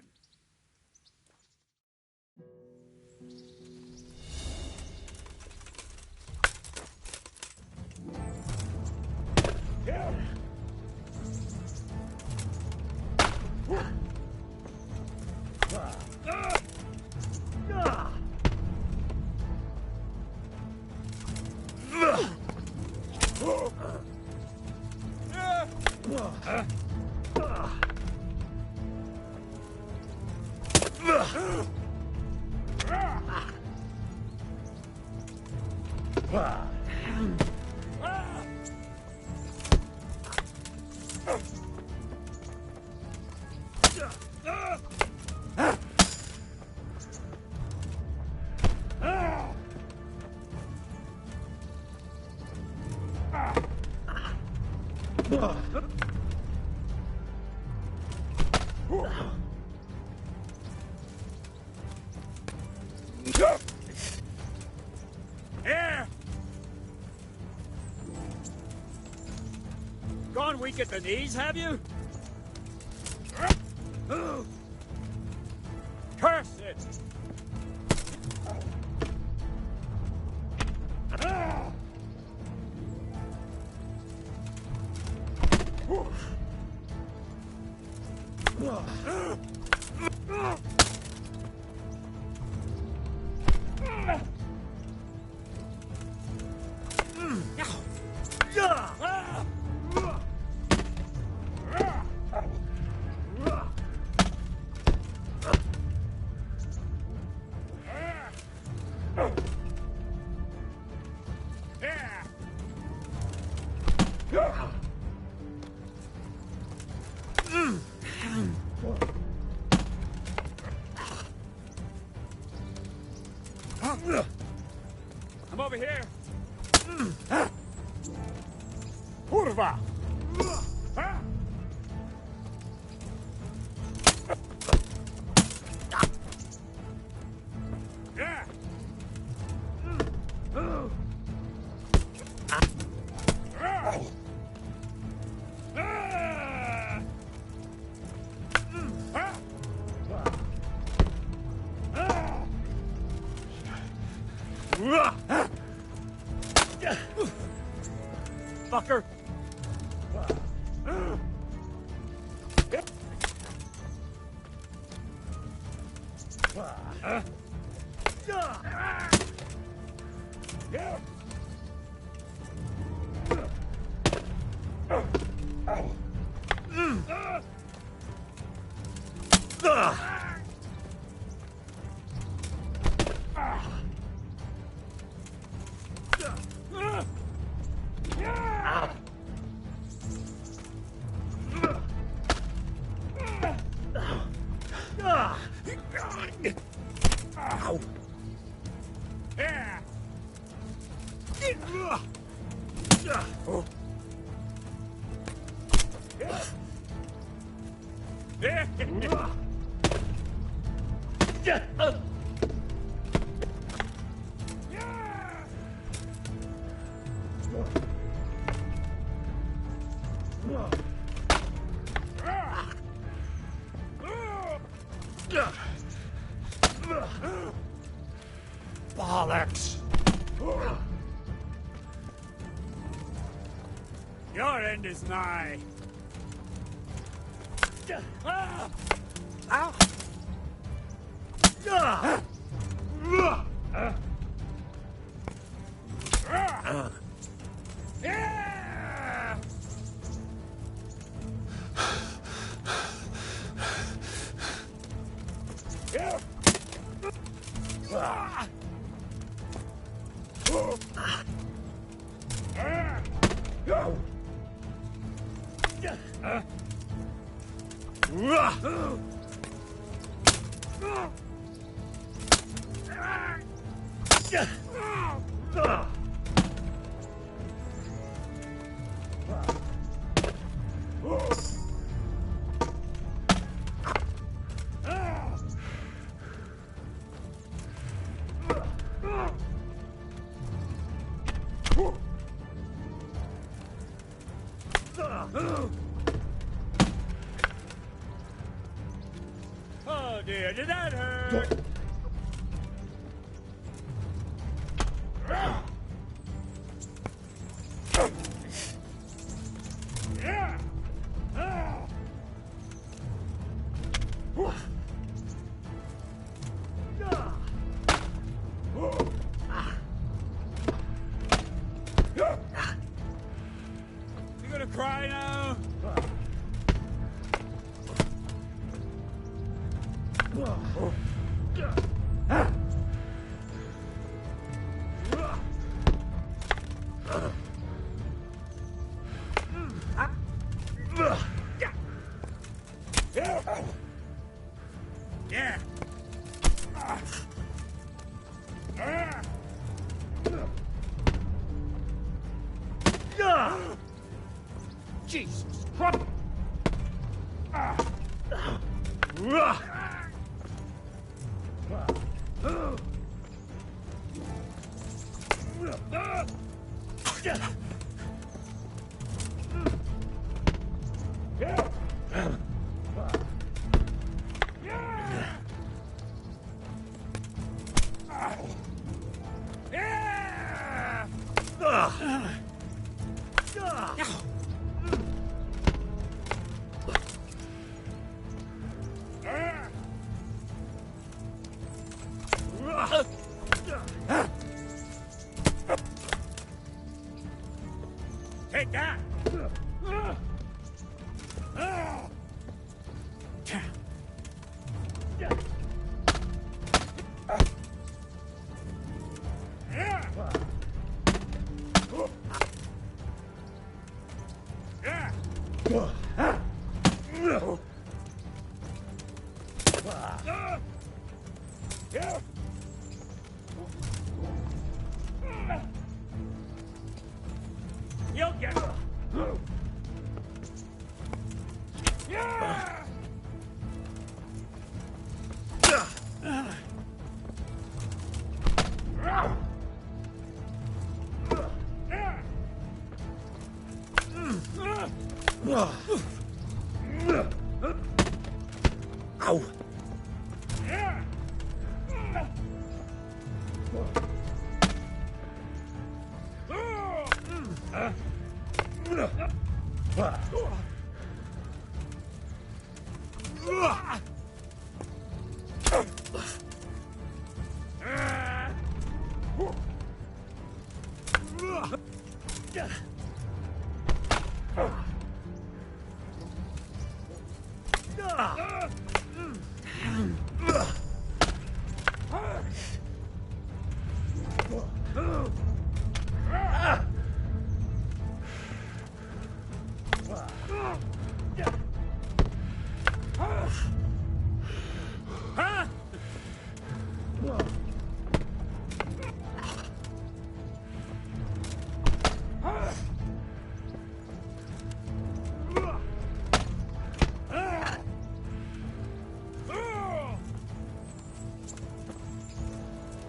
Here! Gone weak at the knees, have you? Curse it! Come over here. Kurva! Huh? Yeah. Fucker! Bollocks! Your end is nigh. Ow! Oh dear, did that hurt? You gonna cry now? Yeah. Jesus Christ! Take that! Ow!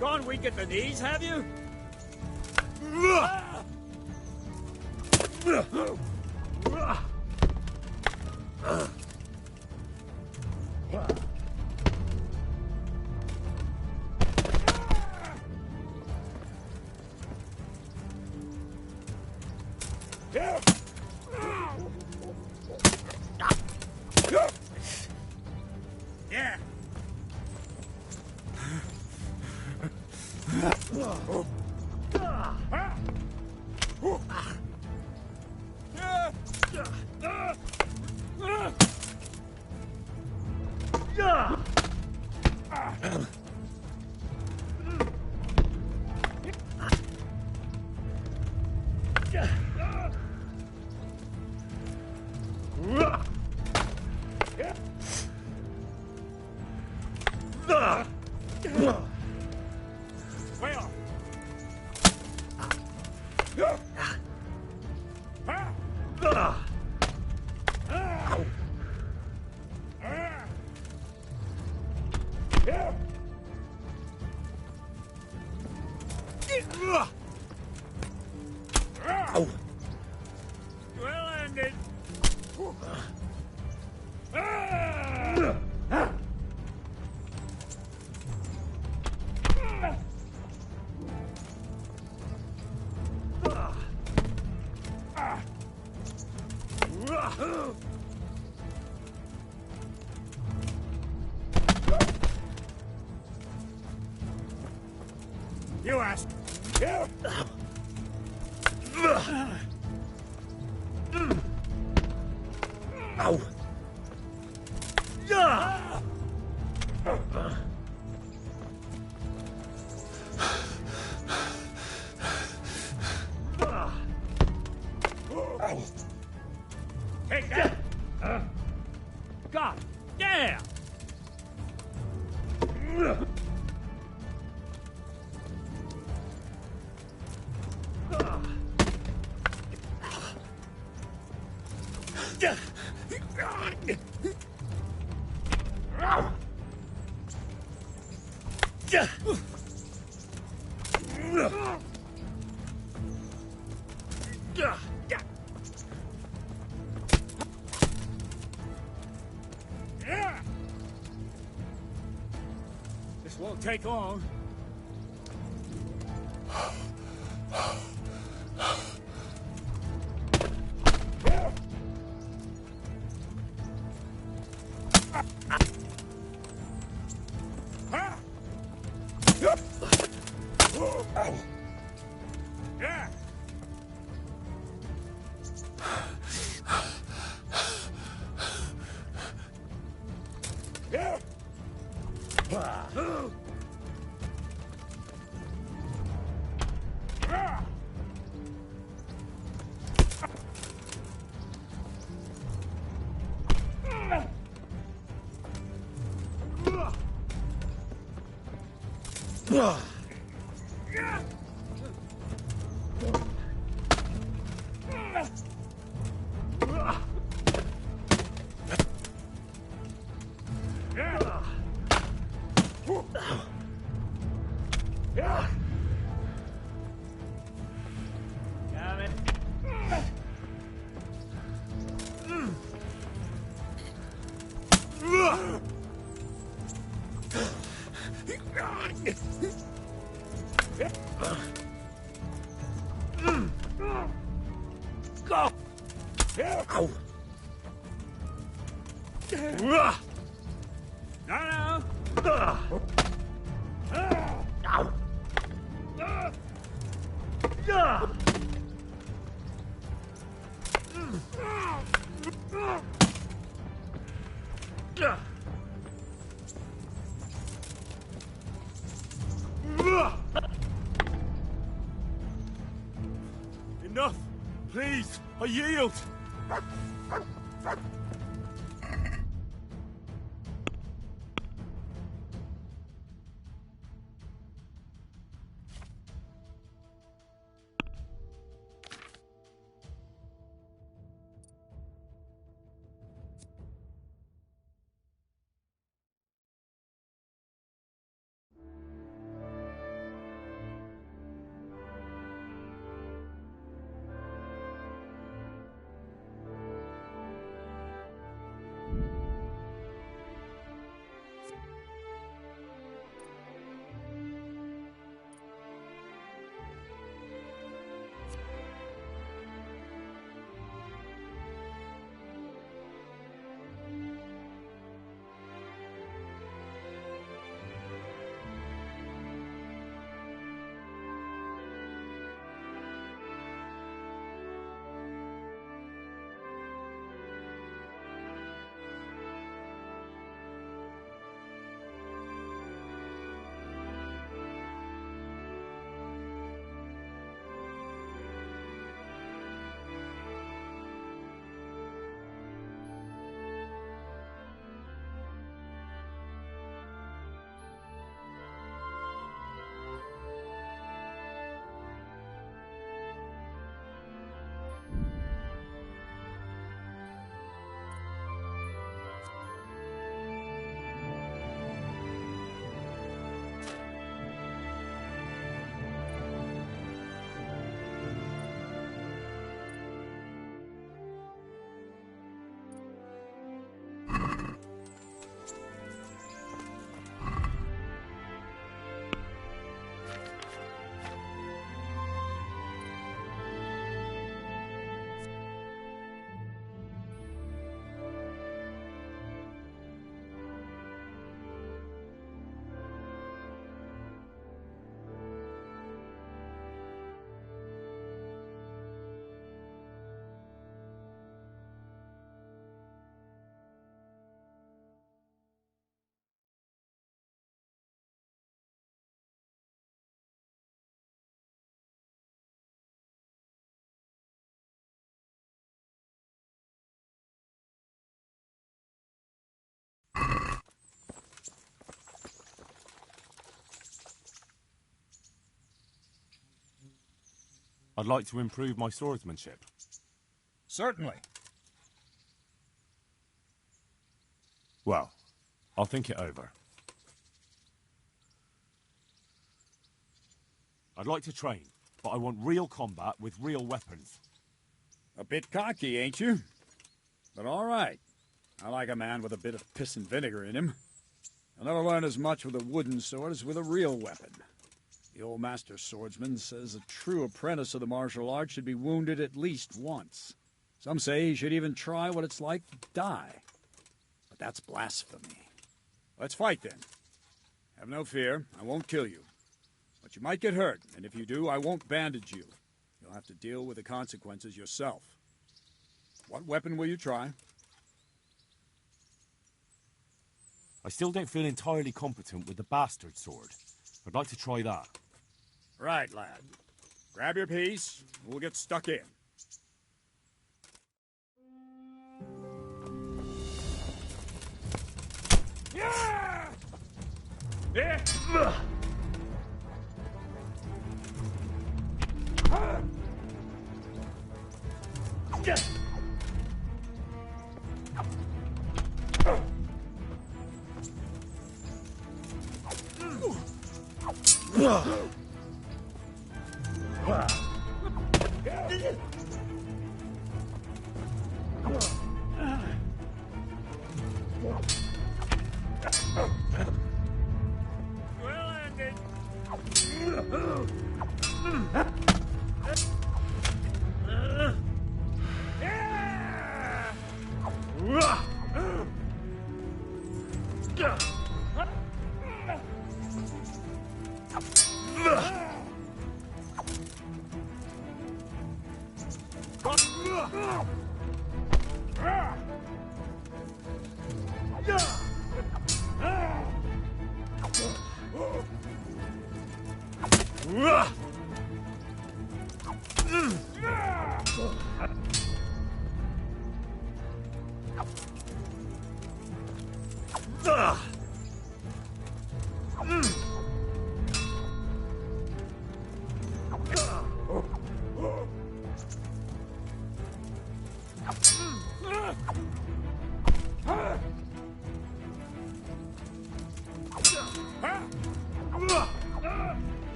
Gone weak at the knees, have you? Yeah. Well ended. You asked. Ow! Take that! God damn! This won't take long. Go! Ow! No, no! Ow! Enough! Please! I yield! I'd like to improve my swordsmanship. Certainly. Well, I'll think it over. I'd like to train, but I want real combat with real weapons. A bit cocky, ain't you? But all right. I like a man with a bit of piss and vinegar in him. I'll never learn as much with a wooden sword as with a real weapon. The old master swordsman says a true apprentice of the martial art should be wounded at least once. Some say he should even try what it's like to die. But that's blasphemy. Let's fight then. Have no fear, I won't kill you. But you might get hurt, and if you do, I won't bandage you. You'll have to deal with the consequences yourself. What weapon will you try? I still don't feel entirely competent with the bastard sword. I'd like to try that. Right, lad. Grab your piece, and we'll get stuck in. Yeah! Yeah! Well ended.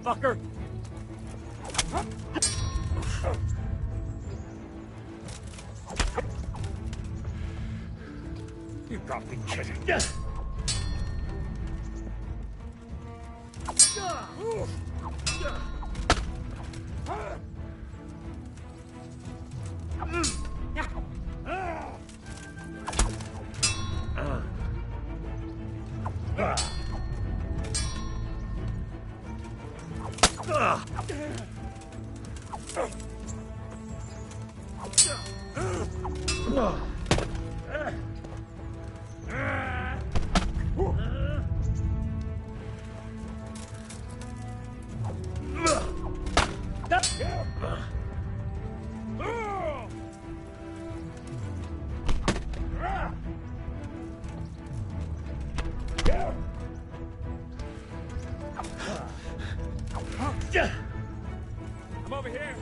Fucker! You got me kidding. I'm over here.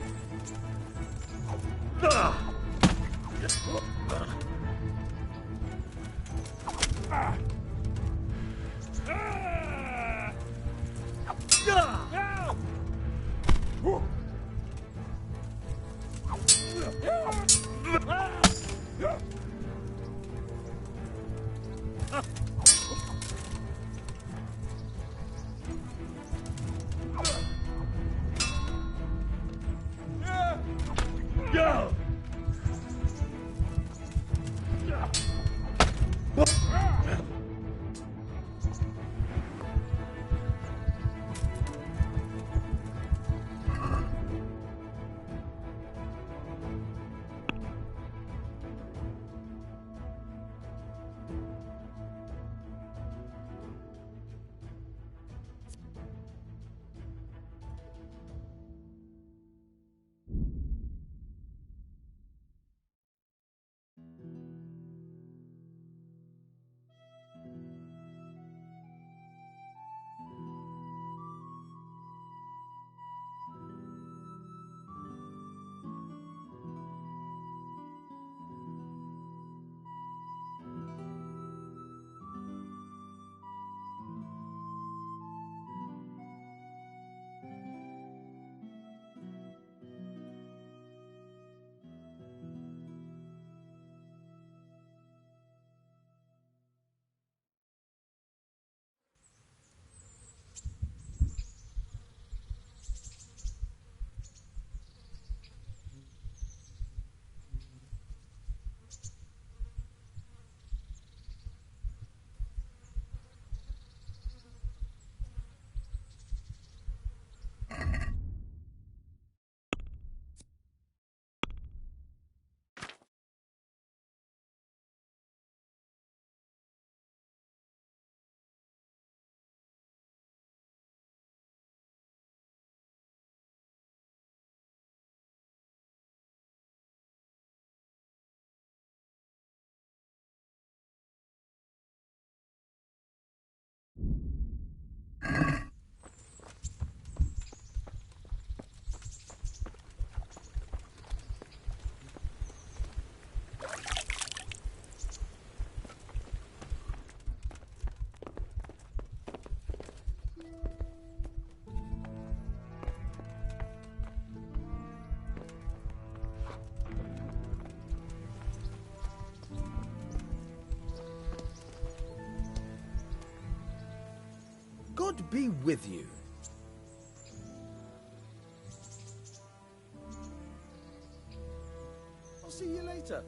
God be with you. I'll see you later.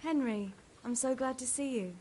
Henry, I'm so glad to see you.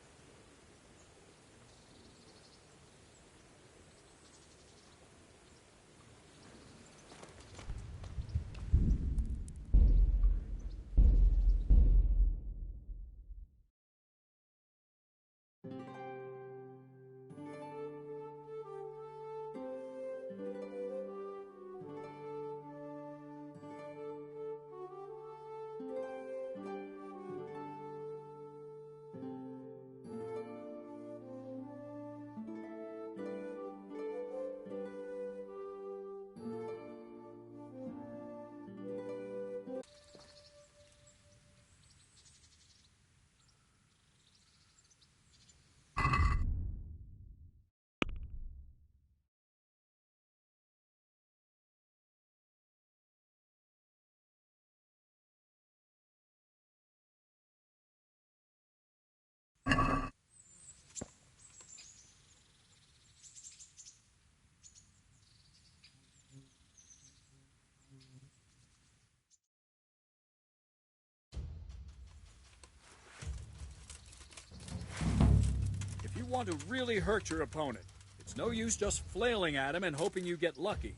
If you want to really hurt your opponent, it's no use just flailing at him and hoping you get lucky.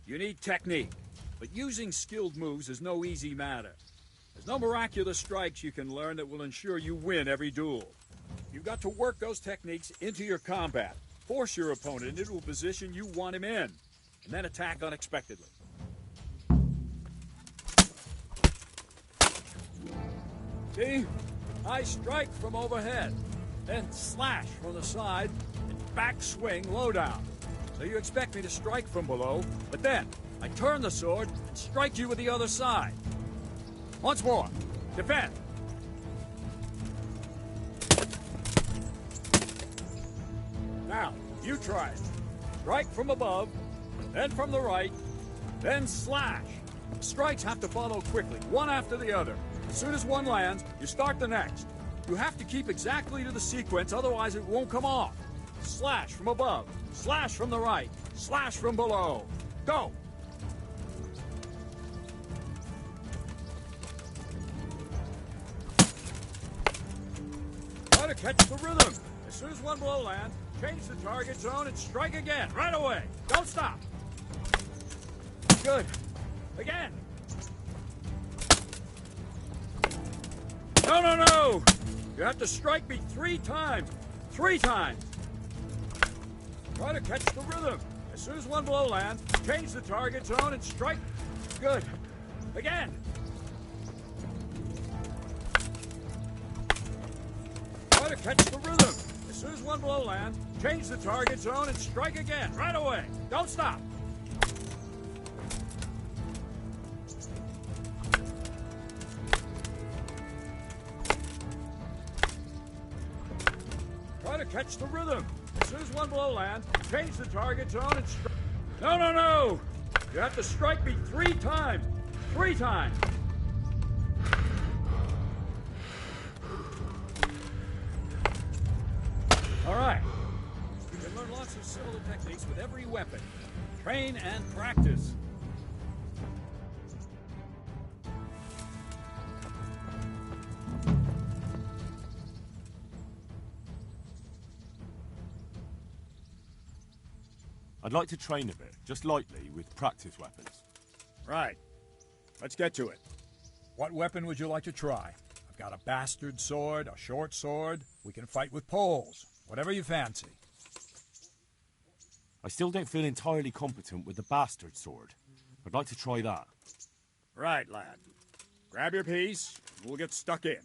You need technique, but using skilled moves is no easy matter. There's no miraculous strikes you can learn that will ensure you win every duel. You've got to work those techniques into your combat, force your opponent into a position you want him in, and then attack unexpectedly. See? I strike from overhead, then slash from the side, and back swing low down. So you expect me to strike from below, but then I turn the sword and strike you with the other side. Once more. Defend. Now, you try it. Strike from above, then from the right, then slash. Strikes have to follow quickly, one after the other. As soon as one lands, you start the next. You have to keep exactly to the sequence, otherwise it won't come off. Slash from above, slash from the right, slash from below. Go! Try to catch the rhythm. As soon as one blow lands, change the target zone and strike again, right away. Don't stop. Good. Again. No, no, no! You have to strike me 3 times. 3 times. Try to catch the rhythm. As soon as one blow lands, change the target zone and strike. Good. Again. Try to catch the rhythm. As soon as one blow lands, change the target zone and strike again, right away. Don't stop. Try to catch the rhythm. As soon as one blow lands, change the target zone and strike. No, no, no! You have to strike me 3 times. 3 times. All right. You can learn lots of similar techniques with every weapon. Train and practice. I'd like to train a bit, just lightly, with practice weapons. Right. Let's get to it. What weapon would you like to try? I've got a bastard sword, a short sword. We can fight with poles. Whatever you fancy. I still don't feel entirely competent with the bastard sword. I'd like to try that. Right, lad. Grab your piece, and we'll get stuck in.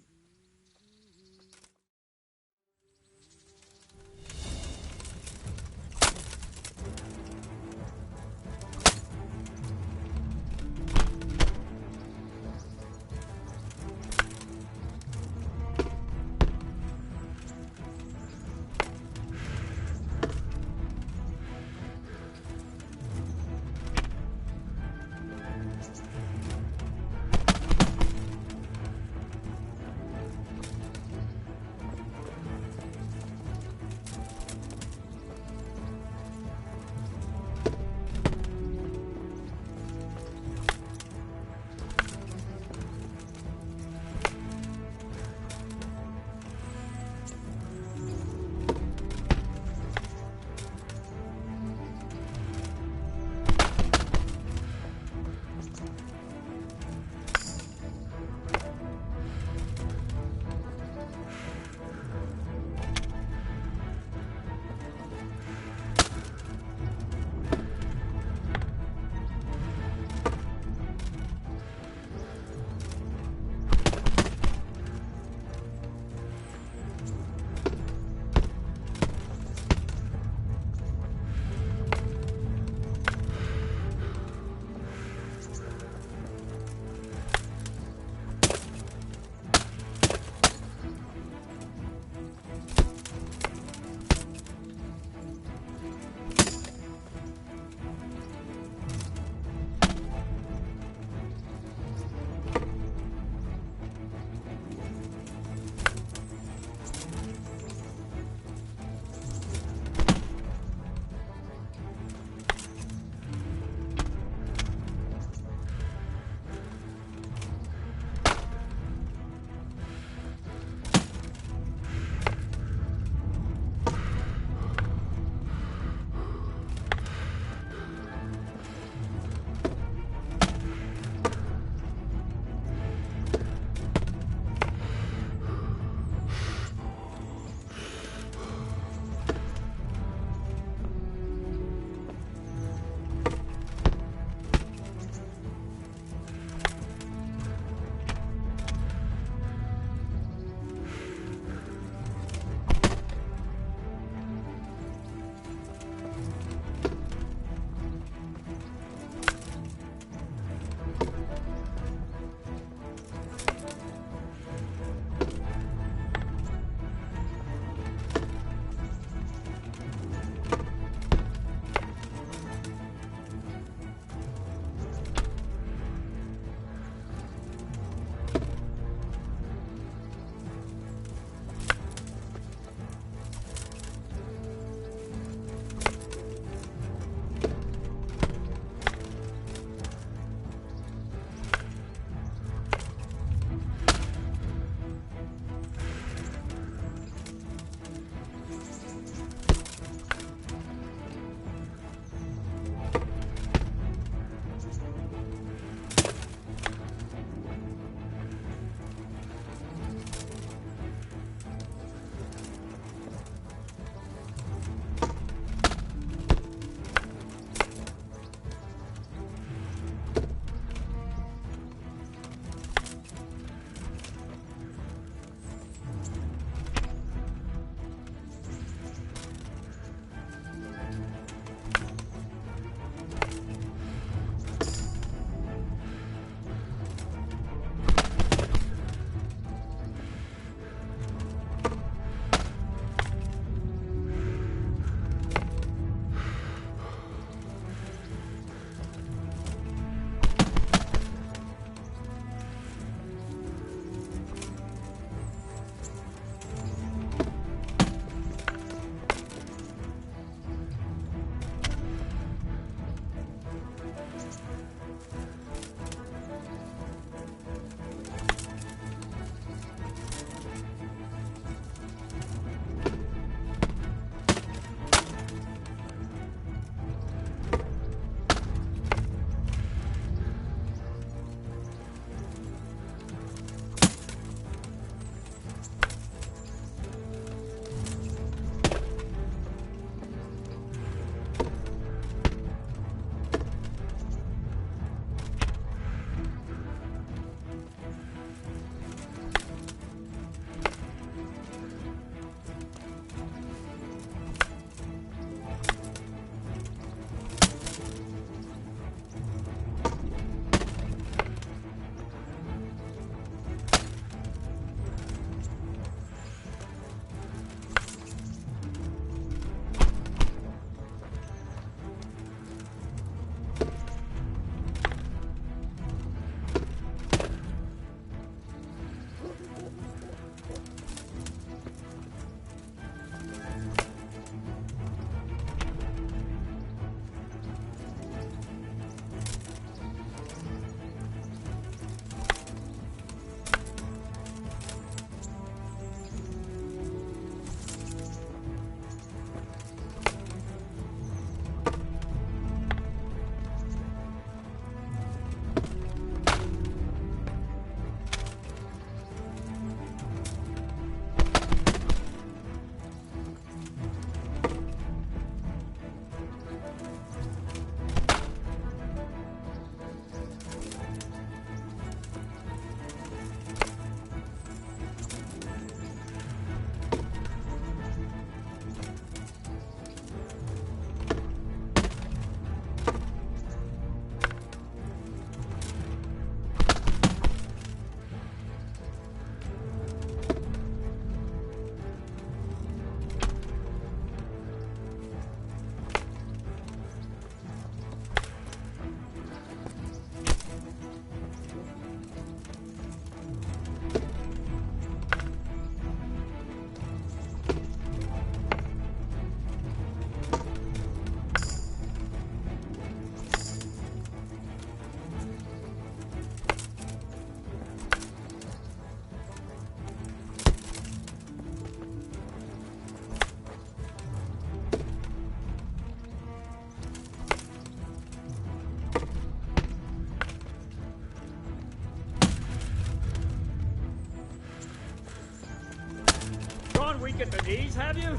These, have you?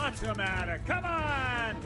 What's the matter? Come on!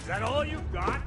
that all you've got?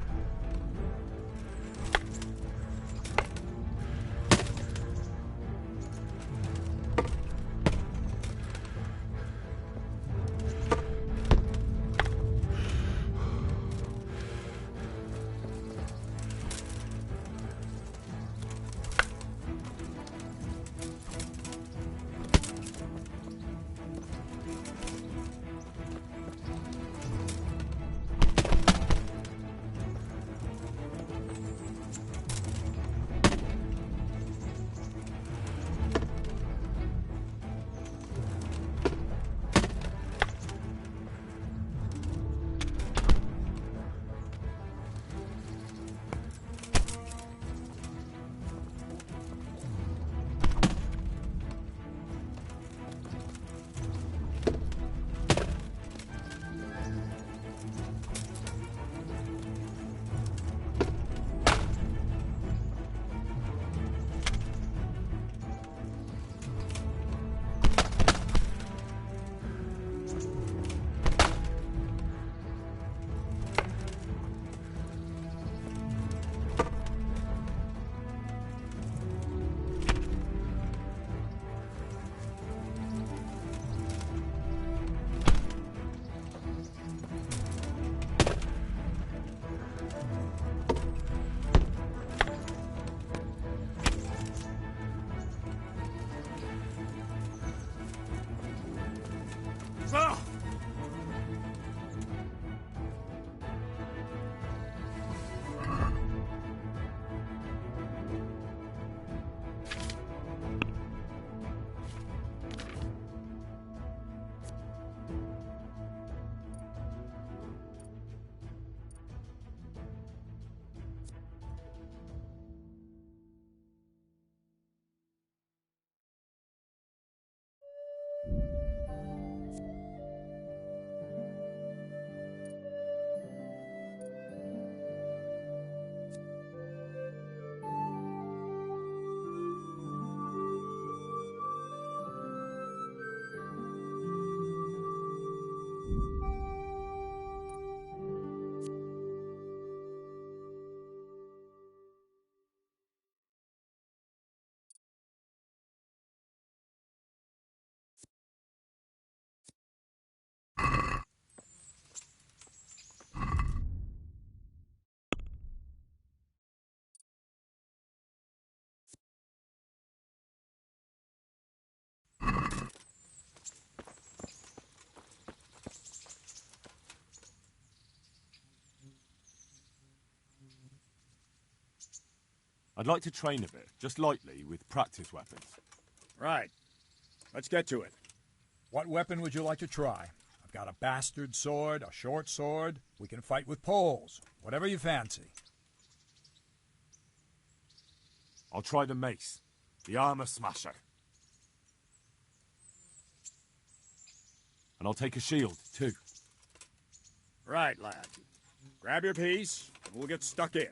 I'd like to train a bit, just lightly, with practice weapons. Right. Let's get to it. What weapon would you like to try? I've got a bastard sword, a short sword. We can fight with poles. Whatever you fancy. I'll try the mace. The armor smasher. And I'll take a shield, too. Right, lad. Grab your piece, and we'll get stuck in.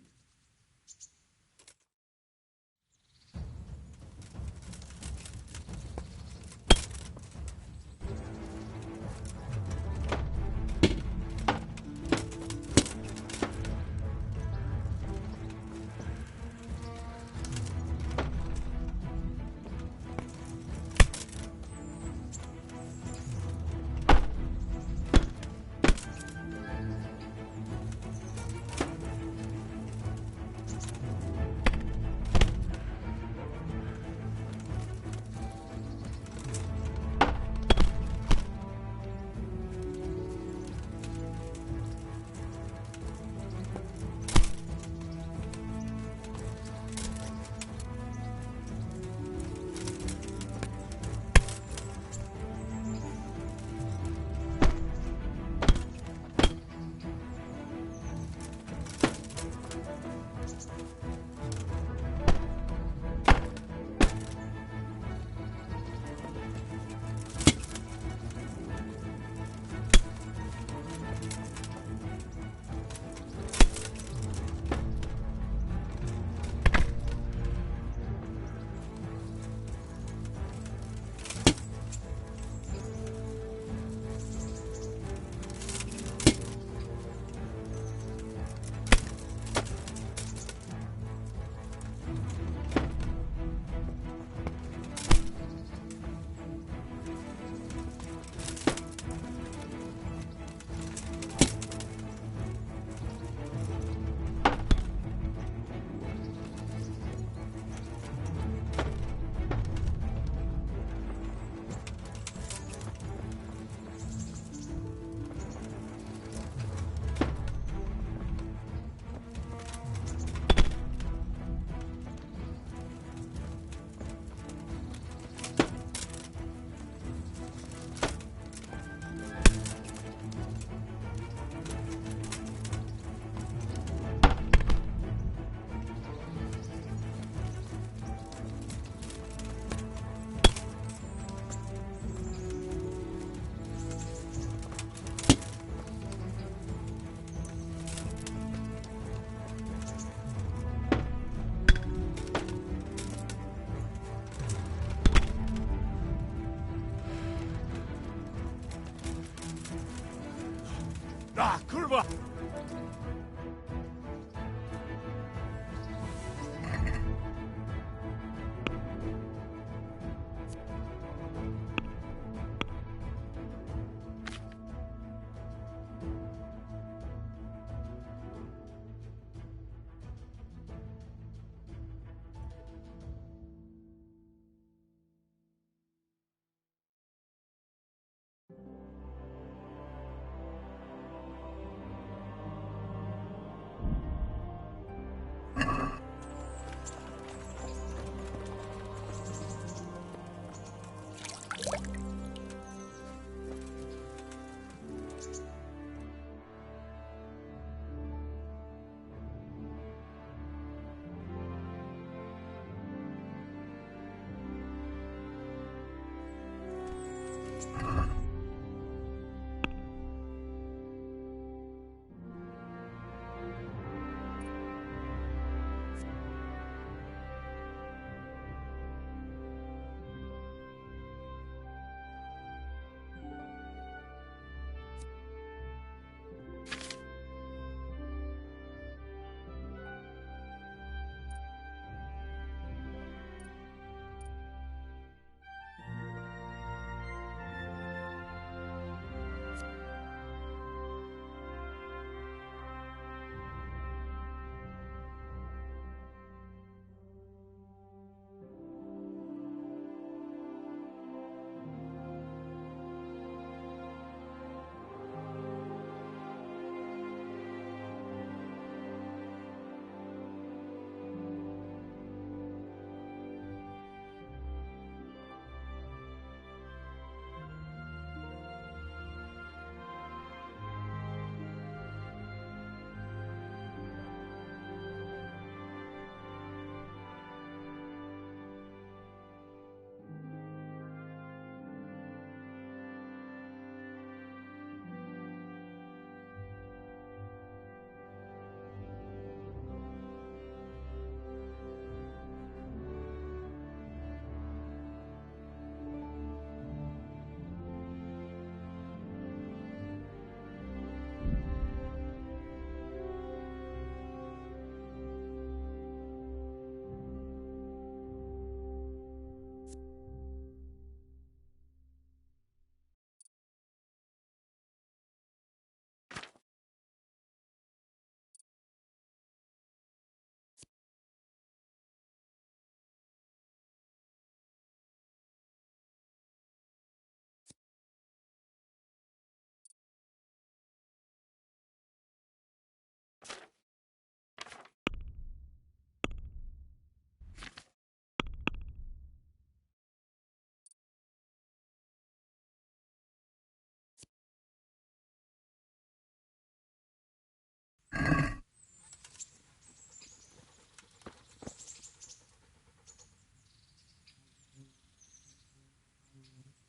Ah, kurwa!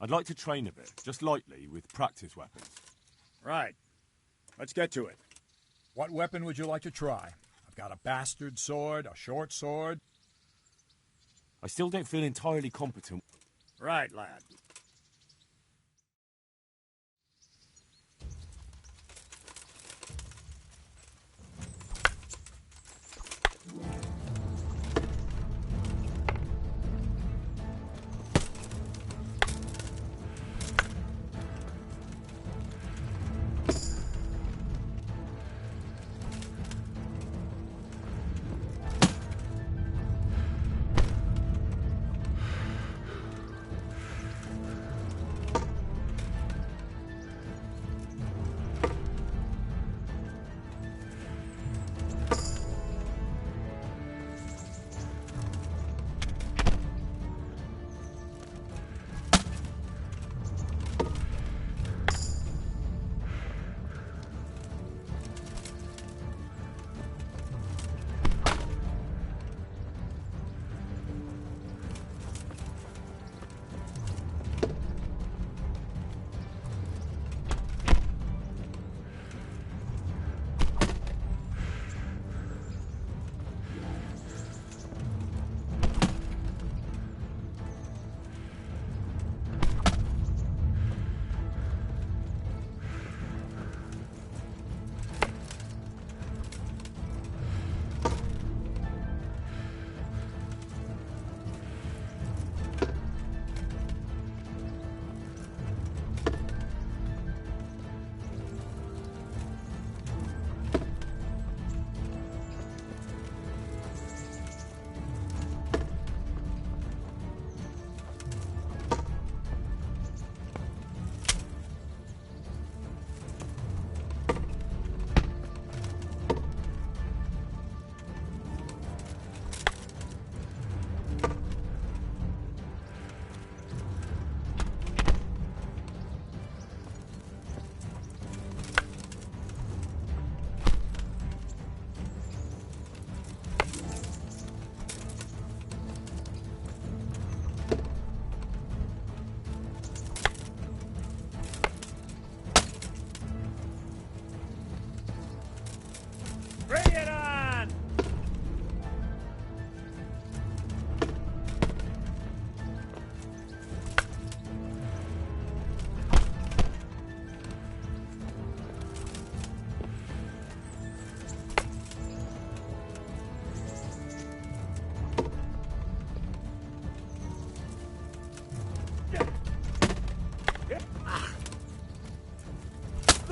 I'd like to train a bit, just lightly, with practice weapons. Right. Let's get to it. What weapon would you like to try? I've got a bastard sword, a short sword. I still don't feel entirely competent. Right, lad.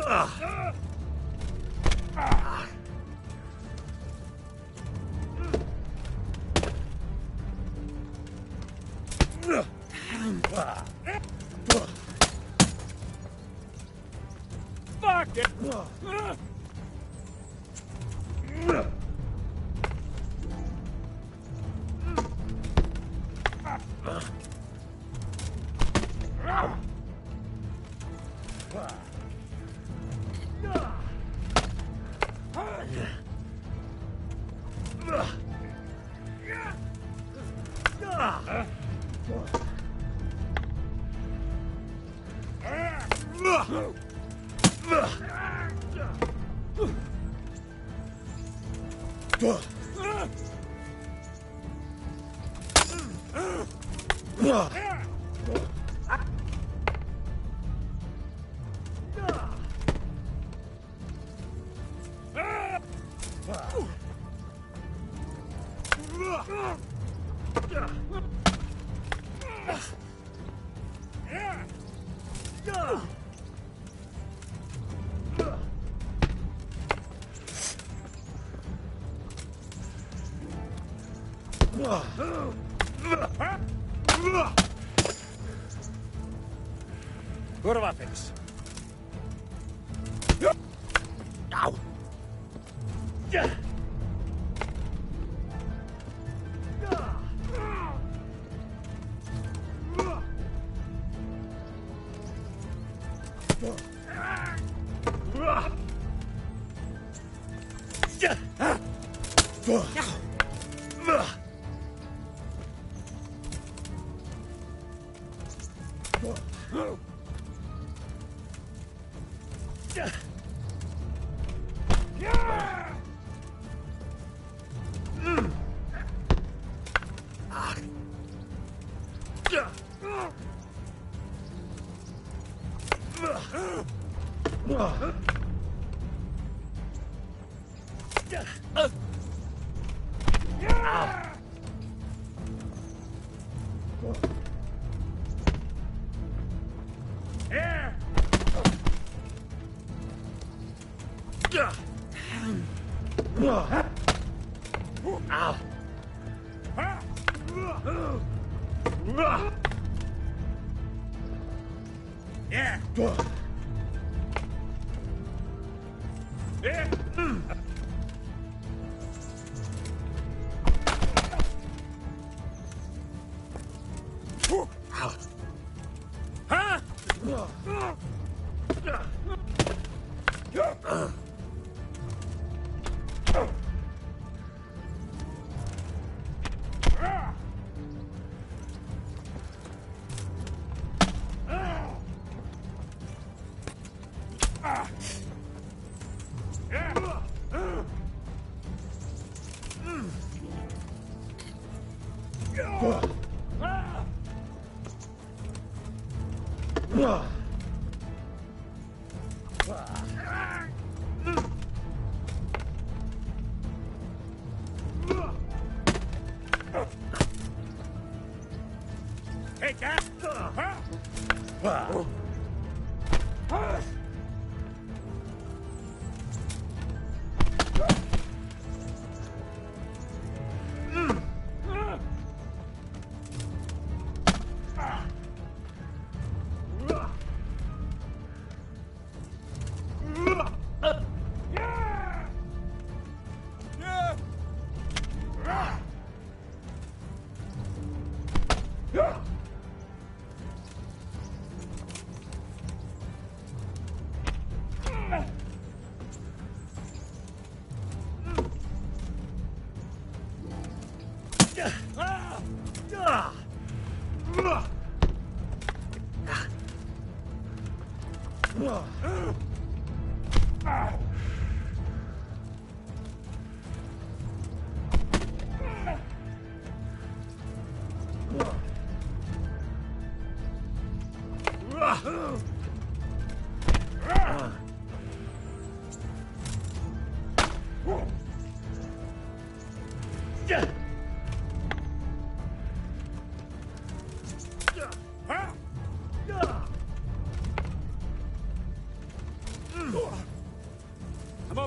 Fuck it! Kurwa fix. Ow. Yeah.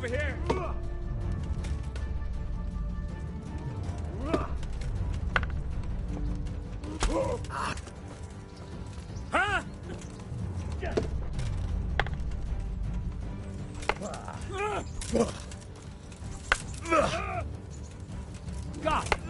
over here! Huh? God!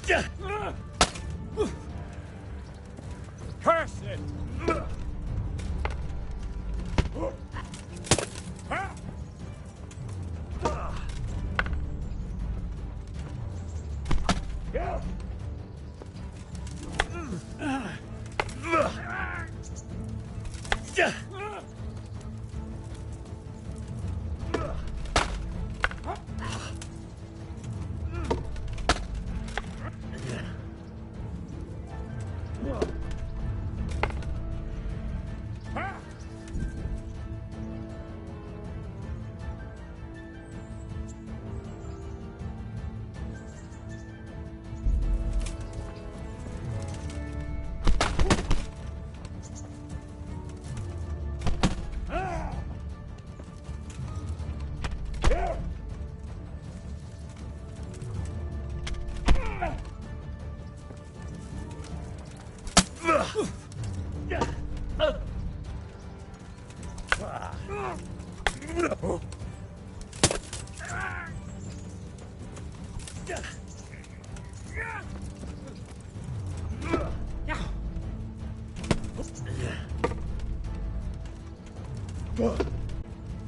Yeah! Curse it!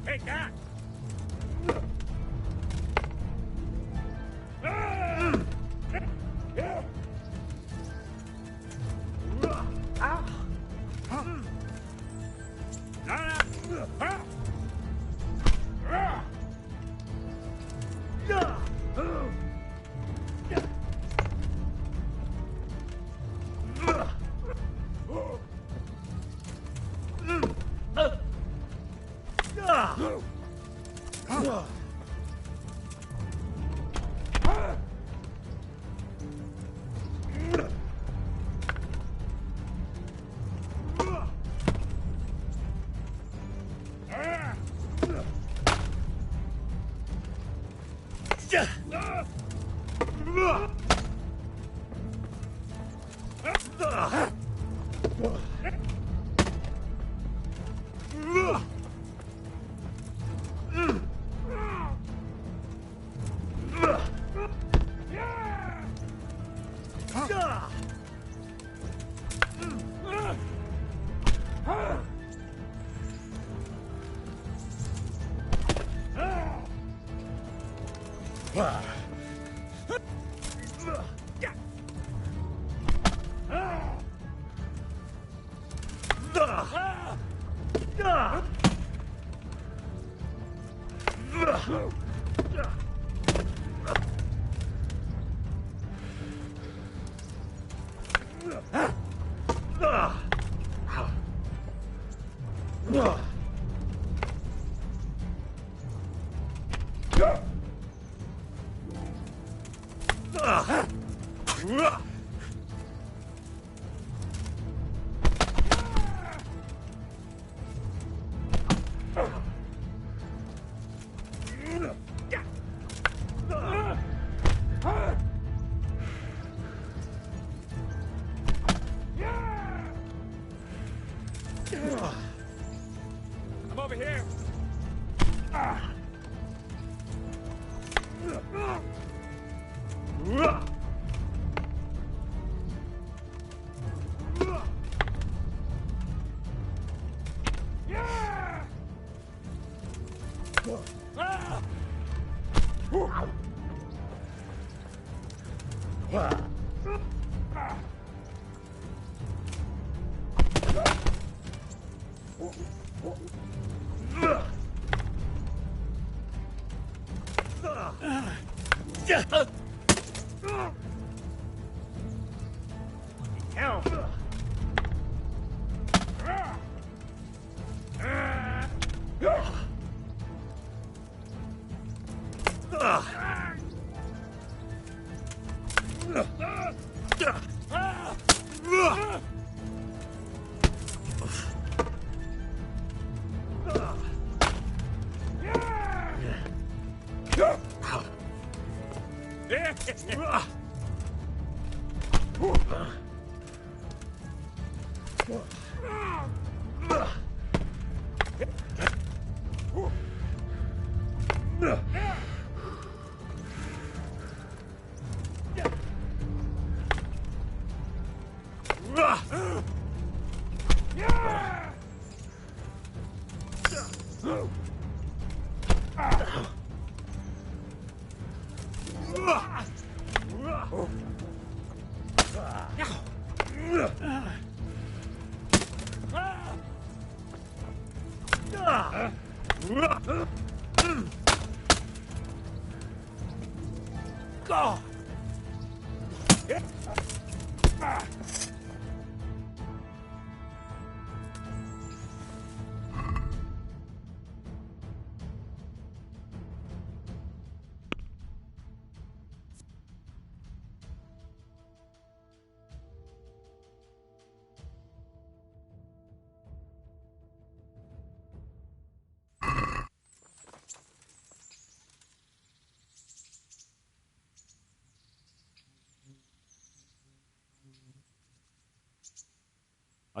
Take that! Come over here.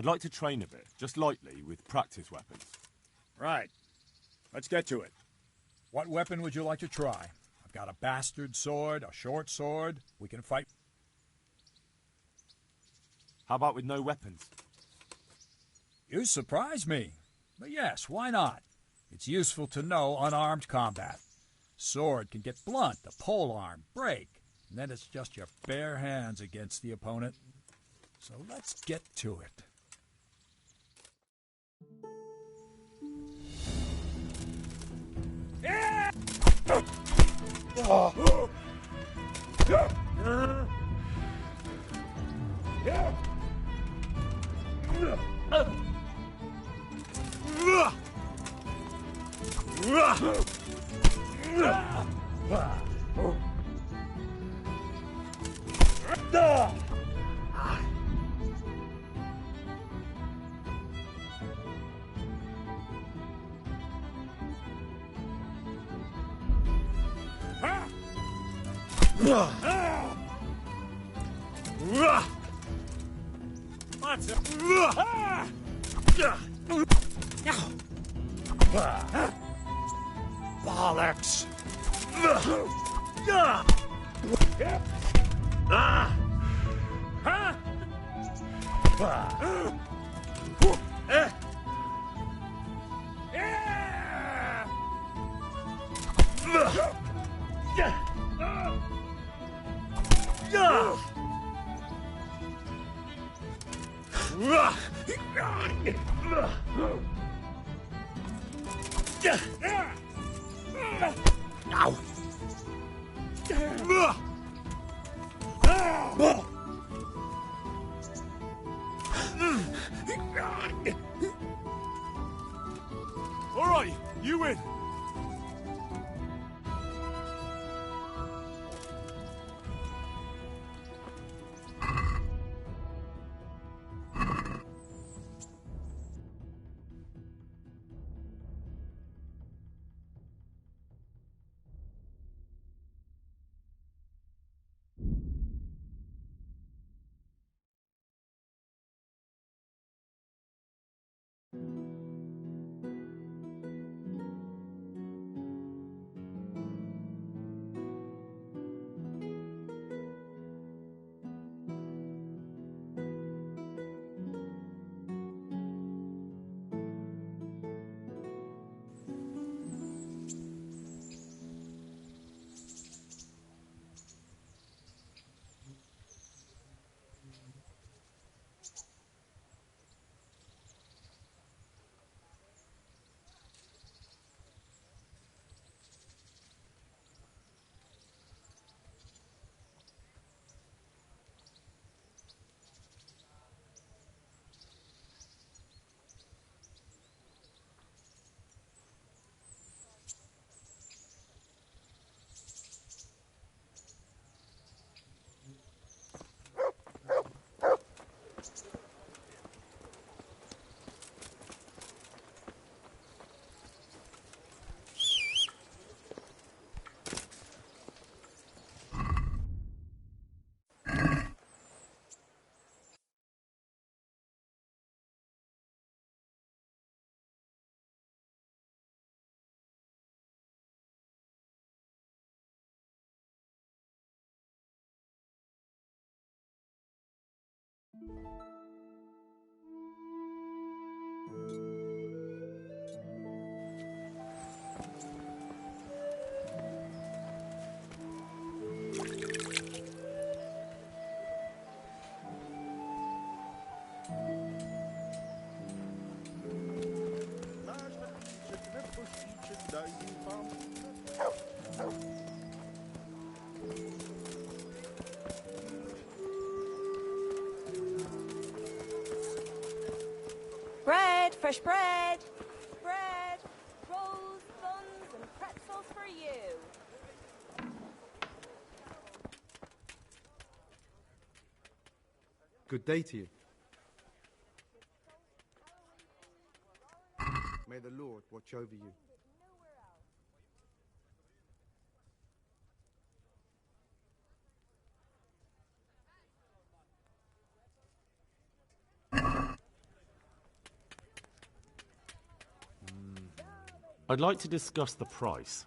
I'd like to train a bit, just lightly, with practice weapons. Right. Let's get to it. What weapon would you like to try? I've got a bastard sword, a short sword. We can fight. How about with no weapons? You surprise me. But yes, why not? It's useful to know unarmed combat. Sword can get blunt, the polearm break, and then it's just your bare hands against the opponent. So let's get to it. Bollocks! All right, you win. Bread, fresh bread. Bread, rolls, buns, and pretzels for you. Good day to you. May the Lord watch over you. I'd like to discuss the price.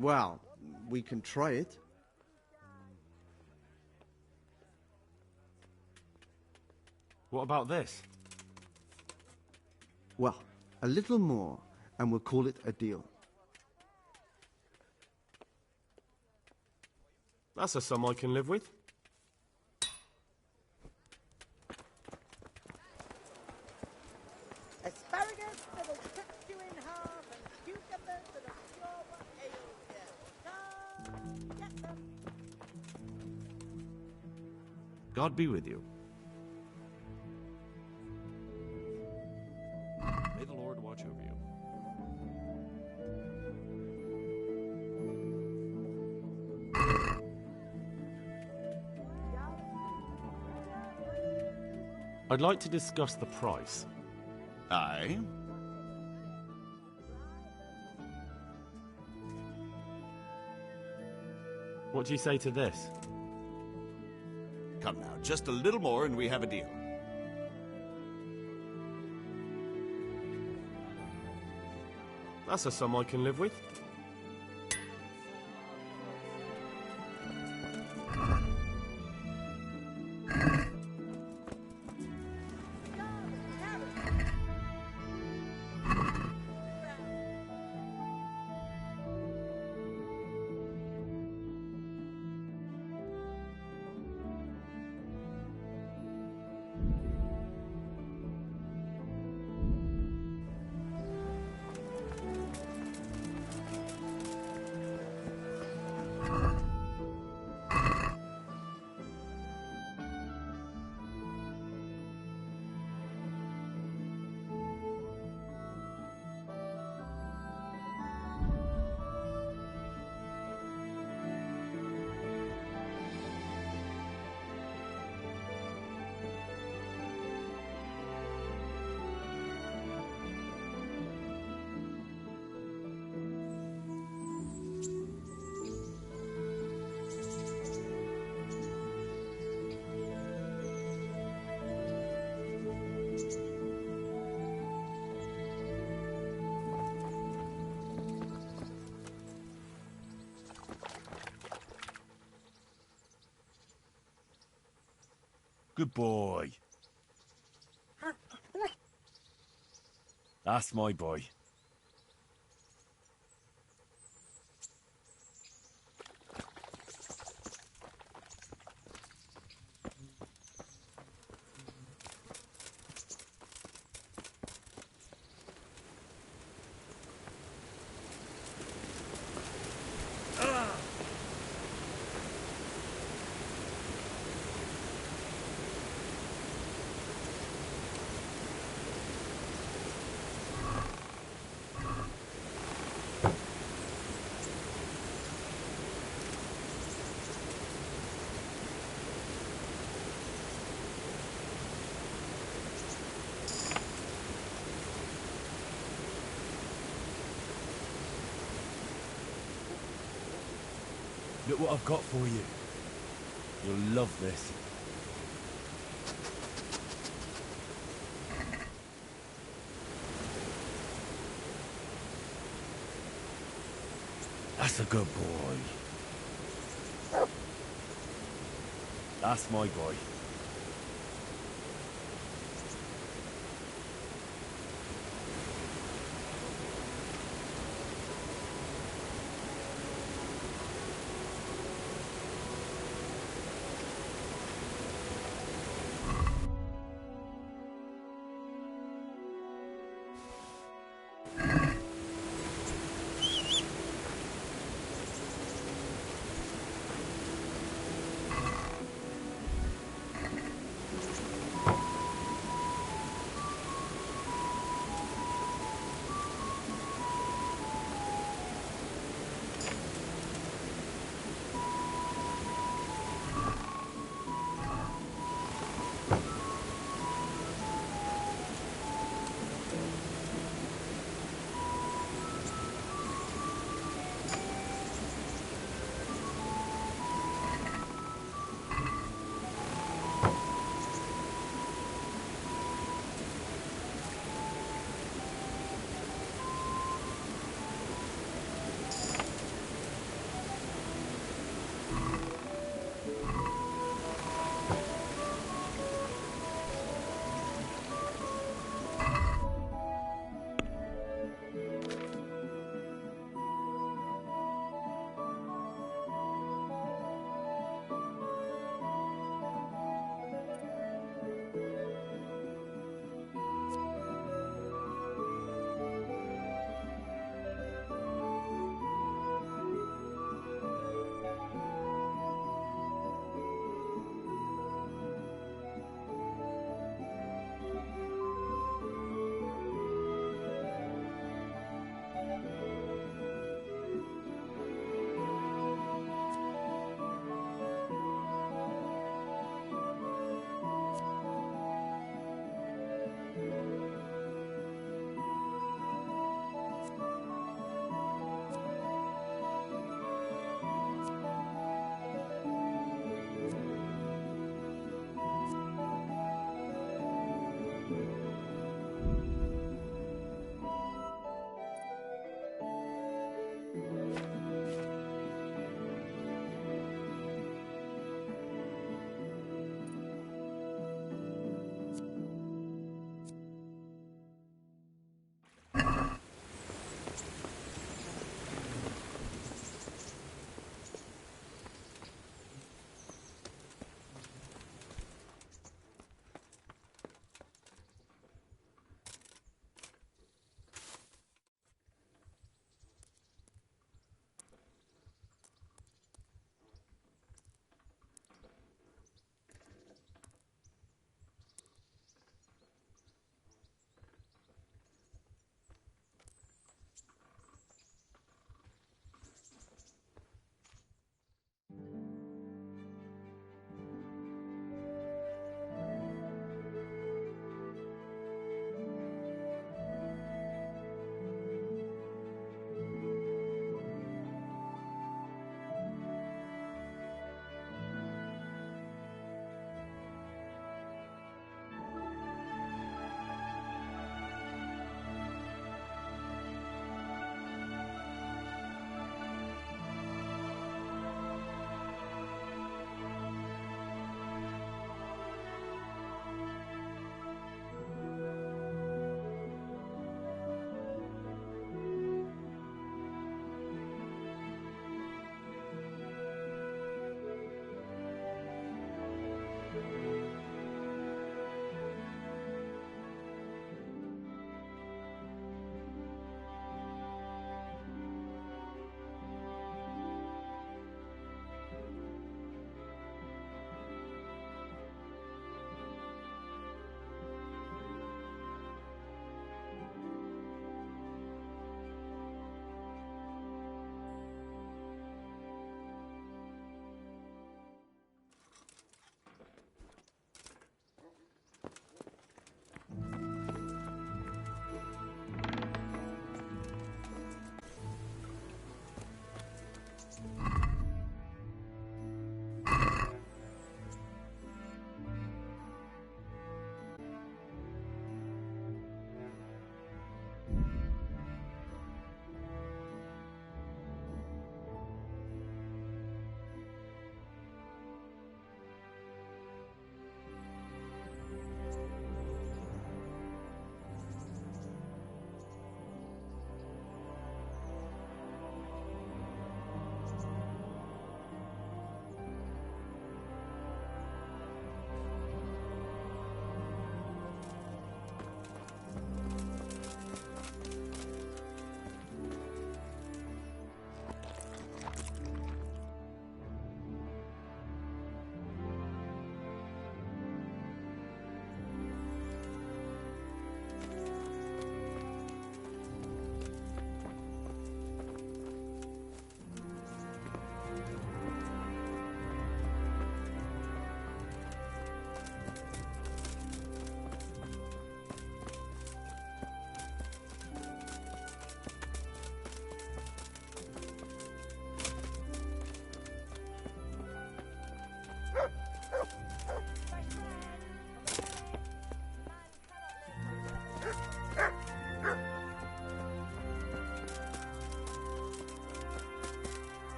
Well, we can try it. What about this? Well, a little more, and we'll call it a deal. That's a sum I can live with. Asparagus that'll cut you in half, and cucumbers that'll cure what ails you. Come, get them. God be with you. May the Lord watch over you. I'd like to discuss the price. Aye? What do you say to this? Come now, just a little more and we have a deal. That's a sum I can live with. Good boy. That's my boy. Look what I've got for you. You'll love this. That's a good boy. That's my boy.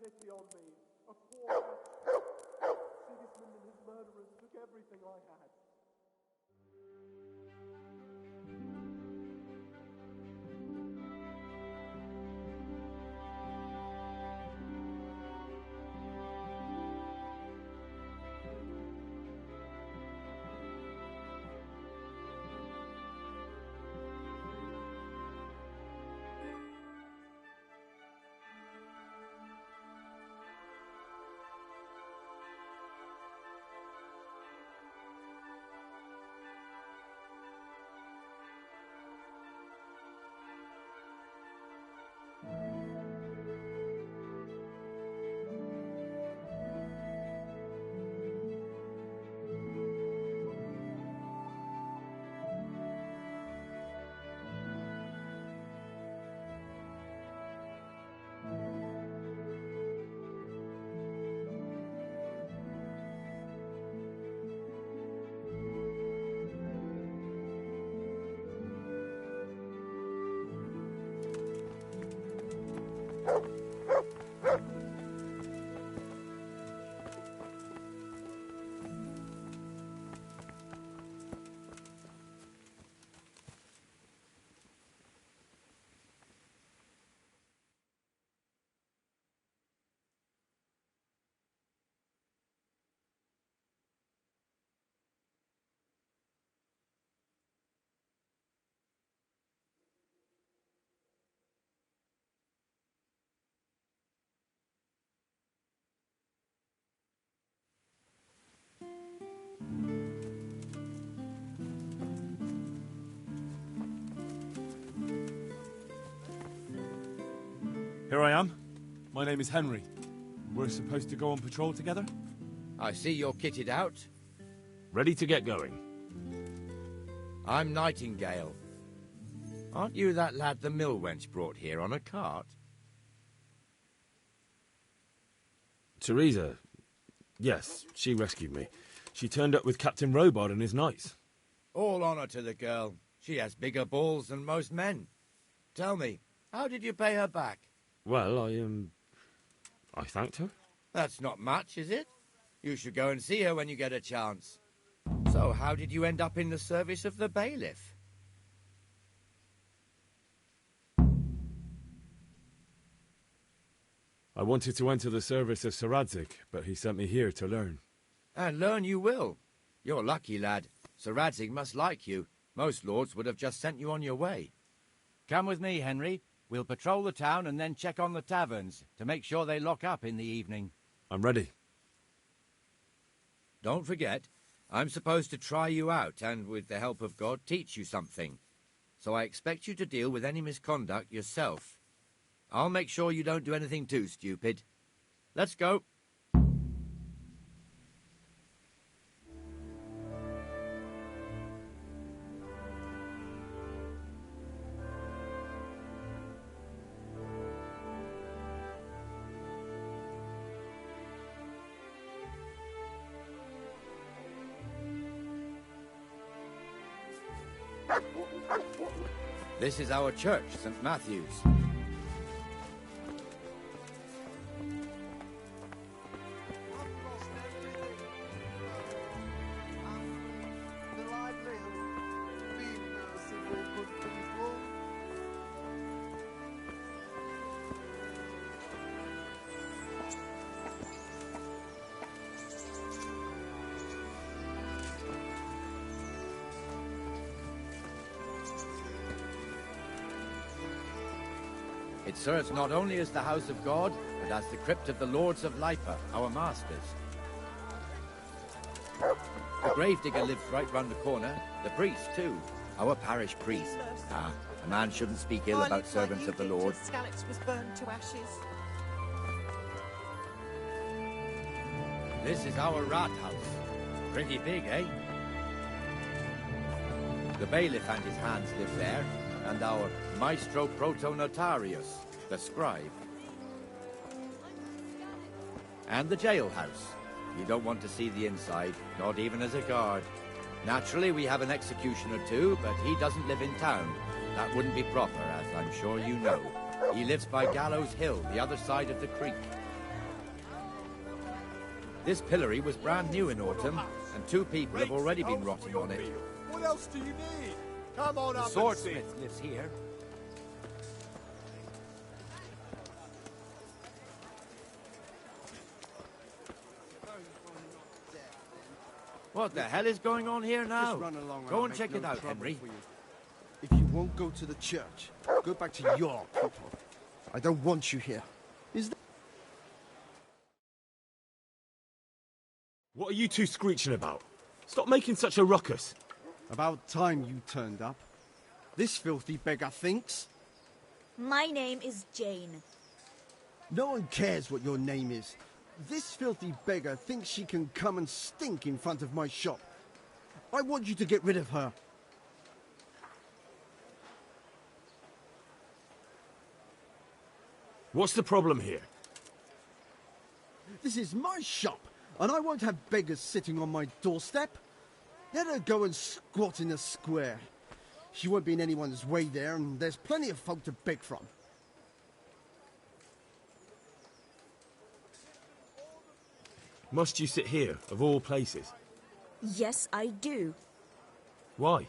pity on me, a poor wretch. Sigismund and his murderers took everything I had. Here I am. My name is Henry. We're supposed to go on patrol together? I see you're kitted out. Ready to get going. I'm Nightingale. Aren't you that lad the mill wench brought here on a cart? Teresa. Yes, she rescued me. She turned up with Captain Robard and his knights. All honor to the girl. She has bigger balls than most men. Tell me, how did you pay her back? Well, I thanked her. That's not much, is it? You should go and see her when you get a chance. So, how did you end up in the service of the bailiff? I wanted to enter the service of Sir Radzig, but he sent me here to learn. And learn you will. You're lucky, lad. Sir Radzig must like you. Most lords would have just sent you on your way. Come with me, Henry. We'll patrol the town and then check on the taverns to make sure they lock up in the evening. I'm ready. Don't forget, I'm supposed to try you out and, with the help of God, teach you something. So I expect you to deal with any misconduct yourself. I'll make sure you don't do anything too stupid. Let's go. This is our church, St. Matthew's. It serves not only as the house of God, but as the crypt of the lords of Lipa, our masters. The gravedigger lives right round the corner. The priest, too. Our parish priest. Ah, a man shouldn't speak ill about servants of the Lord. Skalitz was burned to ashes. This is our rat house. Pretty big, eh? The bailiff and his hands live there, and our maestro protonotarius, the scribe. And the jailhouse. You don't want to see the inside, not even as a guard. Naturally, we have an executioner too, but he doesn't live in town. That wouldn't be proper, as I'm sure you know. He lives by Gallows Hill, the other side of the creek. This pillory was brand new in autumn, and 2 people have already been rotting on it. What else do you need? Come on The up and swordsmith lives here. What the hell is going on here now? Just run along Go I'll and make check no it out, trouble Henry. for you. If you won't go to the church, go back to your people. I don't want you here. Is that... What are you two screeching about? Stop making such a ruckus. About time you turned up. This filthy beggar thinks. My name is Jane. No one cares what your name is. This filthy beggar thinks she can come and stink in front of my shop. I want you to get rid of her. What's the problem here? This is my shop, and I won't have beggars sitting on my doorstep. Let her go and squat in a square. She won't be in anyone's way there, and there's plenty of folk to beg from. Must you sit here, of all places? Yes, I do. Why?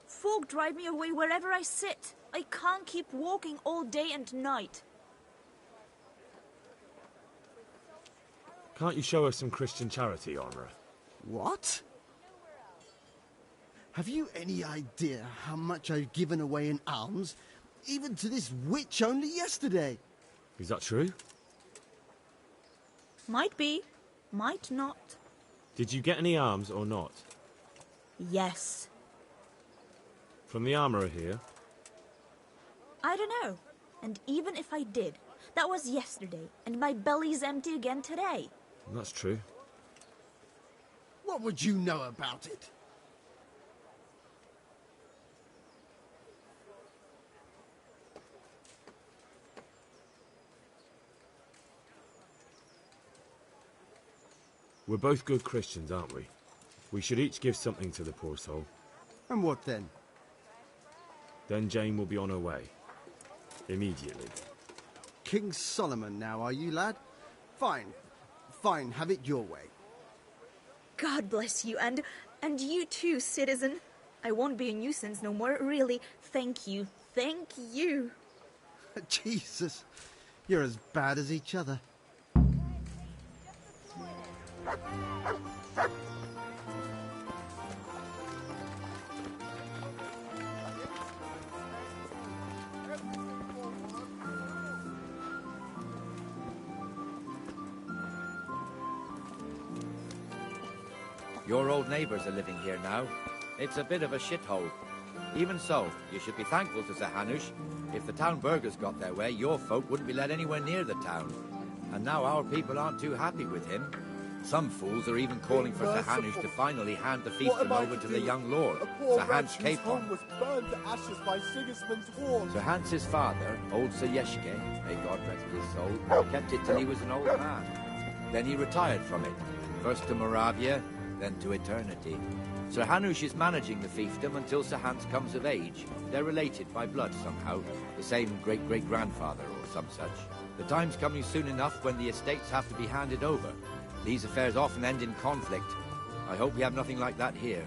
Folk drive me away wherever I sit. I can't keep walking all day and night. Can't you show us some Christian charity, Armourer? What? Have you any idea how much I've given away in alms, even to this witch only yesterday? Is that true? Might be, might not. Did you get any alms or not? Yes. From the Armourer here? I don't know. And even if I did, that was yesterday, and my belly's empty again today. That's true. What would you know about it? We're both good Christians, aren't we? We should each give something to the poor soul. And what then? Then Jane will be on her way. Immediately. King Solomon now, are you, lad? Fine. Fine, have it your way. God bless you, and you too, citizen. I won't be a nuisance no more, really. Thank you. Thank you. Jesus, you're as bad as each other. Your old neighbours are living here now. It's a bit of a shithole. Even so, you should be thankful to Sir Hanush. If the town burghers got their way, your folk wouldn't be let anywhere near the town. And now our people aren't too happy with him. Some fools are even calling for Sir Hanush to finally hand the fiefdom over to the young lord, Sir Hans Capon. was burned to ashes by Sigismund's horn. Sir Hans's father, old Sir Yeshke, may God rest his soul, kept it till he was an old man. Then he retired from it, first to Moravia, then to eternity. Sir Hanush is managing the fiefdom until Sir Hans comes of age. They're related by blood somehow, the same great-great-grandfather or some such. The time's coming soon enough when the estates have to be handed over. These affairs often end in conflict. I hope we have nothing like that here.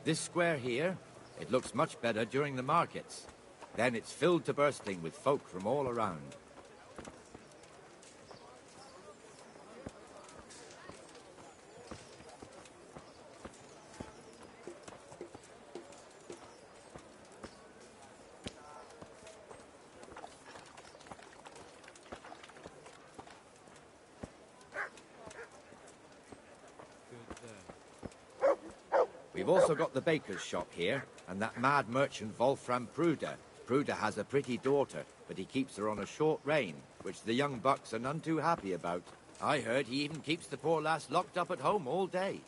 This square here, it looks much better during the markets. Then it's filled to bursting with folk from all around. We've also got the baker's shop here, and that mad merchant Wolfram Pruder. Pruder has a pretty daughter, but he keeps her on a short rein, which the young bucks are none too happy about. I heard he even keeps the poor lass locked up at home all day.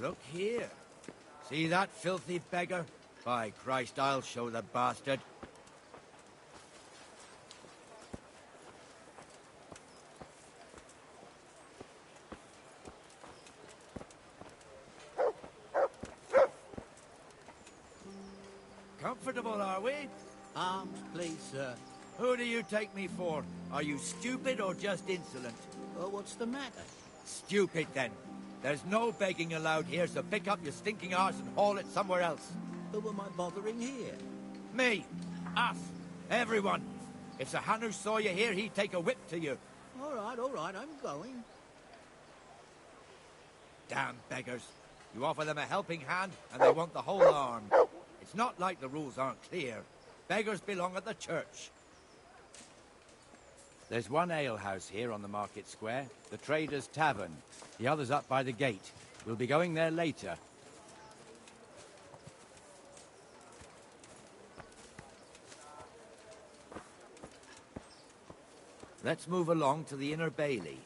Look here. See that filthy beggar? By Christ, I'll show the bastard. Comfortable, are we? Arms, please, sir. Who do you take me for? Are you stupid or just insolent? Oh, what's the matter? Stupid, then. There's no begging allowed here, so pick up your stinking arse and haul it somewhere else. Who am I bothering here? Me. Us. Everyone. If Sir Hanush saw you here, he'd take a whip to you. All right, I'm going. Damn beggars. You offer them a helping hand, and they want the whole arm. It's not like the rules aren't clear. Beggars belong at the church. There's one alehouse here on the market square, the Trader's Tavern. The other's up by the gate. We'll be going there later. Let's move along to the Inner Bailey.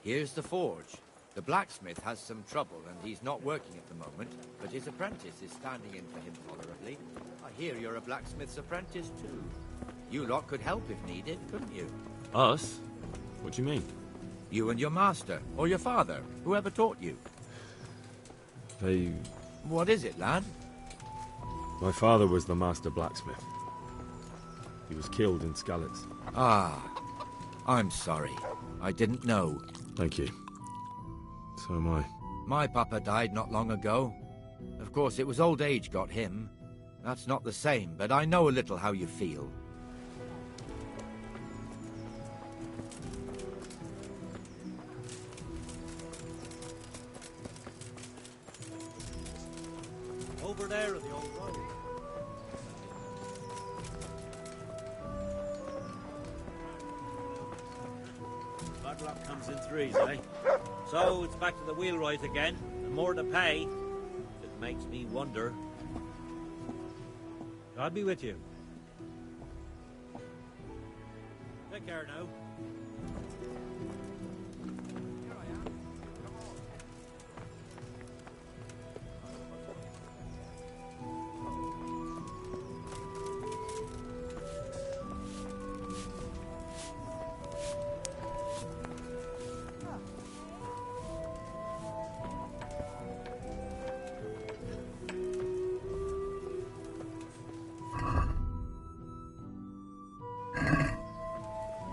Here's the forge. The blacksmith has some trouble and he's not working at the moment, but his apprentice is standing in for him tolerably. I hear you're a blacksmith's apprentice too. You lot could help if needed, couldn't you? Us? What do you mean? You and your master, or your father, whoever taught you. They... What is it, lad? My father was the master blacksmith. He was killed in Skalitz. Ah, I'm sorry. I didn't know. Thank you. So am I. My papa died not long ago. Of course, it was old age got him. That's not the same, but I know a little how you feel. Over there at the old road. Bad luck comes in threes, eh? So it's back to the wheelwright again, and more to pay. It makes me wonder. God be with you. Take care now.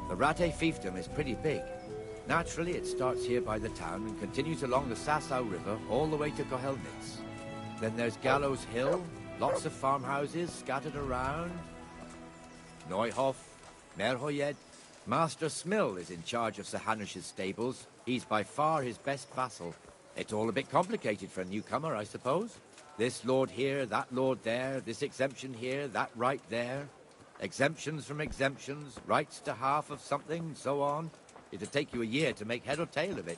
The Rate fiefdom is pretty big. Naturally, it starts here by the town and continues along the Sasau River all the way to Kohelnitz. Then there's Gallows Hill, lots of farmhouses scattered around. Neuhof, Merhoyed. Master Smill is in charge of Sir Hanush's stables. He's by far his best vassal. It's all a bit complicated for a newcomer, I suppose. This lord here, that lord there, this exemption here, that right there. Exemptions from exemptions, rights to half of something, so on. It'd take you a year to make head or tail of it.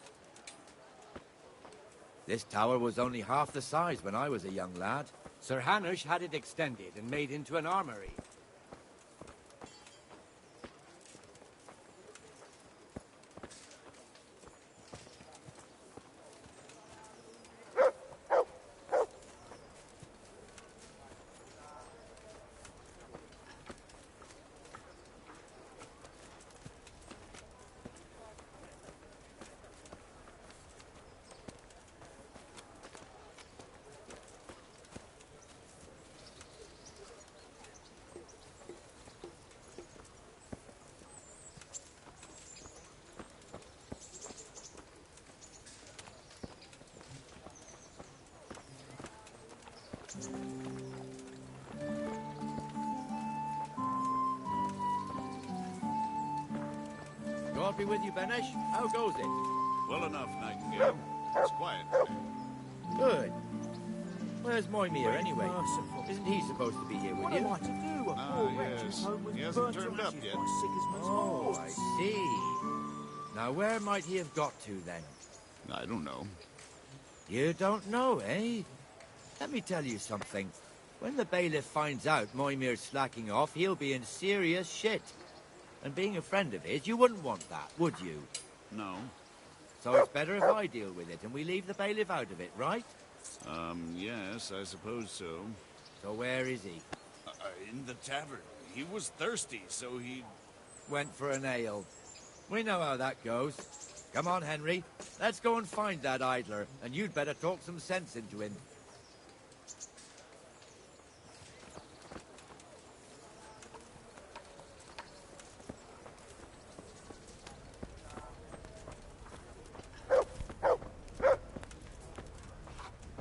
This tower was only half the size when I was a young lad. Sir Hanush had it extended and made into an armory. God be with you, Benesh. How goes it? Well enough, Nightingale. It's quiet today. Good. Where's Moimir anyway? Merciful. Isn't he supposed to be here with What you? am I to do? A poor wretch whose home was He hasn't burnt to turned up ashes yet. by Sigismund's Oh, I horse. see. Now where might he have got to then? I don't know. You don't know, eh? Let me tell you something. When the bailiff finds out Moimir's slacking off, he'll be in serious shit. And being a friend of his, you wouldn't want that, would you? No. So it's better if I deal with it and we leave the bailiff out of it, right? Yes, I suppose so. So where is he? In the tavern. He was thirsty, so he... Went for an ale. We know how that goes. Come on, Henry. Let's go and find that idler, and you'd better talk some sense into him.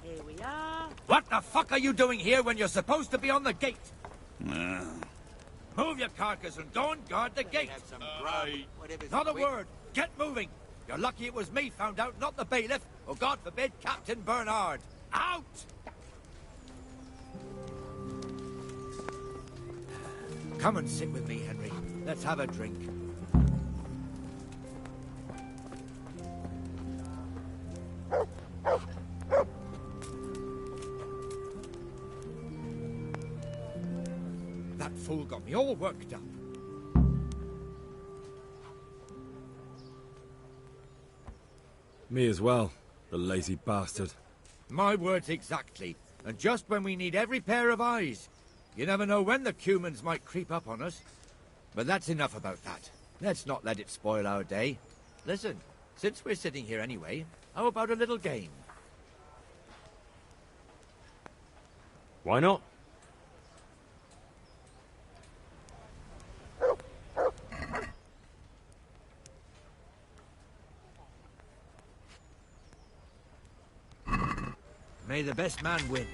Here we are. What the fuck are you doing here when you're supposed to be on the gate? Move your carcass and go and guard the gate. Not a word. Get moving. You're lucky it was me found out, not the bailiff, or God forbid, Captain Bernard. Out! Come and sit with me, Henry. Let's have a drink. That fool got me all worked up. Me as well, the lazy bastard. My words exactly. And just when we need every pair of eyes. You never know when the Cumans might creep up on us. But that's enough about that. Let's not let it spoil our day. Listen, since we're sitting here anyway, how about a little game? Why not? May the best man win.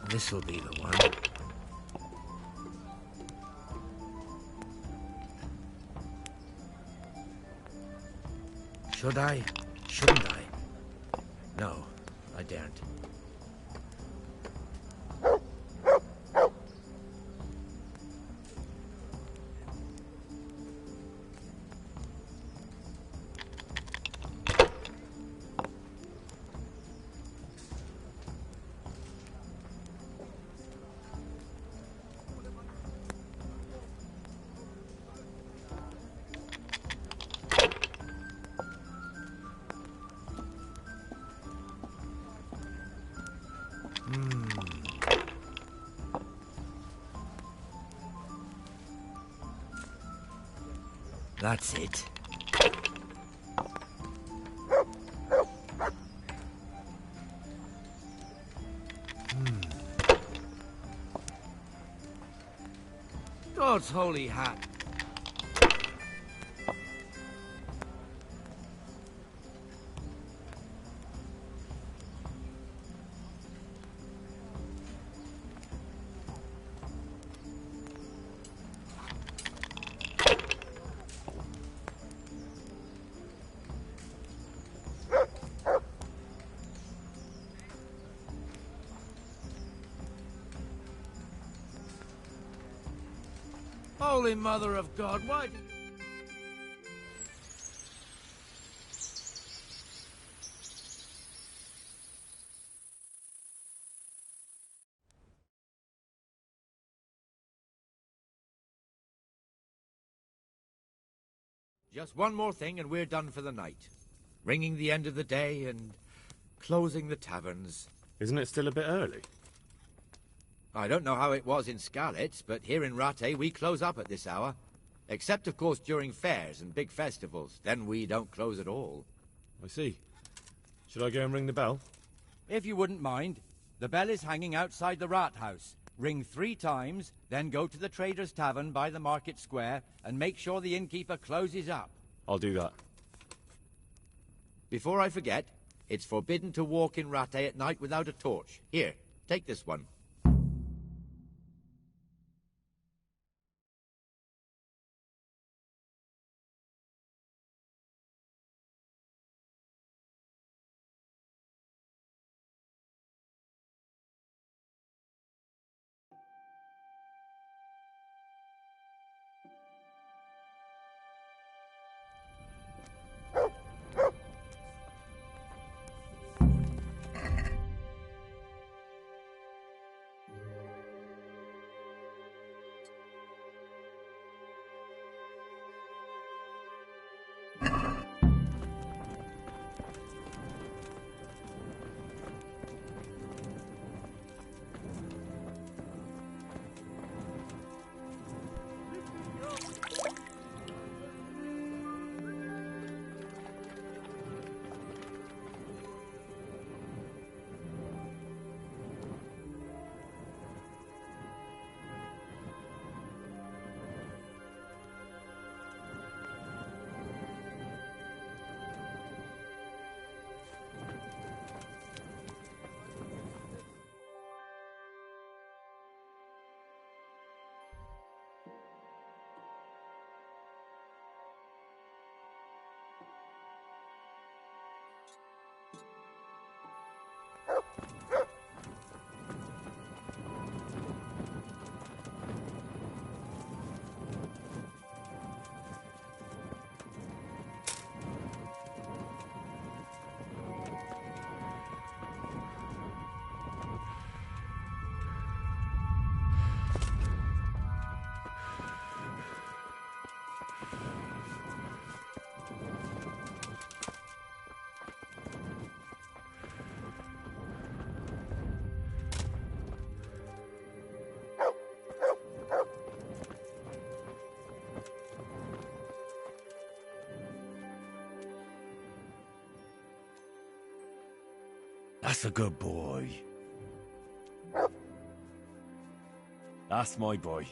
This'll be the one. Should I? Shouldn't I? No, I daren't. That's it. God's holy hat. Holy Mother of God, why did... Just one more thing and we're done for the night. ringing the end of the day and closing the taverns. Isn't it still a bit early? I don't know how it was in Skalitz, but here in Rattay we close up at this hour. Except, of course, during fairs and big festivals. Then we don't close at all. I see. Should I go and ring the bell? If you wouldn't mind. The bell is hanging outside the Rathouse. Ring 3 times, then go to the Trader's Tavern by the Market Square and make sure the innkeeper closes up. I'll do that. Before I forget, it's forbidden to walk in Rattay at night without a torch. Here, take this one. That's a good boy. That's my boy.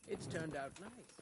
It's turned out nice.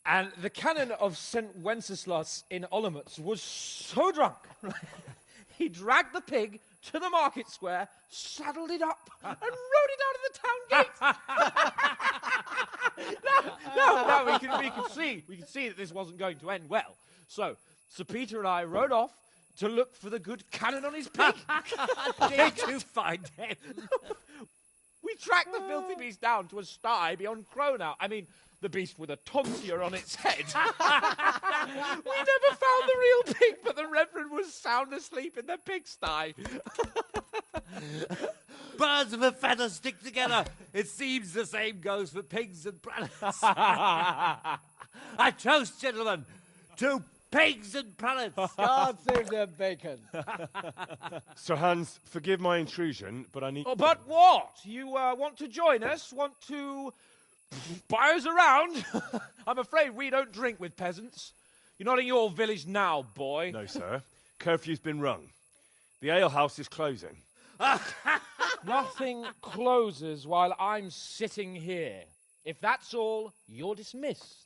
And the canon of St. Wenceslas in Olomouc was so drunk, he dragged the pig to the market square, saddled it up, and rode it out of the town gate. No, we could see that this wasn't going to end well. So, Sir Peter and I rode off to look for the good canon on his pig. Did you find him? We tracked the filthy beast down to a sty beyond Cronau. I mean, the beast with a tonsure on its head. We never found the real pig, but the Reverend was sound asleep in the pigsty. Birds of a feather stick together. It seems the same goes for pigs and prelates. I toast, gentlemen, to pigs and prelates. God save their bacon. Sir Hans, forgive my intrusion, but I need... Oh, but what? You want to join us? Want to buy us around? I'm afraid we don't drink with peasants. You're not in your village now, boy. No, sir. Curfew's been rung. The alehouse is closing. Nothing closes while I'm sitting here. If that's all, you're dismissed.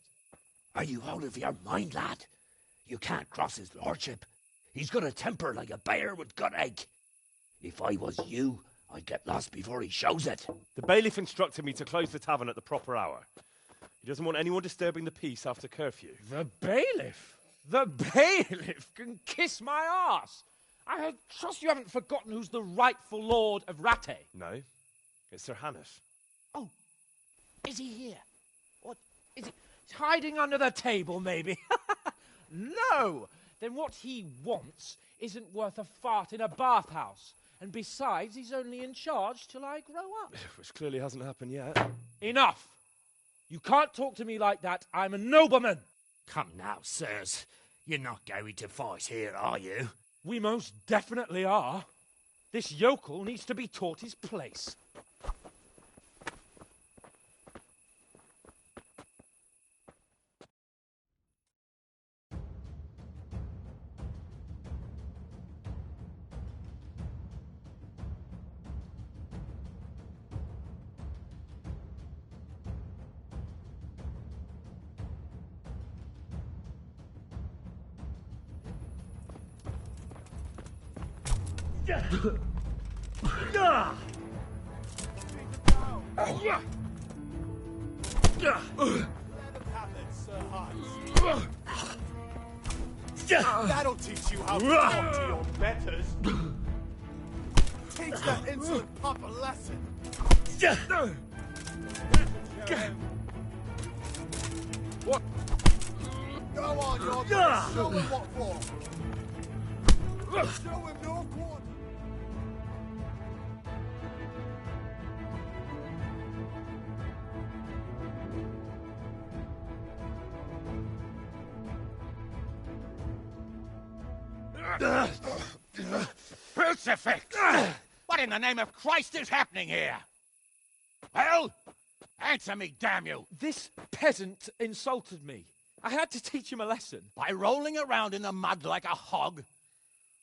Are you out of your mind, lad? You can't cross his lordship. He's got a temper like a bear with gut ache. If I was you, I'd get lost before he shows it. The bailiff instructed me to close the tavern at the proper hour. He doesn't want anyone disturbing the peace after curfew. The bailiff? The bailiff can kiss my arse. I trust you haven't forgotten who's the rightful lord of Rattay. No, it's Sir Hannes. Oh, is he here? What, is he hiding under the table, maybe? No! Then what he wants isn't worth a fart in a bathhouse. And besides, he's only in charge till I grow up. Which clearly hasn't happened yet. Enough! You can't talk to me like that. I'm a nobleman. Come now, sirs. You're not going to fight here, are you? We most definitely are. This yokel needs to be taught his place. That'll teach you how to talk to your betters. Teach that insolent pup a lesson. What? Go on, you're gonna show him what for. Show him no quarter. Crucifix! What in the name of Christ is happening here? Well, answer me, damn you! This peasant insulted me. I had to teach him a lesson. By rolling around in the mud like a hog?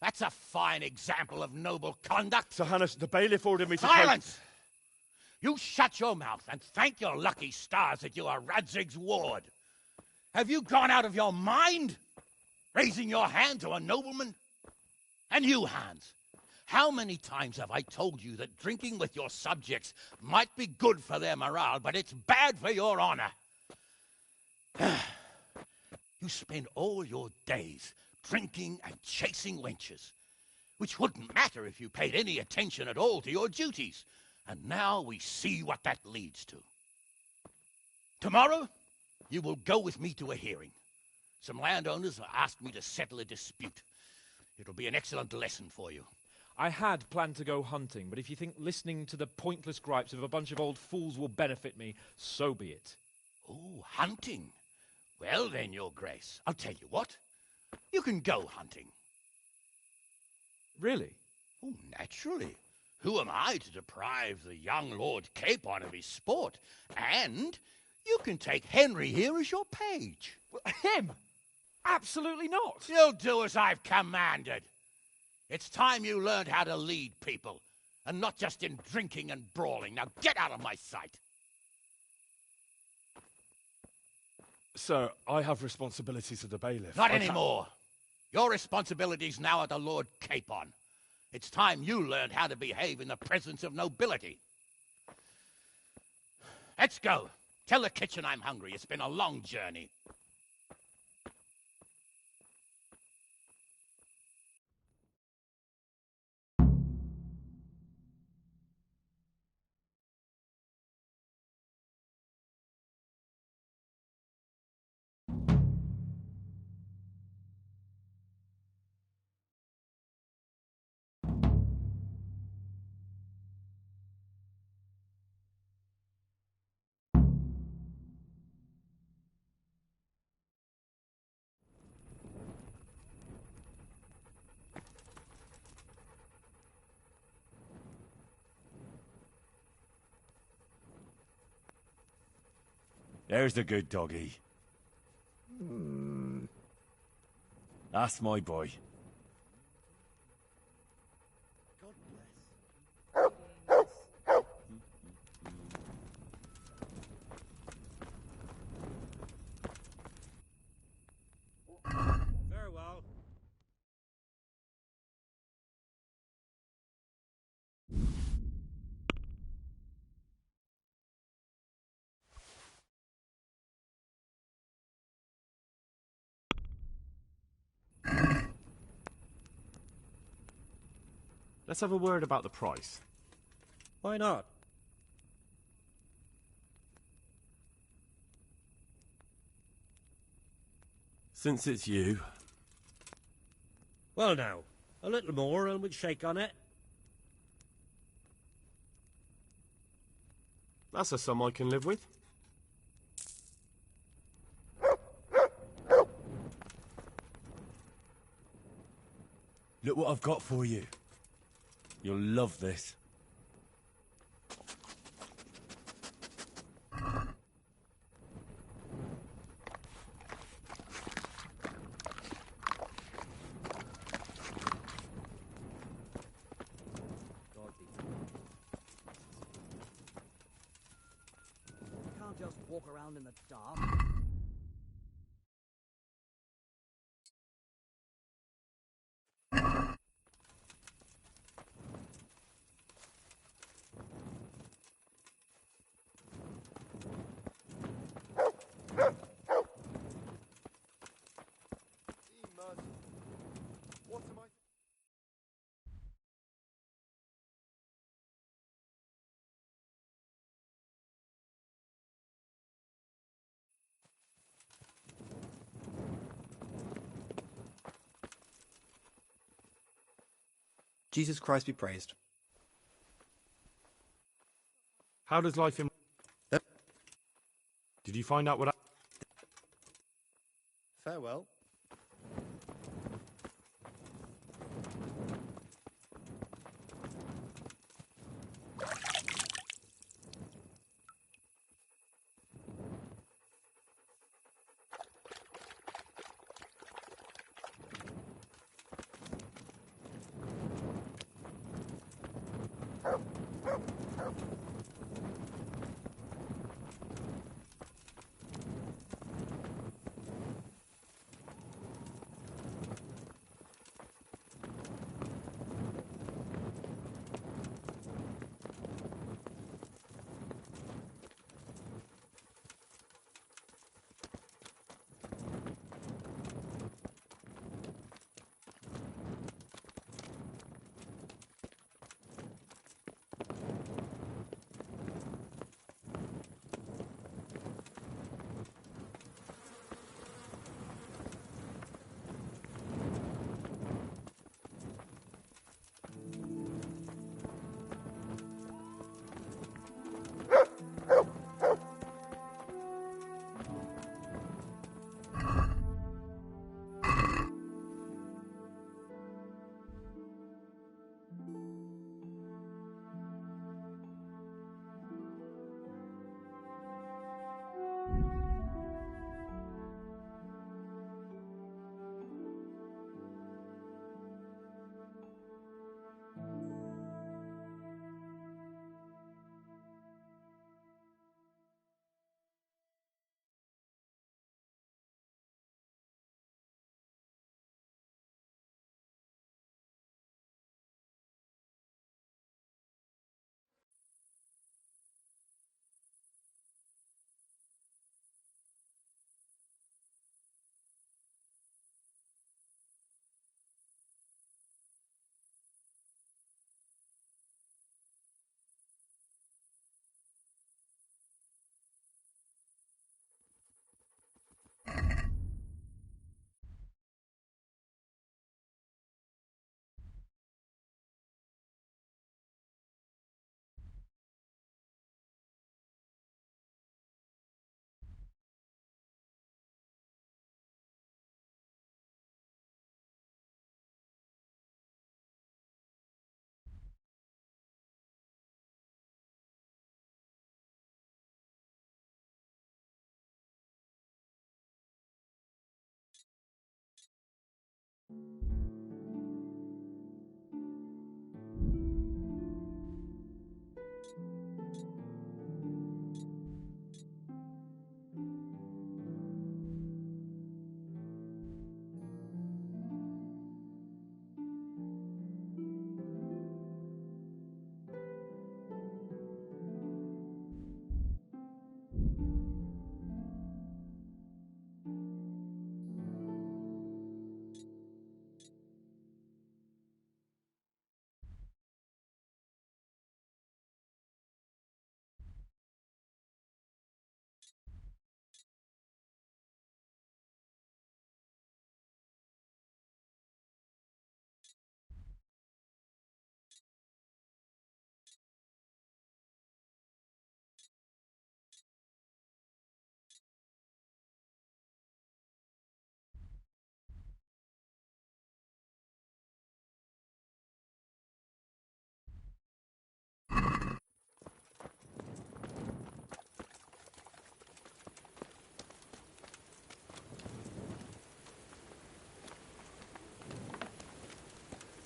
That's a fine example of noble conduct. Sir Hannes, the bailiff ordered me to... Silence! You shut your mouth and thank your lucky stars that you are Radzig's ward. Have you gone out of your mind? Raising your hand to a nobleman? And you, Hans, how many times have I told you that drinking with your subjects might be good for their morale, but it's bad for your honor? You spend all your days drinking and chasing wenches, which wouldn't matter if you paid any attention at all to your duties. And now we see what that leads to. Tomorrow, you will go with me to a hearing. Some landowners have asked me to settle a dispute. It'll be an excellent lesson for you. I had planned to go hunting, but if you think listening to the pointless gripes of a bunch of old fools will benefit me, so be it. Oh, hunting? Well then, Your Grace, I'll tell you what. You can go hunting. Really? Oh, naturally. Who am I to deprive the young Lord Capon of his sport? And you can take Henry here as your page. Him? Absolutely not. You'll do as I've commanded. It's time you learned how to lead people, and not just in drinking and brawling. Now get out of my sight. Sir, I have responsibilities as a bailiff. Not anymore. Your responsibilities now are the Lord Capon. It's time you learned how to behave in the presence of nobility. Let's go. Tell the kitchen I'm hungry. It's been a long journey. There's the good doggy. That's my boy. Farewell. Let's have a word about the price. Why not? Since it's you. Well now, a little more and we'd shake on it. That's a sum I can live with. Look what I've got for you. You'll love this. Can't just walk around in the dark. Jesus Christ be praised. How does life in... Did you find out what... Farewell.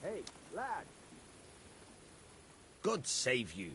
Hey, lad. God save you.